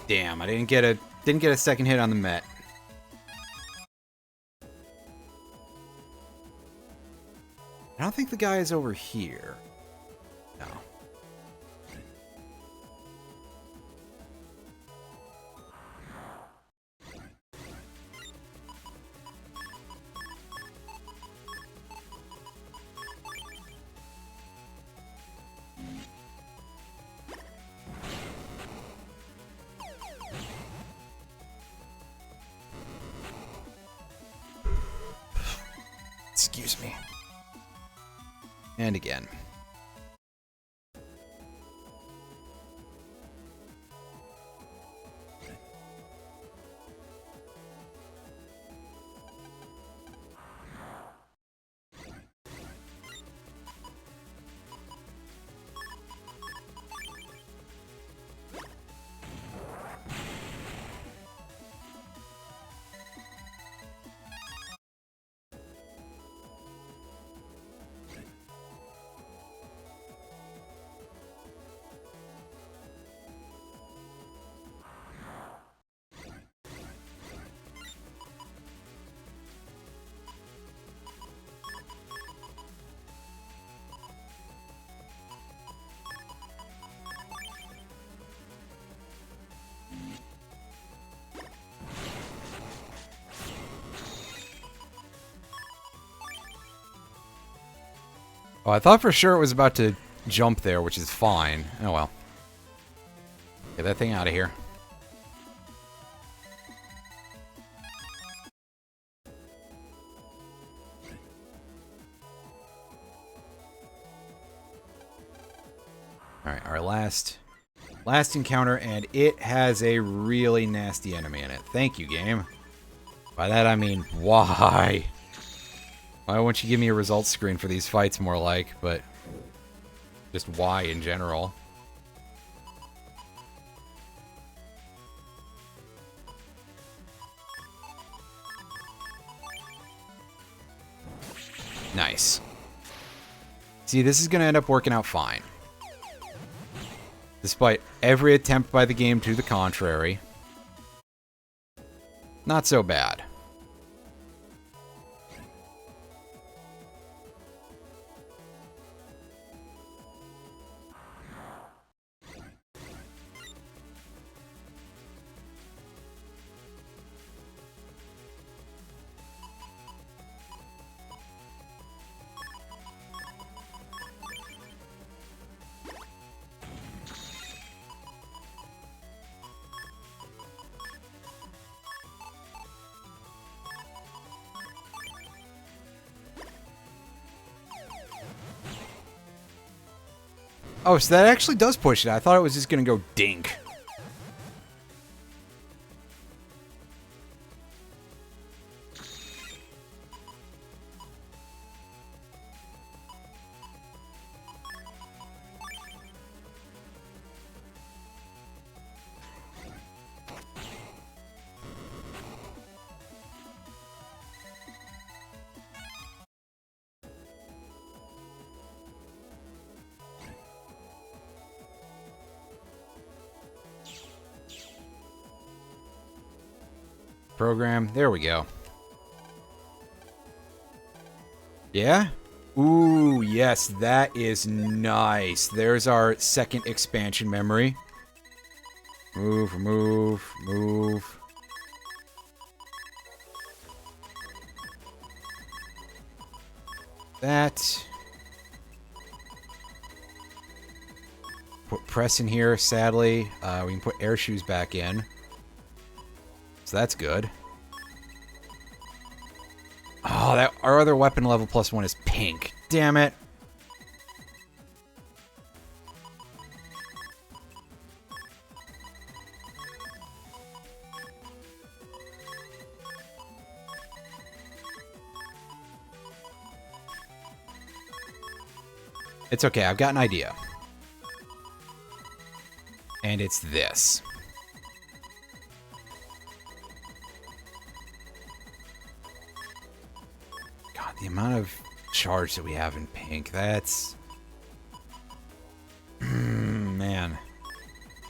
Damn, I didn't get a second hit on the Met. I don't think the guy is over here. No. Excuse me. And again. Oh, I thought for sure it was about to jump there, which is fine. Oh well. Get that thing out of here. Alright, our last encounter, and it has a really nasty enemy in it. Thank you, game. By that I mean, why? Why won't you give me a results screen for these fights more like, but just why in general? Nice. See, this is going to end up working out fine. Despite every attempt by the game to the contrary. Not so bad. Oh, so that actually does push it. I thought it was just going to go dink. Program. There we go. Yeah? Ooh, yes, that is nice. There's our second expansion memory. Move, move, move. That. Put press in here, sadly. We can put air shoes back in. So that's good. Oh, that our other weapon level +1 is pink. Damn it. It's okay, I've got an idea. And it's this. God, the amount of charge that we have in pink, that's... man.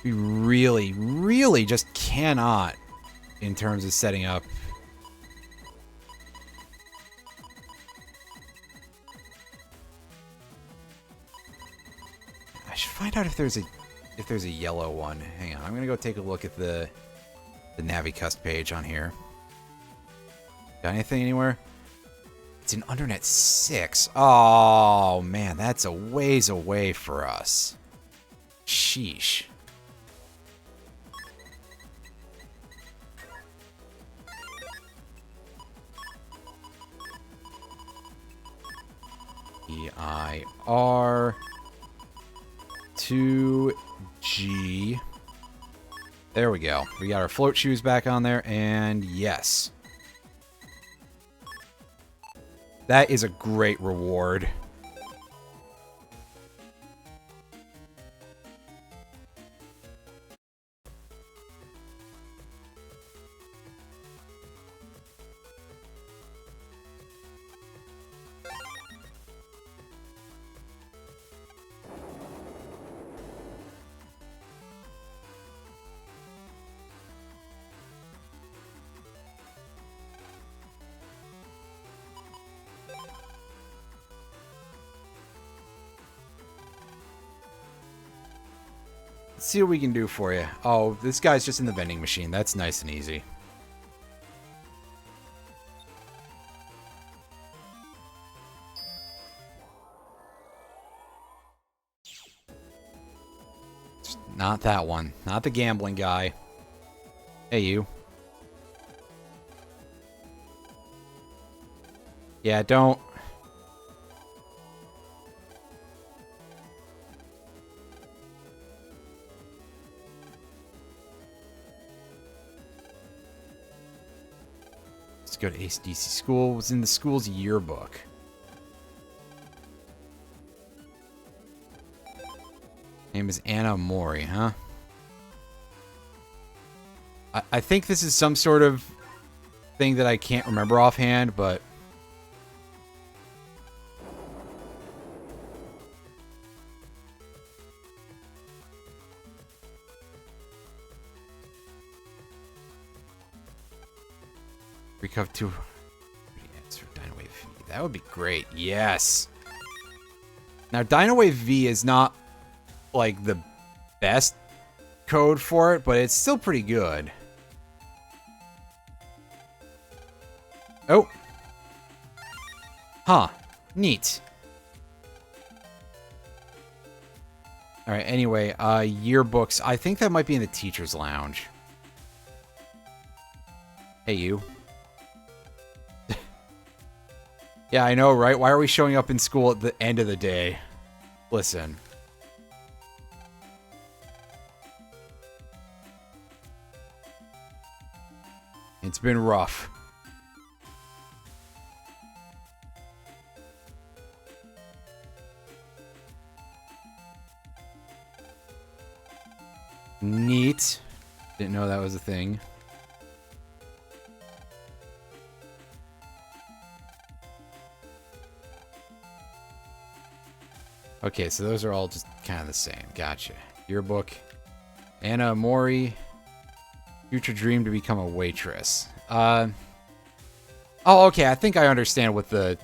We really, really just cannot in terms of setting up. I should find out if there's a yellow one. Hang on, I'm gonna go take a look at the Navicust page on here. Got anything anywhere? It's an Undernet 6. Oh man, that's a ways away for us. Sheesh. EIR 2G. There we go. We got our float shoes back on there, and yes. That is a great reward. Let's see what we can do for you. Oh, this guy's just in the vending machine. That's nice and easy. Not that one. Not the gambling guy. Hey, you. Yeah, don't. Let's go to ACDC school. It was in the school's yearbook. Name is Anna Mori, huh? I think this is some sort of thing that I can't remember offhand, but... Recover 2 answer Dino Wave V. That would be great. Yes. Now, Dino Wave V is not like the best code for it, but it's still pretty good. Oh. Huh. Neat. All right. Anyway, yearbooks. I think that might be in the teacher's lounge. Hey, you. Yeah, I know, right? Why are we showing up in school at the end of the day? Listen. It's been rough. Neat. Didn't know that was a thing. Okay, so those are all just kind of the same. Gotcha. Yearbook. Anna Mori. Future dream to become a waitress. Oh, okay. I think I understand what the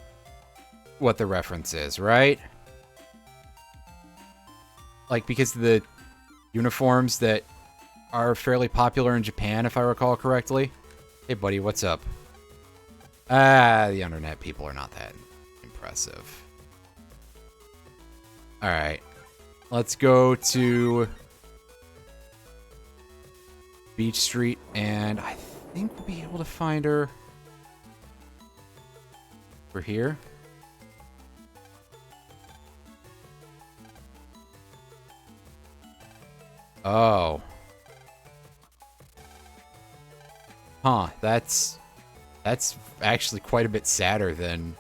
reference is, right? Like, because the uniforms that are fairly popular in Japan, if I recall correctly. Hey, buddy, what's up? The internet people are not that impressive. Alright. Let's go to Beach Street, and I think we'll be able to find her. We're here. Oh. Huh, that's actually quite a bit sadder than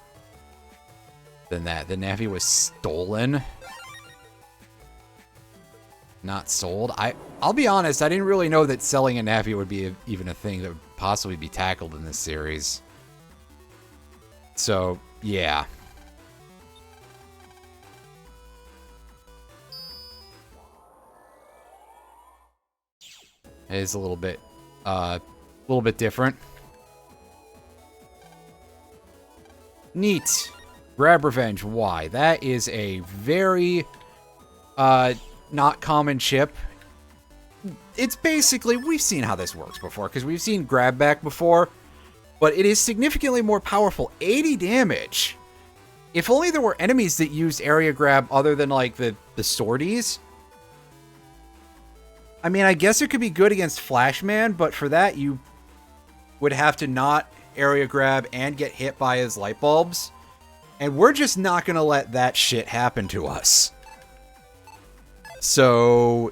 that. The Navi was stolen. Not sold. I'll be honest, I didn't really know that selling a Navi would be even a thing that would possibly be tackled in this series. So, yeah. is a little bit different. Neat. Grab Revenge. Why? That is a very not common chip. It's basically, we've seen how this works before, because we've seen Grab Back before, but it is significantly more powerful. 80 damage. If only there were enemies that used area grab other than, like, the swordies. I mean, I guess it could be good against Flashman, but for that, you would have to not area grab and get hit by his light bulbs. And we're just not going to let that shit happen to us. So,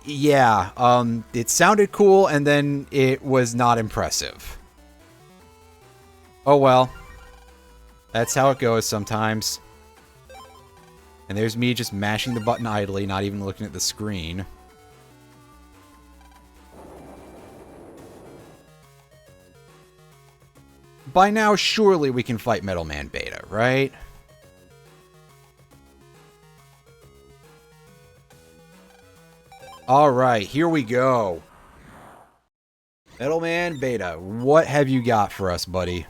yeah, it sounded cool, and then it was not impressive. Oh well. That's how it goes sometimes. And there's me just mashing the button idly, not even looking at the screen. By now, surely we can fight Metal Man Beta, right? Alright, here we go. Metal Man Beta, what have you got for us, buddy?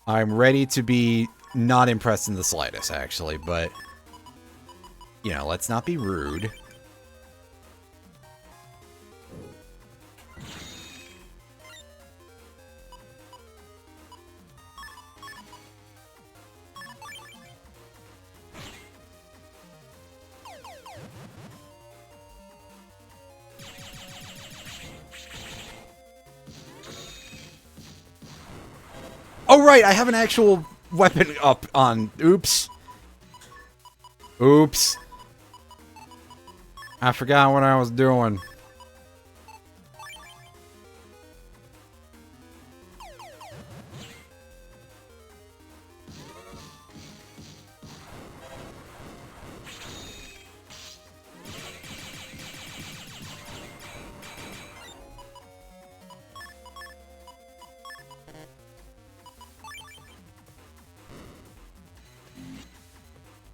I'm ready to be not impressed in the slightest, actually, but... You know, let's not be rude. Oh, right, I have an actual weapon up on... Oops. Oops. I forgot what I was doing.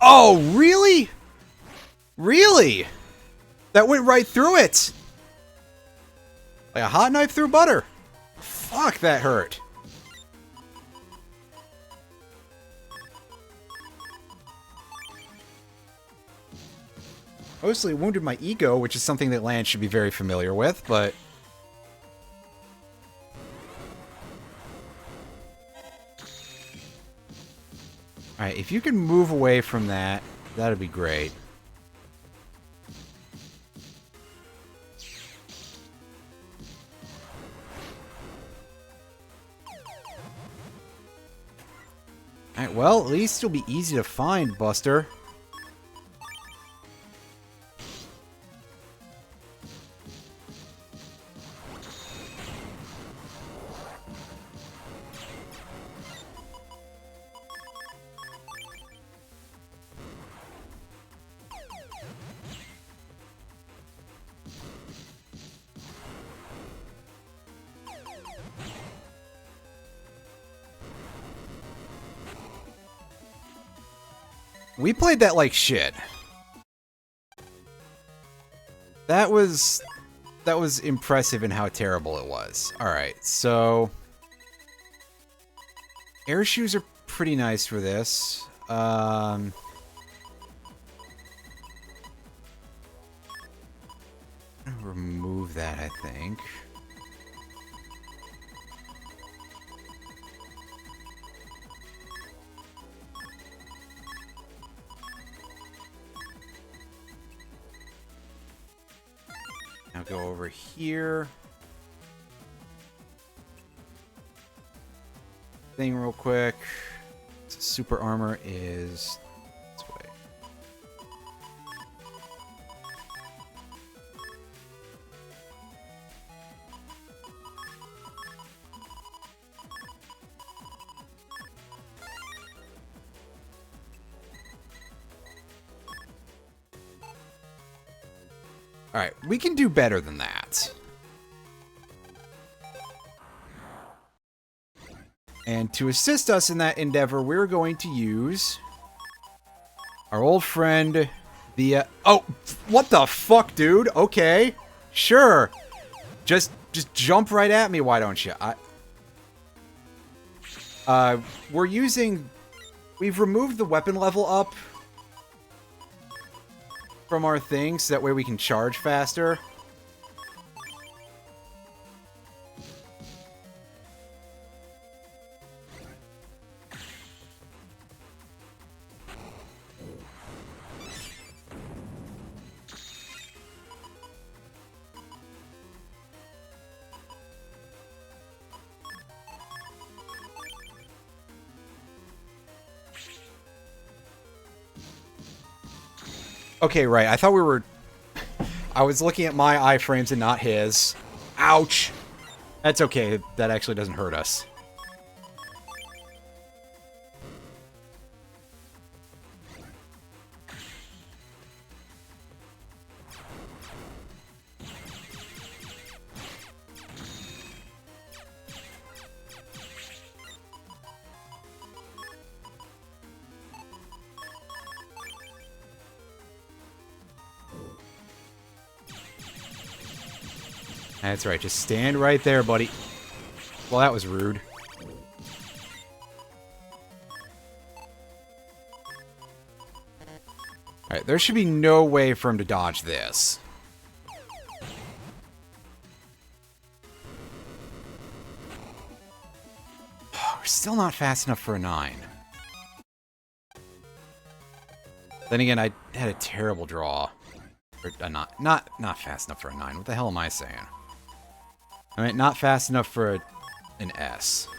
Oh, really? Really? That went right through it. Like a hot knife through butter. Fuck, that hurt. Mostly wounded my ego, which is something that Lance should be very familiar with, but... Alright, if you can move away from that, that'd be great. Alright, well, at least it'll be easy to find, Buster. We played that like shit. That was impressive in how terrible it was. Alright, so... Air shoes are pretty nice for this. Remove that, I think. Now go over here. Thing real quick. So super armor is this way. Alright, we can do better than that. And to assist us in that endeavor, we're going to use our old friend, The, oh, what the fuck, dude? Okay. Sure. Just jump right at me, why don't you? We've removed the weapon level up from our thing, so that way we can charge faster. Okay, right. I thought we were... I was looking at my iframes and not his. Ouch! That's okay. That actually doesn't hurt us. That's right, just stand right there, buddy. Well, that was rude. Alright, there should be no way for him to dodge this. We're still not fast enough for a 9. Then again, I had a terrible draw. Or, not fast enough for a 9. What the hell am I saying? I mean, not fast enough for an S.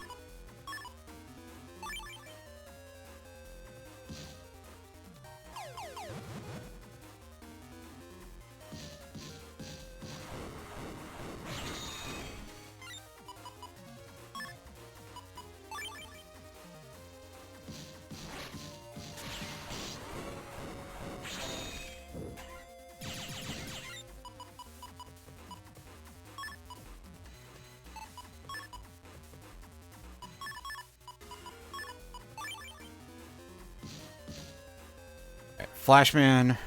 Flashman.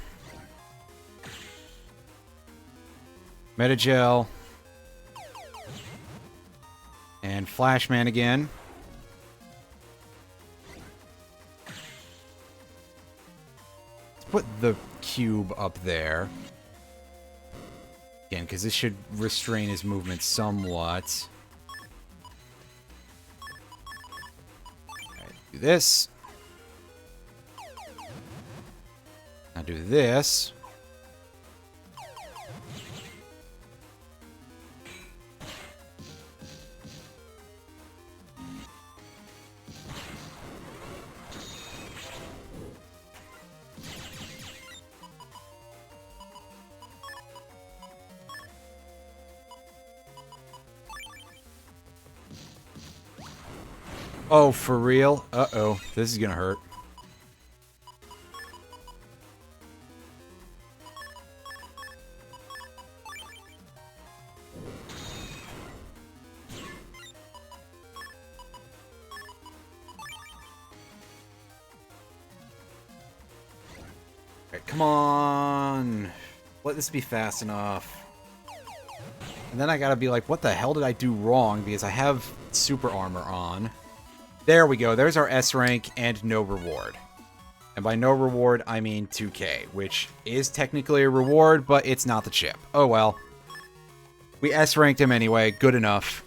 Metagel. And Flashman again. Let's put the cube up there. Again, because this should restrain his movement somewhat. Alright, do this. Now do this. Oh, for real? Uh-oh. This is gonna hurt. Alright, come on. Let this be fast enough. And then I gotta be like, what the hell did I do wrong? Because I have super armor on. There we go. There's our S rank and no reward. And by no reward, I mean 2k, which is technically a reward, but it's not the chip. Oh well. We S ranked him anyway. Good enough.